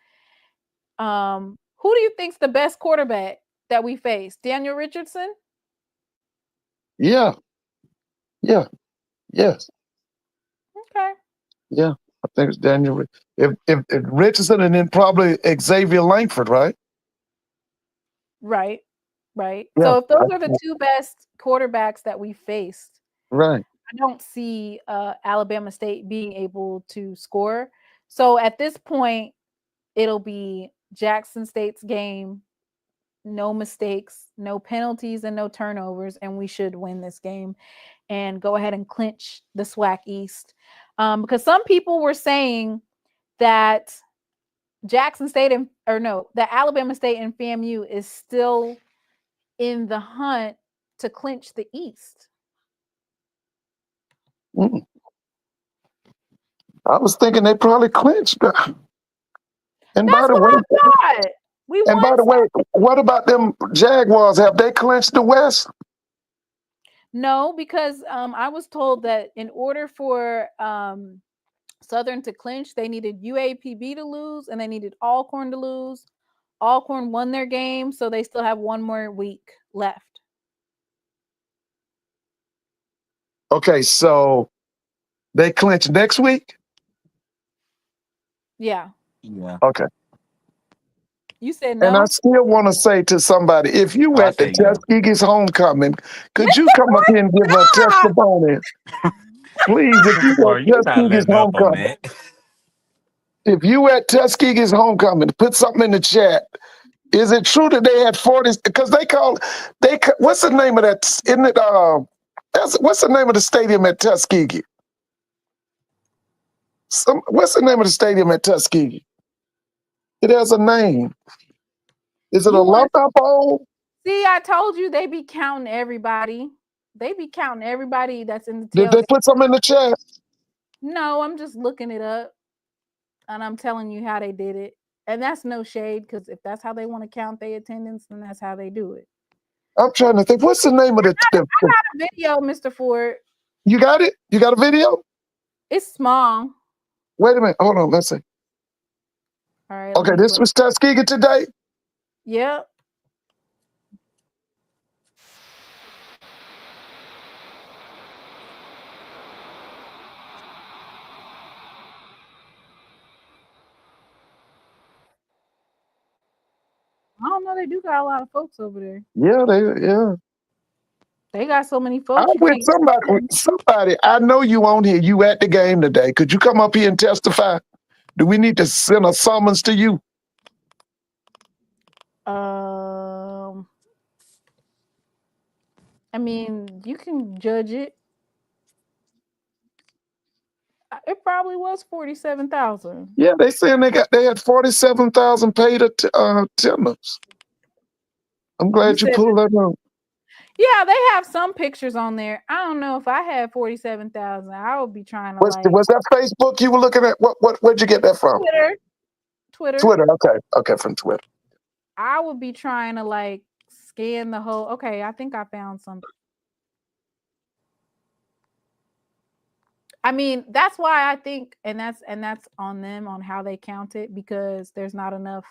Who do you think's the best quarterback that we faced? Daniel Richardson? Yeah. Yes. Okay. Yeah, I think it's Daniel. If Richardson, and then probably Xavier Langford, right? Right. Yeah. So if those are the two best quarterbacks that we faced, right, I don't see Alabama State being able to score. So at this point, it'll be Jackson State's game no mistakes, no penalties, and no turnovers, and we should win this game and go ahead and clinch the SWAC East. Because some people were saying that Jackson State that Alabama State and FAMU is still in the hunt to clinch the East. I was thinking they probably clinched. And That's by the what way, I thought. We and by won the way, what about them Jaguars? Have they clinched the West? No, because I was told that in order for Southern to clinch, they needed UAPB to lose and they needed Alcorn to lose. Alcorn won their game, so they still have one more week left. Okay, so they clinch next week? Yeah. Yeah. Okay. You said And I no? still want to say to somebody, if you I at the say yeah. Tuskegee's homecoming, could you come up here and give a testimony? Please, if you Boy, at you not Tuskegee's letting up on homecoming, that. if you at Tuskegee's homecoming, put something in the chat. Is it true that they had 40? Because what's the name of that? Isn't it? What's the name of the stadium at Tuskegee? What's the name of the stadium at Tuskegee? It has a name. Is it a Alumni Bowl? See, I told you they be counting everybody. They be counting everybody that's in the Did they tailgate. put something in the chat? No, I'm just looking it up and I'm telling you how they did it. And that's no shade, because if that's how they want to count their attendance, then that's how they do it. I'm trying to think. What's the name of I got a video, Mr. Ford. You got it? You got a video? It's small. Wait a minute. Hold on. Let's see. All right. Okay, this was Tuskegee today? Yep. I don't know. They do got a lot of folks over there. Yeah. They got so many folks. I'm with somebody. I know you on here. You at the game today. Could you come up here and testify? Do we need to send a summons to you? I mean, you can judge it. It probably was 47,000. Yeah, they saying they had 47,000 paid attendance. I'm glad you pulled that up. Yeah, they have some pictures on there. I don't know if I had 47,000. I would be trying to Was that Facebook you were looking at? Where'd you get that from? Twitter. Okay, from Twitter. I would be trying to scan the whole. Okay, I think I found something. I mean, that's why I think, and that's on them on how they count it, because there's not enough.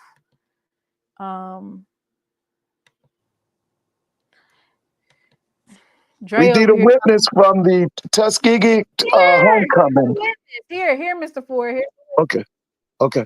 We need a witness from the Tuskegee homecoming. Here, Mr. Ford. Here. Okay.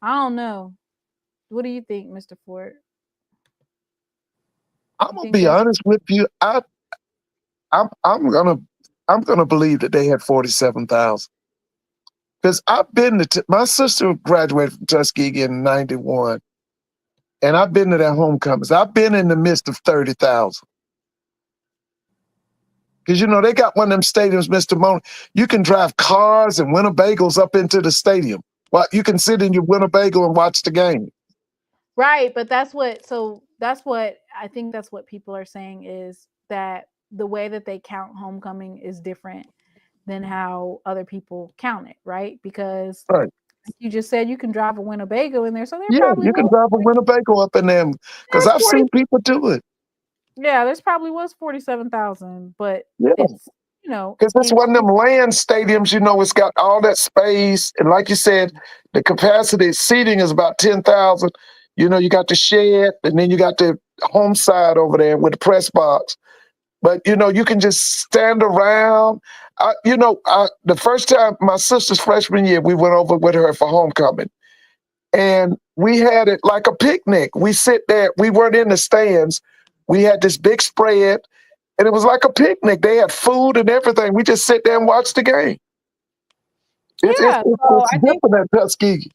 I don't know. What do you think, Mr. Ford? I'm gonna be honest with you. I'm gonna believe that they had 47,000. Because I've been to my sister graduated from Tuskegee in '91, and I've been to their homecomings. I've been in the midst of 30,000. Because they got one of them stadiums, Mr. Moan. You can drive cars and Winnebagos up into the stadium. Well, you can sit in your Winnebago and watch the game. Right, but that's what I think that's what people are saying, is that the way that they count homecoming is different than how other people count it, right? Because you just said you can drive a Winnebago in there, so you can drive a Winnebago up in them, because I've seen people do it. Yeah, there's probably was 47,000, but it's because it's one of them land stadiums. It's got all that space, and like you said, the capacity seating is about 10,000. You got the shed, and then you got the home side over there with the press box. But you can just stand around. The first time my sister's freshman year, we went over with her for homecoming, and we had it like a picnic. We sit there. We weren't in the stands. We had this big spread, and it was like a picnic. They had food and everything. We just sit there and watch the game. It's different at Tuskegee.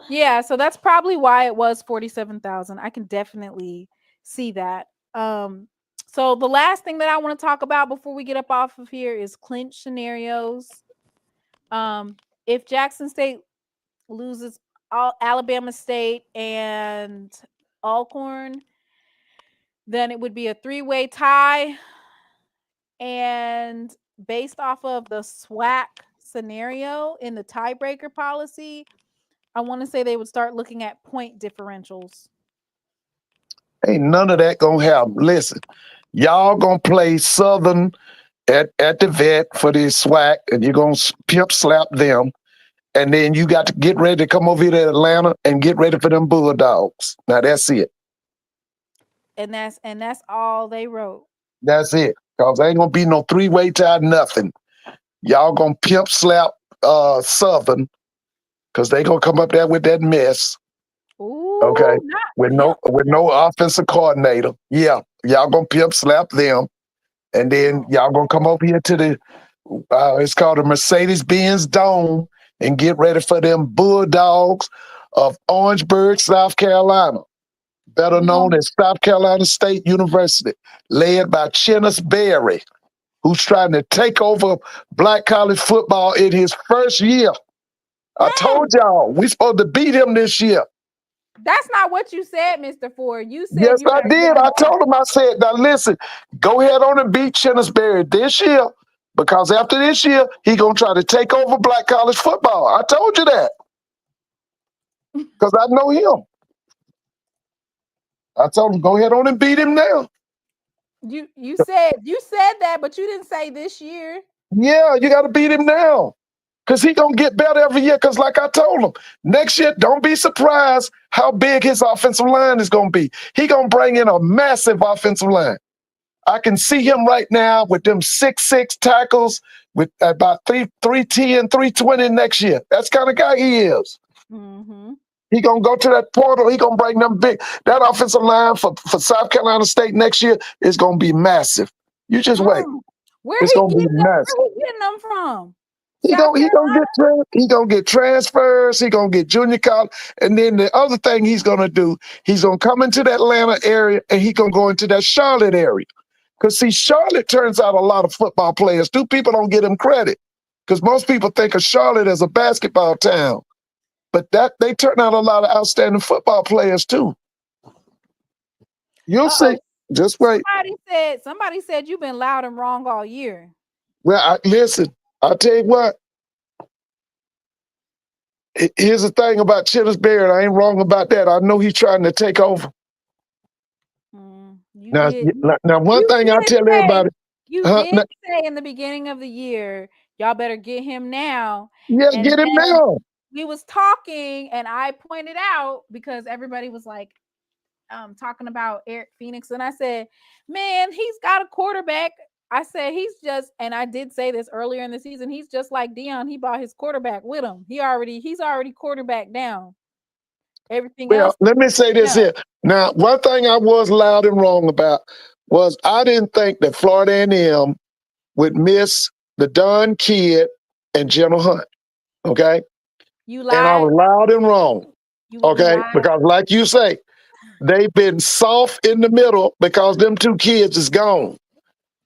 Yeah, so that's probably why it was 47,000. I can definitely see that. So the last thing that I want to talk about before we get up off of here is clinch scenarios. If Jackson State loses Alabama State and Alcorn, then it would be a 3-way tie. And based off of the SWAC scenario in the tiebreaker policy, I want to say they would start looking at point differentials. Ain't none of that gonna happen. Listen, y'all gonna play Southern at the vet for the SWAC, and you're gonna pimp slap them, and then you got to get ready to come over here to Atlanta and get ready for them Bulldogs. Now that's it. And that's all they wrote. That's it. Cause ain't gonna be no 3-way tie, nothing. Y'all gonna pimp slap Southern, cause they gonna come up there with that mess. Ooh, okay, with no offensive coordinator. Yeah, y'all gonna pimp slap them, and then y'all gonna come over here to the it's called the Mercedes-Benz Dome and get ready for them Bulldogs of Orangeburg, South Carolina, better known as South Carolina State University, led by Chennis Berry, who's trying to take over black college football in his first year. I told y'all we supposed to beat him this year. That's not what you said, Mr. Ford. You said Yes, I did. I told him, I said, now listen, go ahead on and beat Chennis Berry this year, because after this year, he going to try to take over black college football. I told you that. Because I know him. I told him, go ahead on and beat him now. You said that, but you didn't say this year. Yeah, you got to beat him now. Because he going to get better every year. Because like I told him, next year, don't be surprised how big his offensive line is going to be. He going to bring in a massive offensive line. I can see him right now with them 6'6" tackles with about 310, 320 next year. That's the kind of guy he is. Mm-hmm. He going to go to that portal. He going to bring them big. That offensive line for South Carolina State next year is going to be massive. You just wait. Where he getting them from? He gonna get transfers. He gonna get junior college, and then the other thing he's gonna do, he's gonna come into the Atlanta area, and he gonna go into that Charlotte area. Because see, Charlotte turns out a lot of football players too. People don't give him credit, because most people think of Charlotte as a basketball town, but that they turn out a lot of outstanding football players too. You'll see. Just wait. Somebody said you've been loud and wrong all year. Well, listen. I'll tell you what. Here's the thing about Chennis Berry. I ain't wrong about that. I know he's trying to take over. Now, one thing I tell everybody. You did say in the beginning of the year, y'all better get him now. Yeah, get him now. We was talking, and I pointed out, because everybody was like talking about Eric Phoenix, and I said, man, he's got a quarterback. I said he's just, and I did say this earlier in the season, he's just like Deion. He brought his quarterback with him. He's already quarterback down. Everything else. Let me say this here. Now, one thing I was loud and wrong about was I didn't think that Florida A&M would miss the Dunn kid and General Hunt. Okay? You lied. And I was loud and wrong. Okay? Because like you say, they've been soft in the middle because them two kids is gone.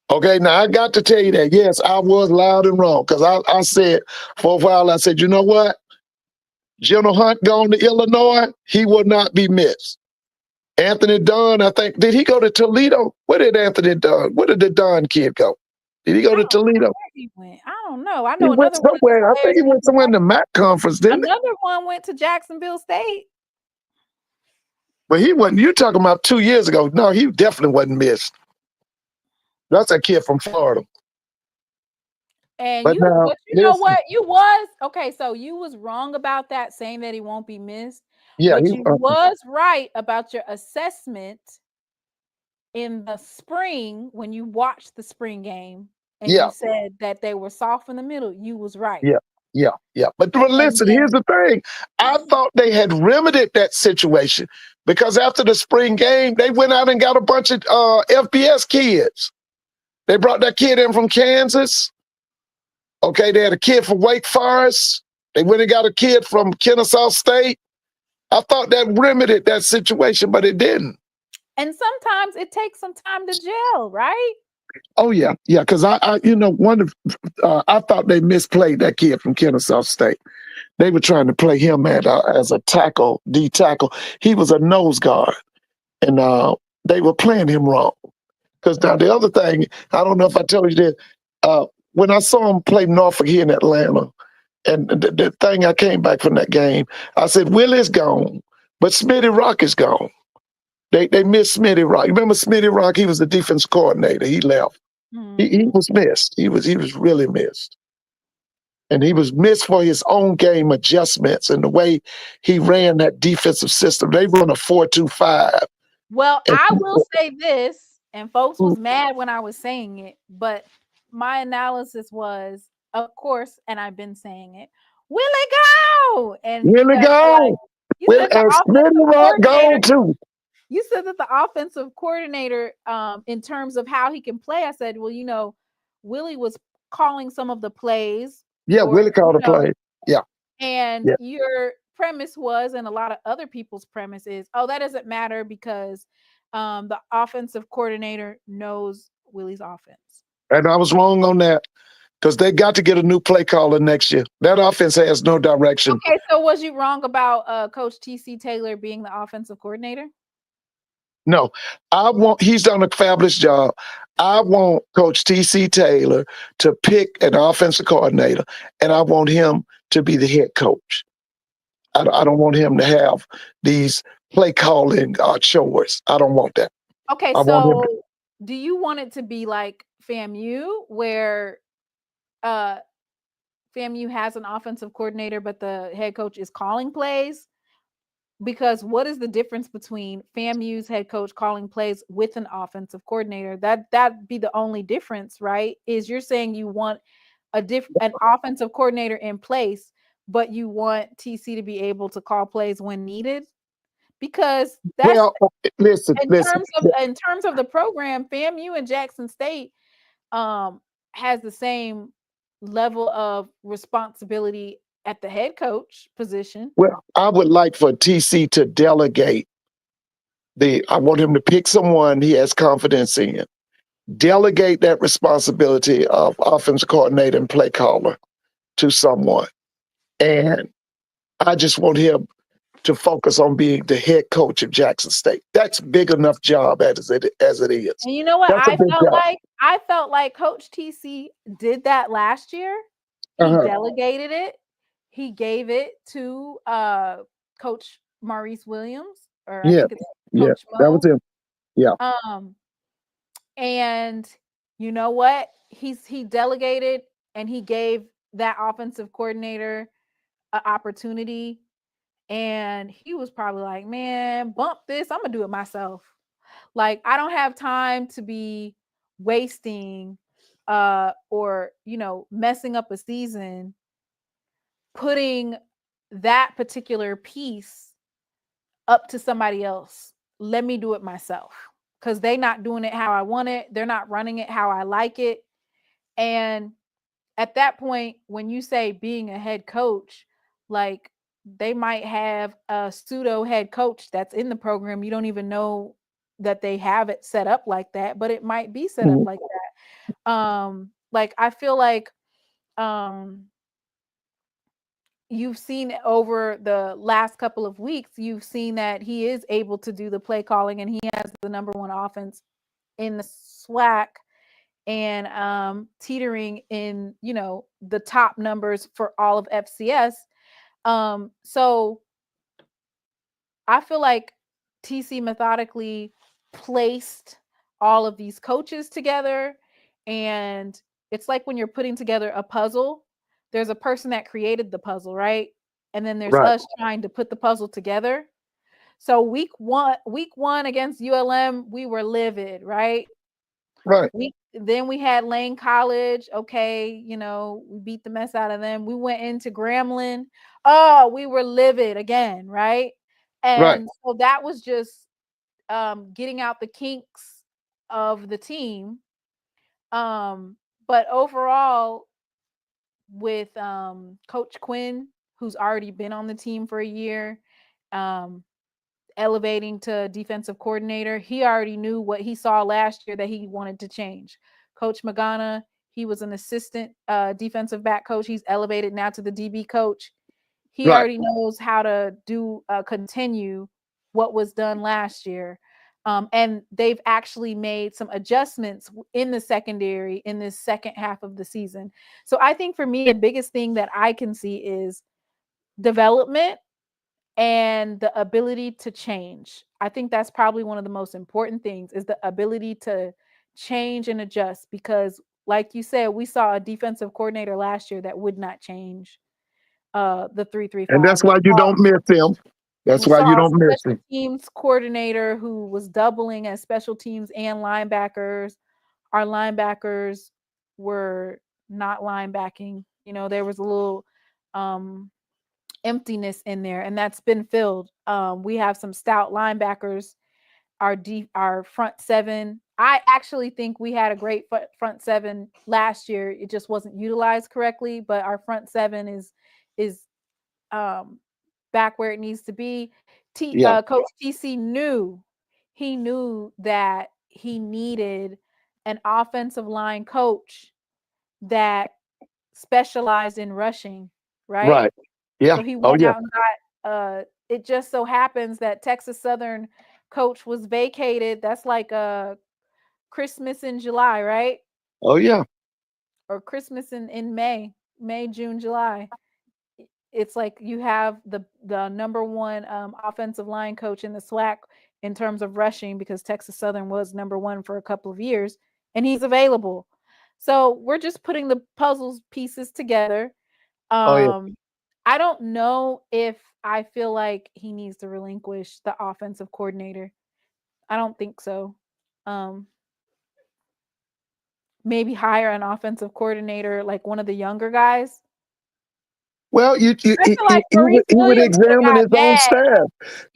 Okay, now I got to tell you that, yes, I was loud and wrong, because I said for a while, I said, you know what? General Hunt gone to Illinois, he will not be missed. Anthony Dunn, I think, did he go to Toledo? Where did Anthony Dunn, where did the Dunn kid go? Did he go to Toledo? He went. I don't know. I know he went somewhere. I think he went somewhere in the MAC conference, didn't he? Another one went to Jacksonville State. But he wasn't, you talking about 2 years ago. No, he definitely wasn't missed. That's a kid from Florida. And you know what? You was okay. So you was wrong about that, saying that he won't be missed. Yeah, but you was right about your assessment in the spring, when you watched the spring game and Yeah. you said that they were soft in the middle, you was right. Yeah. But listen, here's the thing. I thought they had remedied that situation because after the spring game, they went out and got a bunch of FBS kids. They brought that kid in from Kansas. Okay, they had a kid from Wake Forest. They went and got a kid from Kennesaw State. I thought that remedied that situation, but it didn't. And sometimes it takes some time to gel, right? Oh yeah. Because I I thought they misplayed that kid from Kennesaw State. They were trying to play him as a tackle, D tackle. He was a nose guard, and they were playing him wrong. Because now the other thing, I don't know if I told you this, when I saw him play Norfolk here in Atlanta, and the thing I came back from that game, I said, Willie's gone, but Smitty Rock is gone. They missed Smitty Rock. You remember Smitty Rock? He was the defense coordinator. He left. He was missed. He was really missed. And he was missed for his own game adjustments and the way he ran that defensive system. They run a 4-2-5. Well, I will say this, and folks was mad when I was saying it, but my analysis was, of course, and I've been saying it, Willie go! And Willie go! Willie and Smitty Rock go too. You said that the offensive coordinator, in terms of how he can play, I said, well, Willie was calling some of the plays. Yeah, Willie called the play. Yeah. And your premise was, and a lot of other people's premise is, that doesn't matter because the offensive coordinator knows Willie's offense. And I was wrong on that because they got to get a new play caller next year. That offense has no direction. Okay, so was you wrong about Coach T.C. Taylor being the offensive coordinator? No, he's done a fabulous job. I want Coach T.C. Taylor to pick an offensive coordinator, and I want him to be the head coach. I don't want him to have these play calling chores. I don't want that. Okay, so do you want it to be like FAMU, where FAMU has an offensive coordinator, but the head coach is calling plays? Because what is the difference between FAMU's head coach calling plays with an offensive coordinator? That'd be the only difference, right? Is you're saying you want an offensive coordinator in place, but you want TC to be able to call plays when needed? Because that's in terms of the program, FAMU and Jackson State has the same level of responsibility at the head coach position. Well, I would like for TC to delegate I want him to pick someone he has confidence in, delegate that responsibility of offensive coordinator and play caller to someone. And I just want him to focus on being the head coach of Jackson State. That's big enough job as it is. And you know what? I felt like Coach TC did that last year. He delegated it. He gave it to Coach Maurice Williams, or I think it's Coach Mo. That was him. Yeah. And you know what? He delegated and he gave that offensive coordinator an opportunity, and he was probably like, "Man, bump this. I'm gonna do it myself. Like, I don't have time to be wasting or messing up a season putting that particular piece up to somebody else. Let me do it myself, because they're not doing it how I want it. They're not running it how I like it." And at that point, when you say being a head coach, like, they might have a pseudo head coach that's in the program. You don't even know that they have it set up like that, but it might be set up like that. Like, I feel like you've seen over the last couple of weeks, you've seen that he is able to do the play calling, and he has the number one offense in the SWAC, and teetering in, the top numbers for all of FCS. So I feel like TC methodically placed all of these coaches together, and it's like when you're putting together a puzzle, there's a person that created the puzzle, right? And then there's us trying to put the puzzle together. So week one against ULM, we were livid, right? Right. Then we had Lane College. Okay, you know, we beat the mess out of them. We went into Grambling. Oh, we were livid again, right? Right. And so that was just getting out the kinks of the team. But overall, with Coach Quinn, who's already been on the team for a year, elevating to defensive coordinator, he already knew what he saw last year that he wanted to change. Coach Magana, he was an assistant defensive back coach. He's elevated now to the DB coach. He Right. already knows how to do continue what was done last year. And they've actually made some adjustments in the secondary in this second half of the season. So I think for me, the biggest thing that I can see is development and the ability to change. I think that's probably one of the most important things is the ability to change and adjust, because like you said, we saw a defensive coordinator last year that would not change the 3-3-5. And that's why you don't miss him. That's We why saw you a don't miss special him. teams coordinator who was doubling as special teams and linebackers. Our linebackers were not linebacking. You know, there was a little emptiness in there, and that's been filled. We have some stout linebackers. Our front seven. I actually think we had a great front seven last year. It just wasn't utilized correctly, but our front seven is back where it needs to be. Yeah. Coach TC knew that he needed an offensive line coach that specialized in rushing, right? Right. Yeah. So he Oh went yeah. out and got it just so happens that Texas Southern coach was vacated. That's like Christmas in July, right? Oh yeah. Or Christmas in May, June, July. It's like you have the number one offensive line coach in the SWAC in terms of rushing, because Texas Southern was number one for a couple of years, and he's available. So we're just putting the puzzle pieces together. Oh yeah. I don't know if I feel like he needs to relinquish the offensive coordinator. I don't think so. Um, Maybe hire an offensive coordinator, like one of the younger guys. Well, I feel like he Maurice would Williams would have examine got his own mad. staff.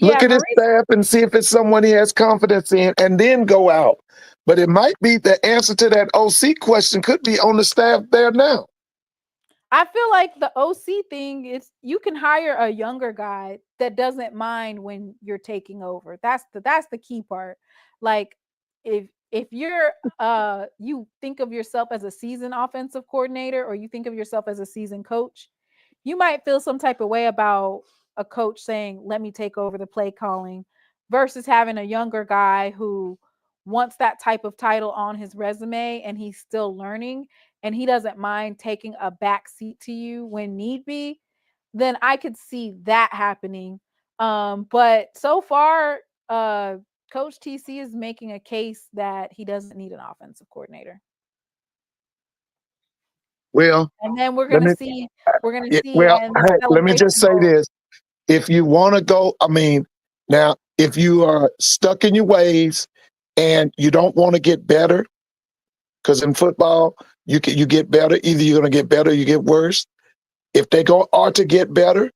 Look Yeah, at his Maurice. staff and see if it's someone he has confidence in, and then go out. But it might be the answer to that OC question could be on the staff there now. I feel like the OC thing is you can hire a younger guy that doesn't mind when you're taking over. That's the key part. Like if you're you think of yourself as a seasoned offensive coordinator, or you think of yourself as a seasoned coach, you might feel some type of way about a coach saying, "Let me take over the play calling," versus having a younger guy who wants that type of title on his resume and he's still learning and he doesn't mind taking a back seat to you when need be. Then I could see that happening. But so far, Coach TC is making a case that he doesn't need an offensive coordinator. Well, And then we're let gonna me. see. We're gonna Yeah, see well, in the hey, let me Celebration just say Bowl. this: if you want to go, I mean, now if you are stuck in your ways and you don't want to get better, because in football you get better. Either you're going to get better, or you get worse. If they are to get better,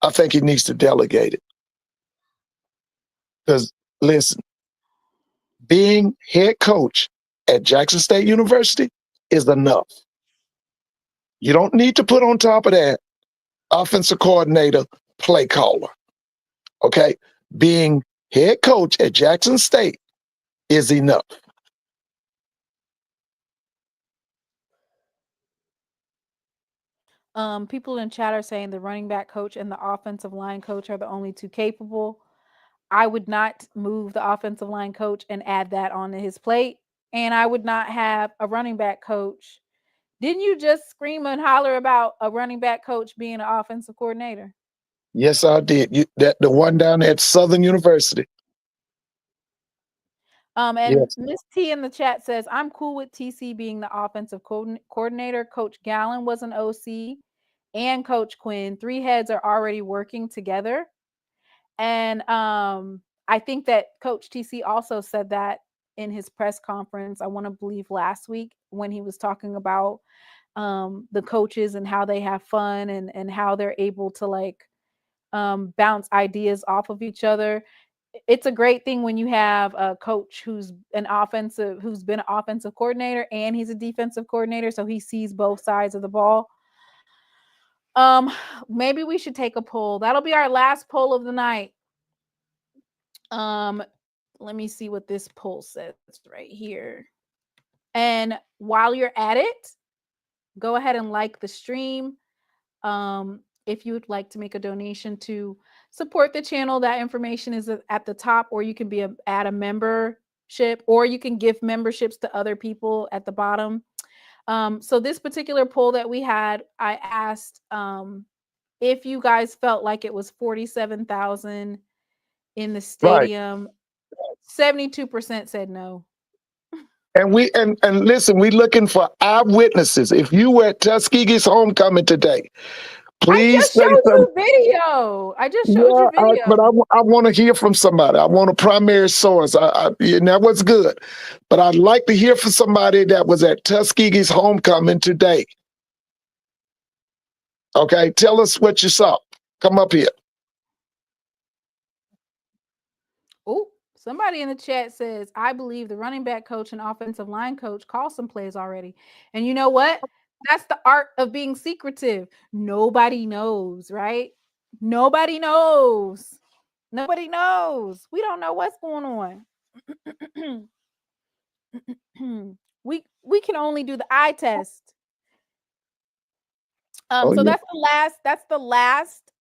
I think he needs to delegate it. Because listen, being head coach at Jackson State University is enough. You don't need to put on top of that offensive coordinator, play caller. Okay? Being head coach at Jackson State is enough. People in chat are saying the running back coach and the offensive line coach are the only two capable. I would not move the offensive line coach and add that onto his plate. And I would not have a running back coach. Didn't you just scream and holler about a running back coach being an offensive coordinator? Yes, I did. The one down at Southern University. And Yes. Miss T in the chat says, I'm cool with TC being the offensive coordinator. Coach Gallen was an OC and Coach Quinn. Three heads are already working together. And I think that Coach TC also said that in his press conference, I want to believe last week, when he was talking about the coaches and how they have fun and how they're able to like bounce ideas off of each other. It's a great thing when you have a coach who's been an offensive coordinator and he's a defensive coordinator, so he sees both sides of the ball. Maybe we should take a poll. That'll be our last poll of the night. Let me see what this poll says right here. And while you're at it, go ahead and like the stream. If you would like to make a donation to support the channel, that information is at the top, or you can add a membership, or you can give memberships to other people at the bottom. So this particular poll that we had, I asked if you guys felt like it was 47,000 in the stadium. Right. 72% said no. And listen, we're looking for eyewitnesses. If you were at Tuskegee's homecoming today, please I just showed you video. I just showed you video. But I want to hear from somebody. I want a primary source. And that was good. But I'd like to hear from somebody that was at Tuskegee's homecoming today. Okay, tell us what you saw. Come up here. Oh, somebody in the chat says, I believe the running back coach and offensive line coach call some plays already. And you know what? That's the art of being secretive. Nobody knows, right? Nobody knows. Nobody knows. We don't know what's going on. We can only do the eye test. So yeah. That's the last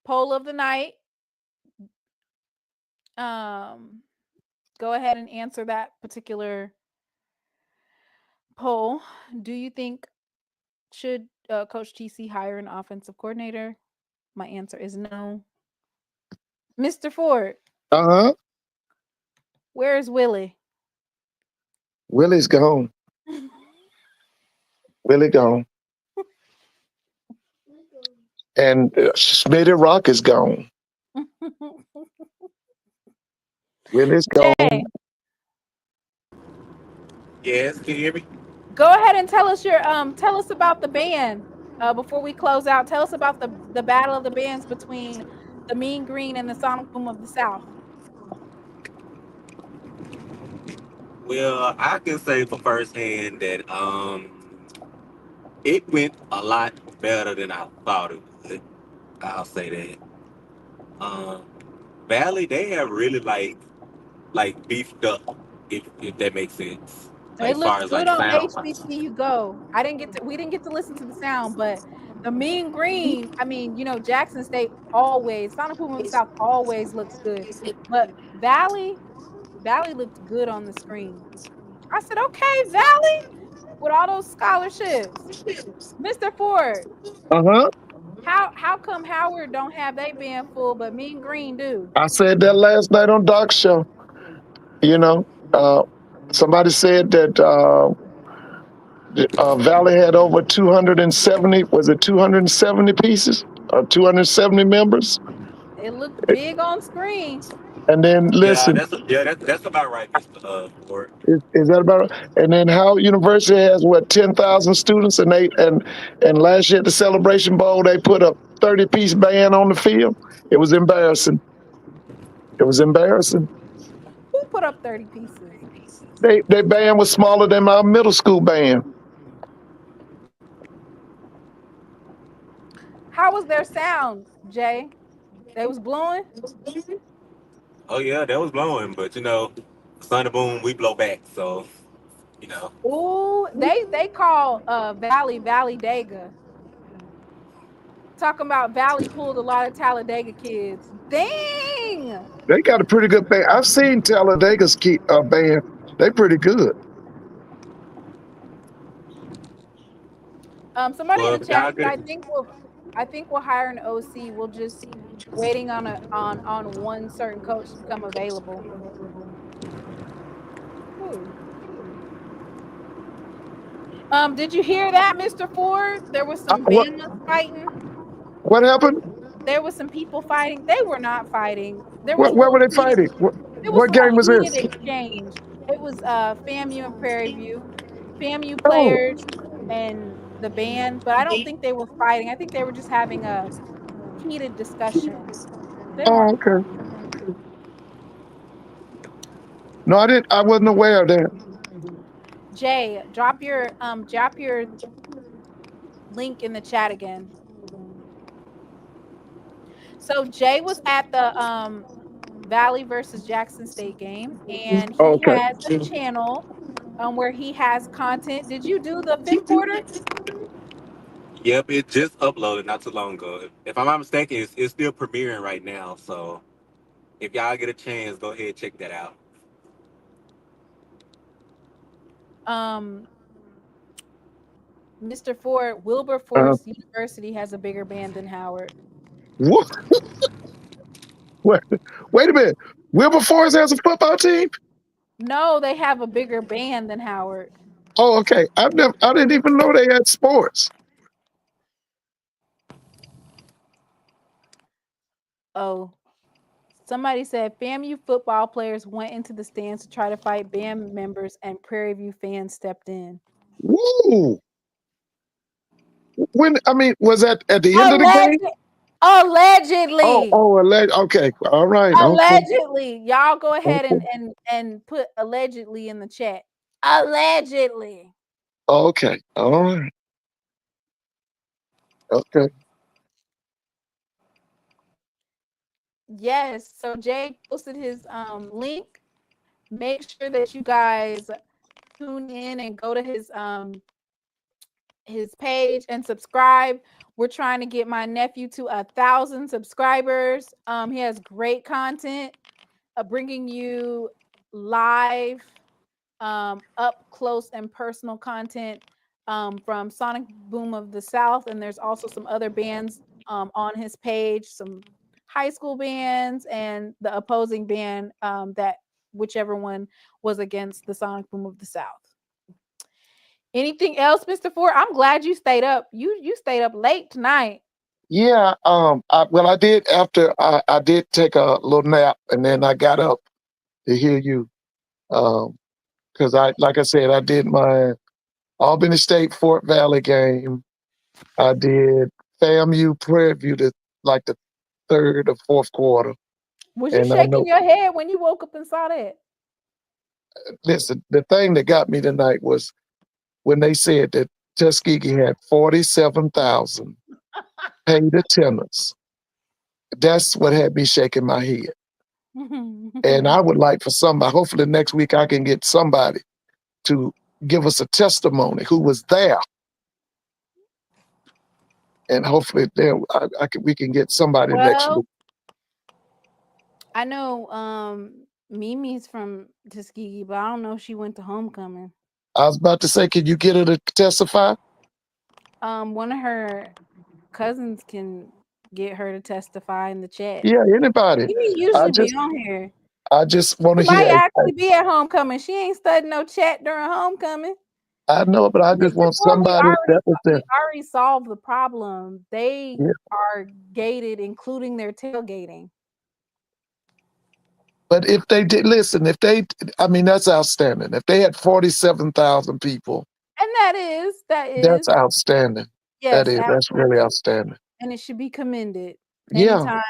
poll of the night. Go ahead and answer that particular poll. Do you think should Coach TC hire an offensive coordinator? My answer is no. Mr. Ford. Where's Willie? Willie's gone. Willie gone. And Smitty Rock is gone. Willie's gone. Jay. Yes, can you hear me? Go ahead and tell us about the band before we close out. Tell us about the battle of the bands between the Mean Green and the Sonic Boom of the South. Well, I can say for firsthand that it went a lot better than I thought it would. I'll say that. Valley, they have really like beefed up, if that makes sense. It looks good on HBCU Go. We didn't get to listen to the sound, but the Mean Green, I mean, you know, Jackson State always, Sonic Boom of the South always looks good. But Valley looked good on the screen. I said, okay, Valley, with all those scholarships. Mr. Ford. How come Howard don't have their band full, but Mean Green do? I said that last night on Doc's show. You know, somebody said that Valley had over 270, was it 270 pieces or 270 members? It looked big on screen. And then listen. That's about right, Mr. Ford. Is that about right? And then Howard University has 10,000 students, and last year at the Celebration Bowl they put a 30-piece band on the field. It was embarrassing. It was embarrassing. Who put up 30 pieces? Their band was smaller than my middle school band. How was their sound, Jay? They was blowing? Oh yeah, that was blowing, but you know, Sonic Boom, we blow back, so you know. Ooh, they call Valley Dega. Talking about Valley pulled a lot of Talladega kids. Dang! They got a pretty good band. I've seen Talladega's band. They pretty good. Somebody in the chat, I think we'll hire an OC. We'll just waiting on one certain coach to become available. Did you hear that, Mr. Ford? There was some Bama's fighting. What happened? there was some people fighting. They were not fighting. There was a Where little were they heated, fighting? there was What game was a heated this? exchange. It was FAMU and Prairie View. FAMU Oh, players and the band, but I don't think they were fighting. I think they were just having a heated discussion. They oh, weren't okay. fighting. No, I didn't. I wasn't aware of that. Jay, drop your link in the chat again. So Jay was at the Valley versus Jackson State game, and he Okay. has a channel where he has content. Did you do the fifth quarter? Yep, it just uploaded not too long ago. If I'm not mistaken, it's still premiering right now. So if y'all get a chance, go ahead and check that out. Mr. Ford, Wilberforce University has a bigger band than Howard. What? Wait a minute. Wilberforce has a football team? No, they have a bigger band than Howard. Oh, okay. I didn't even know they had sports. Oh, somebody said FAMU football players went into the stands to try to fight band members, and Prairie View fans stepped in. Woo! Was that at the end of the game? Allegedly. Okay. All right. Okay. Allegedly. Y'all go ahead Okay. and put allegedly in the chat. Allegedly. Okay. All right. Okay. Yes. So Jay posted his link. Make sure that you guys tune in and go to his page and subscribe. We're trying to get my nephew to 1,000 subscribers. He has great content, bringing you live, up close and personal content from Sonic Boom of the South, and there's also some other bands on his page, some high school bands and the opposing band that whichever one was against the Sonic Boom of the South. Anything else, Mr. Ford? I'm glad you stayed up. You stayed up late tonight. Yeah. I did after I did take a little nap, and then I got up to hear you. Because like I said, I did my Albany State Fort Valley game. I did FAMU Prairie View the third or fourth quarter. Was you And I shaking know, your head when you woke up and saw that? listen, the thing that got me tonight was when they said that Tuskegee had 47,000 paid attendance. That's what had me shaking my head. And I would like for somebody, hopefully next week I can get somebody to give us a testimony who was there. And hopefully we can get somebody next week. I know Mimi's from Tuskegee, but I don't know if she went to homecoming. I was about to say, can you get her to testify? One of her cousins can get her to testify in the chat. Yeah, anybody. Mimi usually be on here. I just want to She might hear. actually be at homecoming. She ain't studying no chat during homecoming. I know, but I just want somebody that was there. We already solved the problem. They are gated, including their tailgating. But if they did listen, that's outstanding. If they had 47,000 people, and that's outstanding. Yes, that's really outstanding. And it should be commended. Yeah.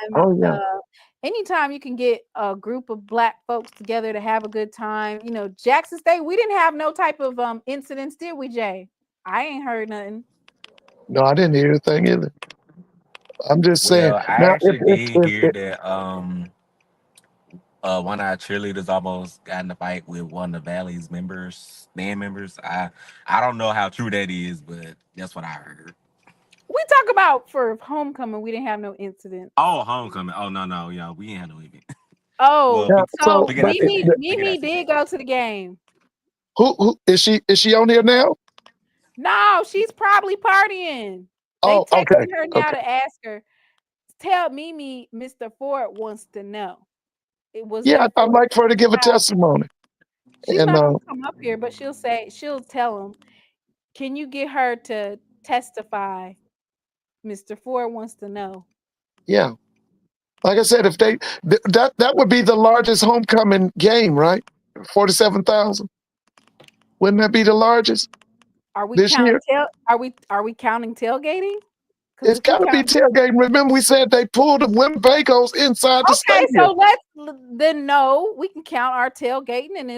Anytime you can get a group of Black folks together to have a good time. You know, Jackson State, we didn't have no type of incidents, did we, Jay? I ain't heard nothing. No, I didn't hear anything either. I'm just saying. I Now, actually did hear that one of our cheerleaders almost got in a fight with one of the Valley's band members. I don't know how true that is, but that's what I heard. We talk about for homecoming, we didn't have no incidents. Oh, homecoming. Oh, no. Yeah, we ain't had no event. Oh, Well, so Mimi did go to the game. Who is she? Is she on here now? No, she's probably partying. Oh, they texted okay. her now to ask her. Tell Mimi Mr. Ford wants to know. It was. Yeah, I'd like for her to give a testimony. She's not gonna come up here, but she'll tell him. Can you get her to testify? Mr. Ford wants to know. Yeah. Like I said, if they that would be the largest homecoming game, right? 47,000. Wouldn't that be the largest Are we this counting year? are we counting tailgating? Because It's if we got to be count tailgating. Remember, we said they pulled the Winnebagos inside the okay, stadium. so then no, we can count our tailgating and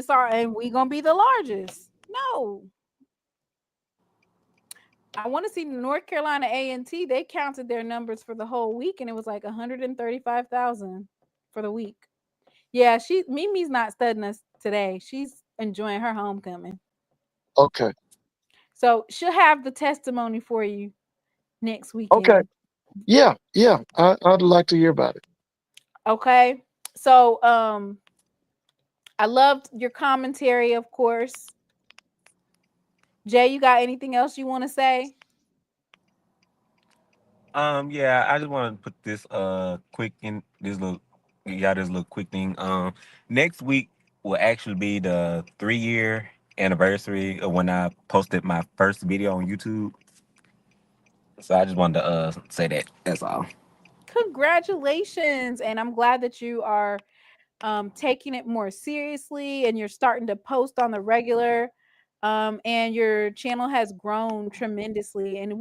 we gonna be the largest. No. I want to see North Carolina A&T. They counted their numbers for the whole week, and it was like 135,000 for the week. Yeah, Mimi's not studying us today. She's enjoying her homecoming. Okay. So she'll have the testimony for you next weekend. Okay. Yeah. I'd like to hear about it. Okay. So I loved your commentary, of course. Jay, you got anything else you want to say? Yeah, I just want to put this this little quick thing. Next week will actually be the 3-year anniversary of when I posted my first video on YouTube. So I just wanted to say that. That's all. Congratulations. And I'm glad that you are taking it more seriously and you're starting to post on the regular. And your channel has grown tremendously. And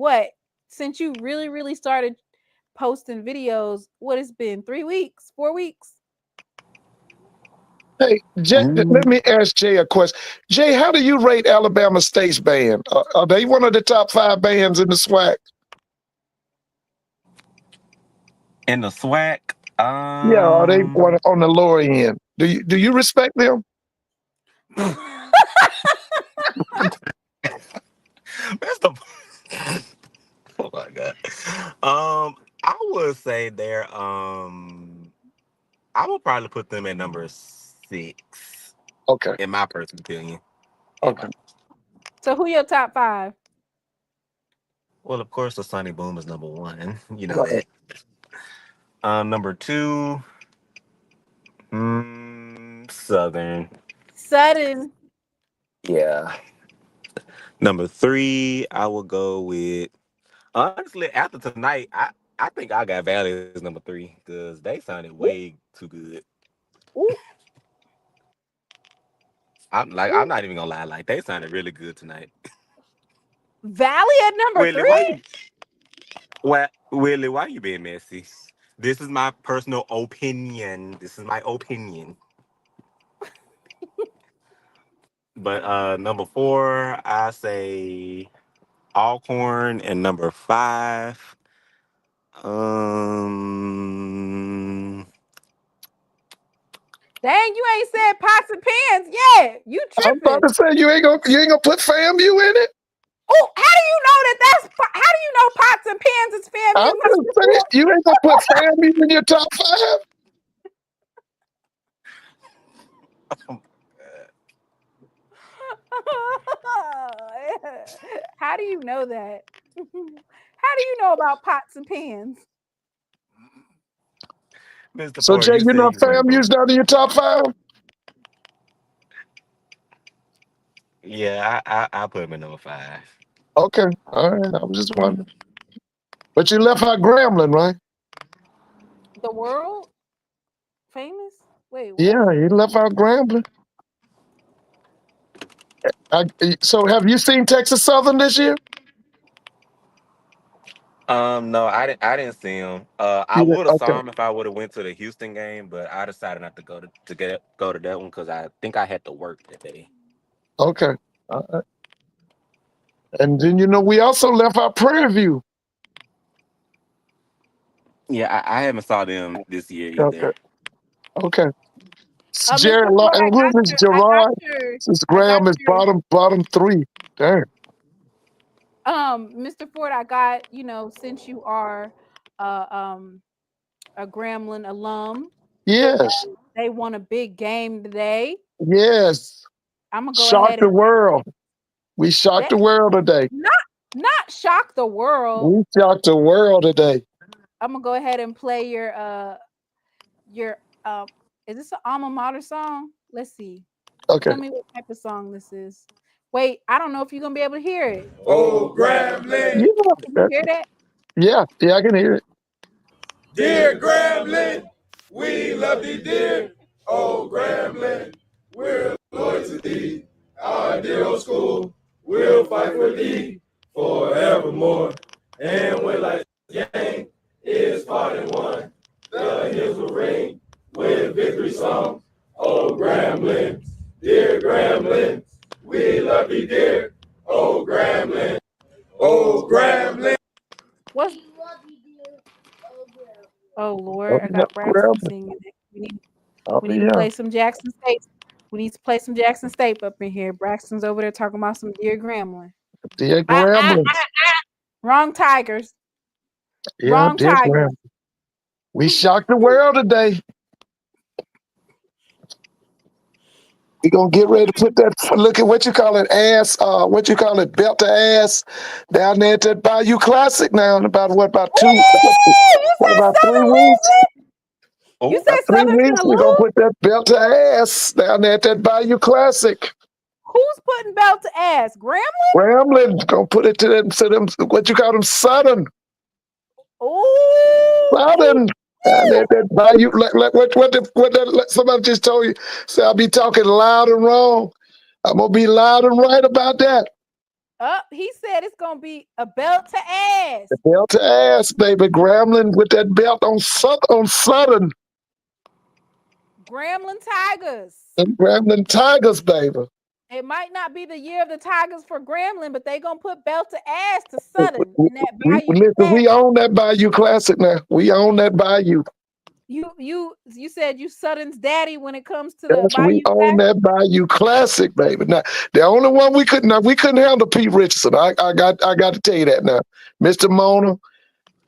since you really started posting videos, what has been 3 weeks, 4 weeks? Hey, Jay, let me ask Jay a question. Jay, how do you rate Alabama State's band? Are they one of the top 5 bands in the SWAC? In the SWAC, Yeah, are they one on the lower end? Do you respect them? That's the. Oh my god. I would say they're. I would probably put them at number 6. Okay. In my personal opinion. Okay. So who your top 5? Well, of course, the Sonny Boom is number 1. You know Right. that. Number 2, Southern. Southern. Yeah. Number 3, I will go with. Honestly, after tonight, I think I got Valley as number 3 because they sounded way too good. Ooh. I'm not even gonna lie, like they sounded really good tonight. Valley at number 3? Willie, why you being messy? This is my personal opinion. But number 4, I say Alcorn, and number 5, Dang, you ain't said pots and pans yet. You I'm about tripping. to say you ain't gonna put FAMU in it. Oh, how do you know how do you know pots and pans is FAMU? I'm just saying you ain't gonna put FAMU in your top 5. How do you know that? How do you know about pots and pans? Mr. So Ford, Jay, you know FAMU's down in your top 5? Yeah, I put him at number 5. Okay. All right. I'm just wondering. But you left out Grambling, right? The world famous? Wait, what? Yeah, you left out Grambling. So have you seen Texas Southern this year? No, I didn't see him. I You didn't? would have Okay. saw him if I would have went to the Houston game, but I decided not to go to that one because I think I had to work that day. Okay. All right. And then we also left out Prairie View. Yeah, I haven't saw them this year either. Okay. Mr. Ford, And who is Gerard? Since Graham is bottom 3. Dang. Mr. Ford, I got, since you are a Grambling alum. Yes. They won a big game today. Yes. I'm gonna go shock ahead the and world. We shocked the world today. Not shock the world. We shocked the world today. I'm gonna go ahead and play your is this an alma mater song? Let's see. Okay. Tell me what type of song this is. Wait, I don't know if you're gonna be able to hear it. Oh, Grambling. Can you hear that? Yeah, I can hear it. Dear Grambling, we love thee, dear. Oh, Grambling, we're loyal to thee. Our dear old school, we'll fight for thee forevermore. And when life's game is fought and won, the hymns will ring with victory songs. Oh, Grambling, dear Grambling, we love thee, dear. Oh, Grambling, oh, Grambling. What's Oh Lord, I Oh, yeah, got Braxton Grambling. singing it. I'll We be need to here. play some Jackson State. We need to play some Jackson State up in here. Braxton's over there talking about some Dear Grambling. Dear Grambling. Wrong Tigers. Yeah, Wrong dear Tigers. Grambling. We shocked the world today. We gonna get ready to put that. Look at what you call it, ass. What you call it, belt to ass, down there at that Bayou Classic now. In about what? About two? What, about 3 weeks? You About said 3 Southern's weeks. gonna We gonna lose? put that belt to ass down there at that Bayou Classic. Who's putting belt to ass? Grambling? Grambling gonna put it to them. What you call them? Southern. Oh, Southern. And that Bayou, let somebody just told you. Say I'll be talking loud and wrong. I'm gonna be loud and right about that. He said it's gonna be a belt to ass. The belt to ass, baby. Grambling with that belt on Southern. Grambling Tigers. And Grambling Tigers, baby. It might not be the year of the Tigers for Grambling, but they gonna put belt to ass to Southern in that Bayou. Listen, we own that Bayou Classic now. We own that Bayou. You said you Southern's daddy when it comes to Yes, the Bayou we own that Bayou Classic, baby. Now, the only one we couldn't handle Pete Richardson. I got to tell you that now, Mr. Mona.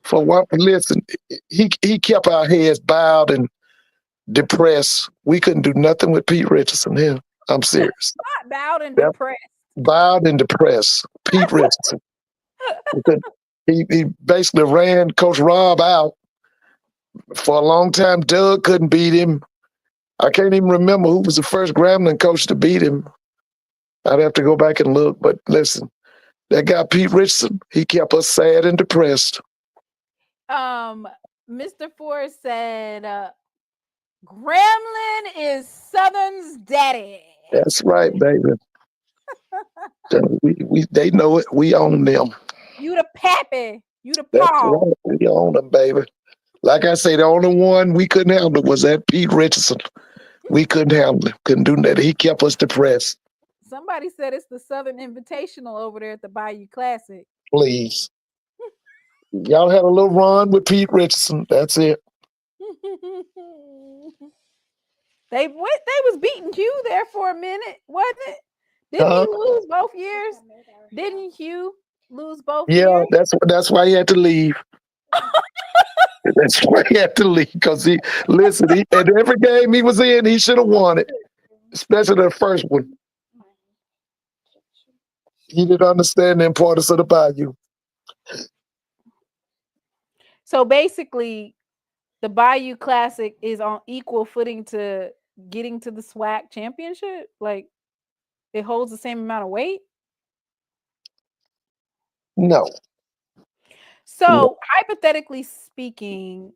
For one, listen, he kept our heads bowed and depressed. We couldn't do nothing with Pete Richardson here. I'm serious. Not bowed and depressed. Bowed and depressed. Pete Richardson. He basically ran Coach Rob out for a long time. Doug couldn't beat him. I can't even remember who was the first Grambling coach to beat him. I'd have to go back and look. But listen, that guy Pete Richardson, he kept us sad and depressed. Mr. Ford said, Grambling is Southern's daddy. That's right, baby. They know it. We own them. You the pappy. You the That's paw. right. We own them, baby. Like I say, the only one we couldn't handle was that Pete Richardson. We couldn't handle him. Couldn't do that. He kept us depressed. Somebody said it's the Southern Invitational over there at the Bayou Classic. Please. Y'all had a little run with Pete Richardson. That's it. They was beating Hugh there for a minute, wasn't it? Didn't he lose both years? Didn't Hugh lose both years? Yeah, that's why he had to leave. That's why he had to leave, because at every game he was in, he should have won it, especially the first one. He didn't understand the importance of the Bayou. So basically, the Bayou Classic is on equal footing to getting to the SWAC championship. Like, it holds the same amount of weight. No. So hypothetically speaking,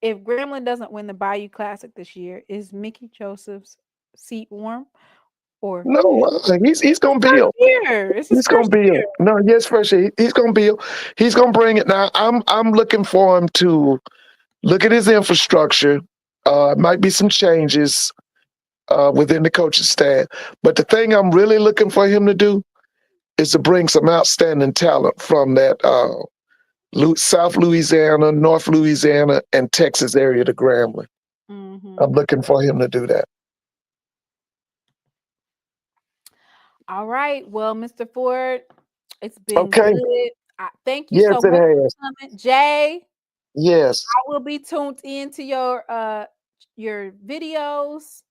if Grambling doesn't win the Bayou Classic this year, is Mickey Joseph's seat warm? Or no, he's gonna build. He's gonna build. No, yes, for sure. He's gonna build. He's gonna bring it. Now, I'm looking for him to look at his infrastructure. Might be some changes within the coaching staff, but the thing I'm really looking for him to do is to bring some outstanding talent from that South Louisiana, North Louisiana, and Texas area to Grambling. Mm-hmm. I'm looking for him to do that. All right. Well, Mr. Ford, it's been good. Thank you so much for coming. Jay. Yes. I will be tuned into your videos.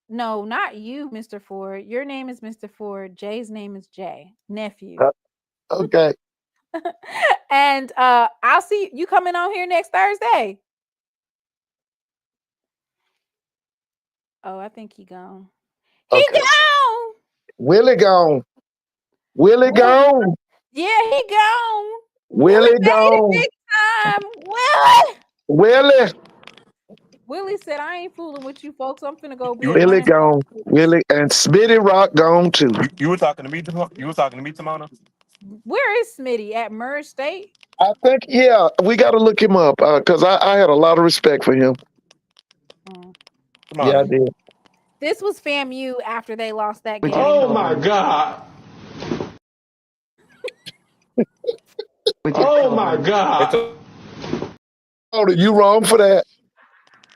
No, not you, Mr. Ford. Your name is Mr. Ford. Jay's name is Jay, nephew. Okay. And I'll see you coming on here next Thursday. Oh, I think he gone. He gone. Willie gone. Willie gone. Yeah, he gone. Willie gone. Big time. Willie. Willie said, I ain't fooling with you folks. I'm finna go be Willie running. gone. Willie and Smitty Rock gone too. You were talking to me, Timona? Where is Smitty? At Merge State? I think, yeah, we got to look him up because I had a lot of respect for him. Yeah, I did. This was FAMU after they lost that game. Oh my God. Oh my God. Oh, you wrong for that.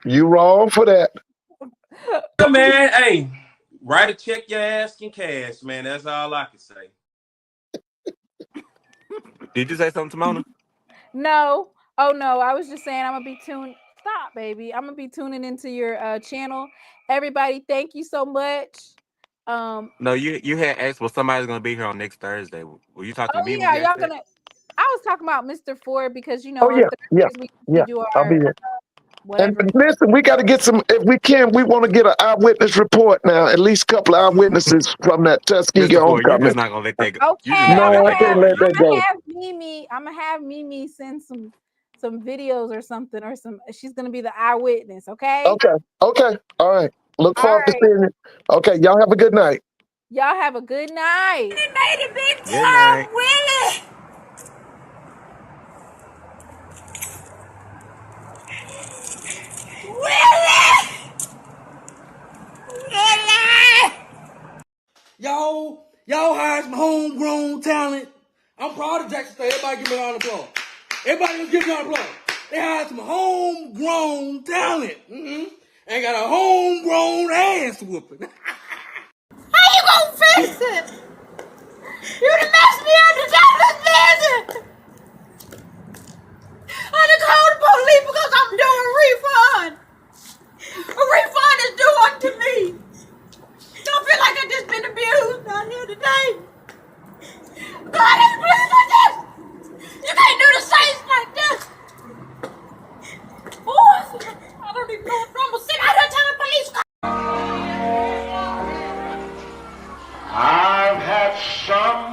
You wrong for that. Yeah, man, hey, write a check your ass in cash, man. That's all I can say. Did you say something, Timona? No. Oh no, I was just saying I'm gonna be tuned. Stop, baby. I'm gonna be tuning into your channel. Everybody, thank you so much. No, you had asked, well, somebody's gonna be here on next Thursday. Were you talking to me? Yeah, y'all gonna. I was talking about Mr. Ford because you know. Oh yeah, yeah, yeah. I'll be here. Whatever. And listen, we got to get some. If we can, we want to get an eyewitness report now. At least a couple of eyewitnesses from that Tuskegee Mr. Ford, homecoming. you're just not gonna let that go. Okay, No, I can't let that go. I'm gonna have Mimi send some videos or something or some. She's gonna be the eyewitness. Okay. Okay. All right. Look forward to seeing you. Okay. Y'all have a good night. Y'all have a good night. He made it big Good time, night. Willie. Y'all hired some homegrown talent. I'm proud of Jackson State. Everybody give me a round of applause. Everybody just give me a round of applause. They hired some homegrown talent. And got a homegrown ass whooping. How you gonna fix it? You done messed me up to death this visit. I done called the police because I'm doing a refund. A refund is due unto me. Don't feel like I just been abused out here today. God ain't pleased with this. You can't do the saints like this. Oh, I don't even know if I'm gonna sit out here till the police come. I've had some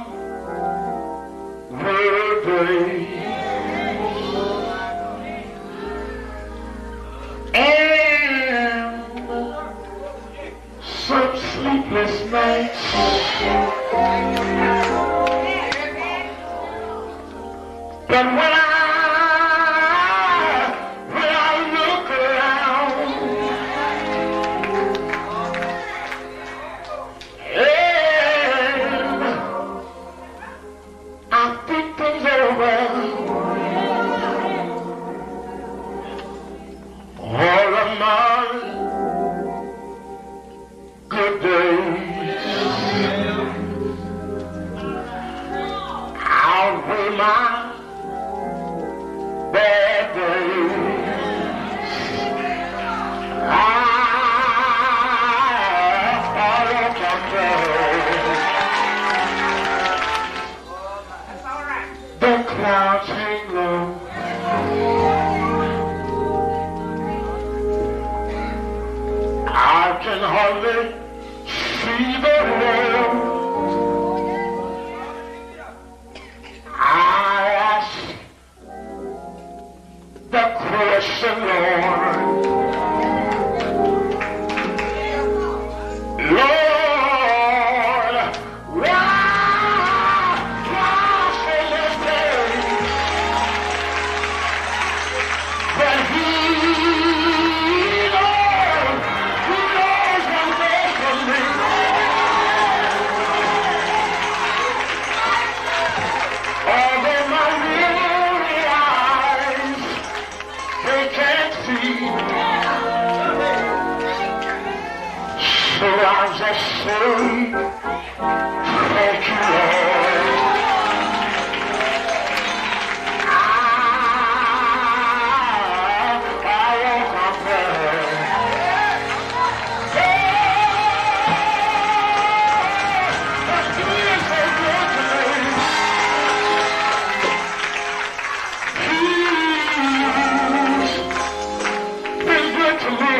weary days and some sleepless nights. But when I look around, and I think things over, all of my good days outweigh my bad days. The clouds hang low. I can hardly see the road. I ask the question, Lord. Lord, why so much pain? But He knows what's best for me. Although my weary eyes, they can't see. So I'll just say, thank you, Lord. I won't complain. He's been so good to me. He's been good to me.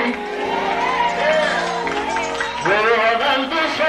More than this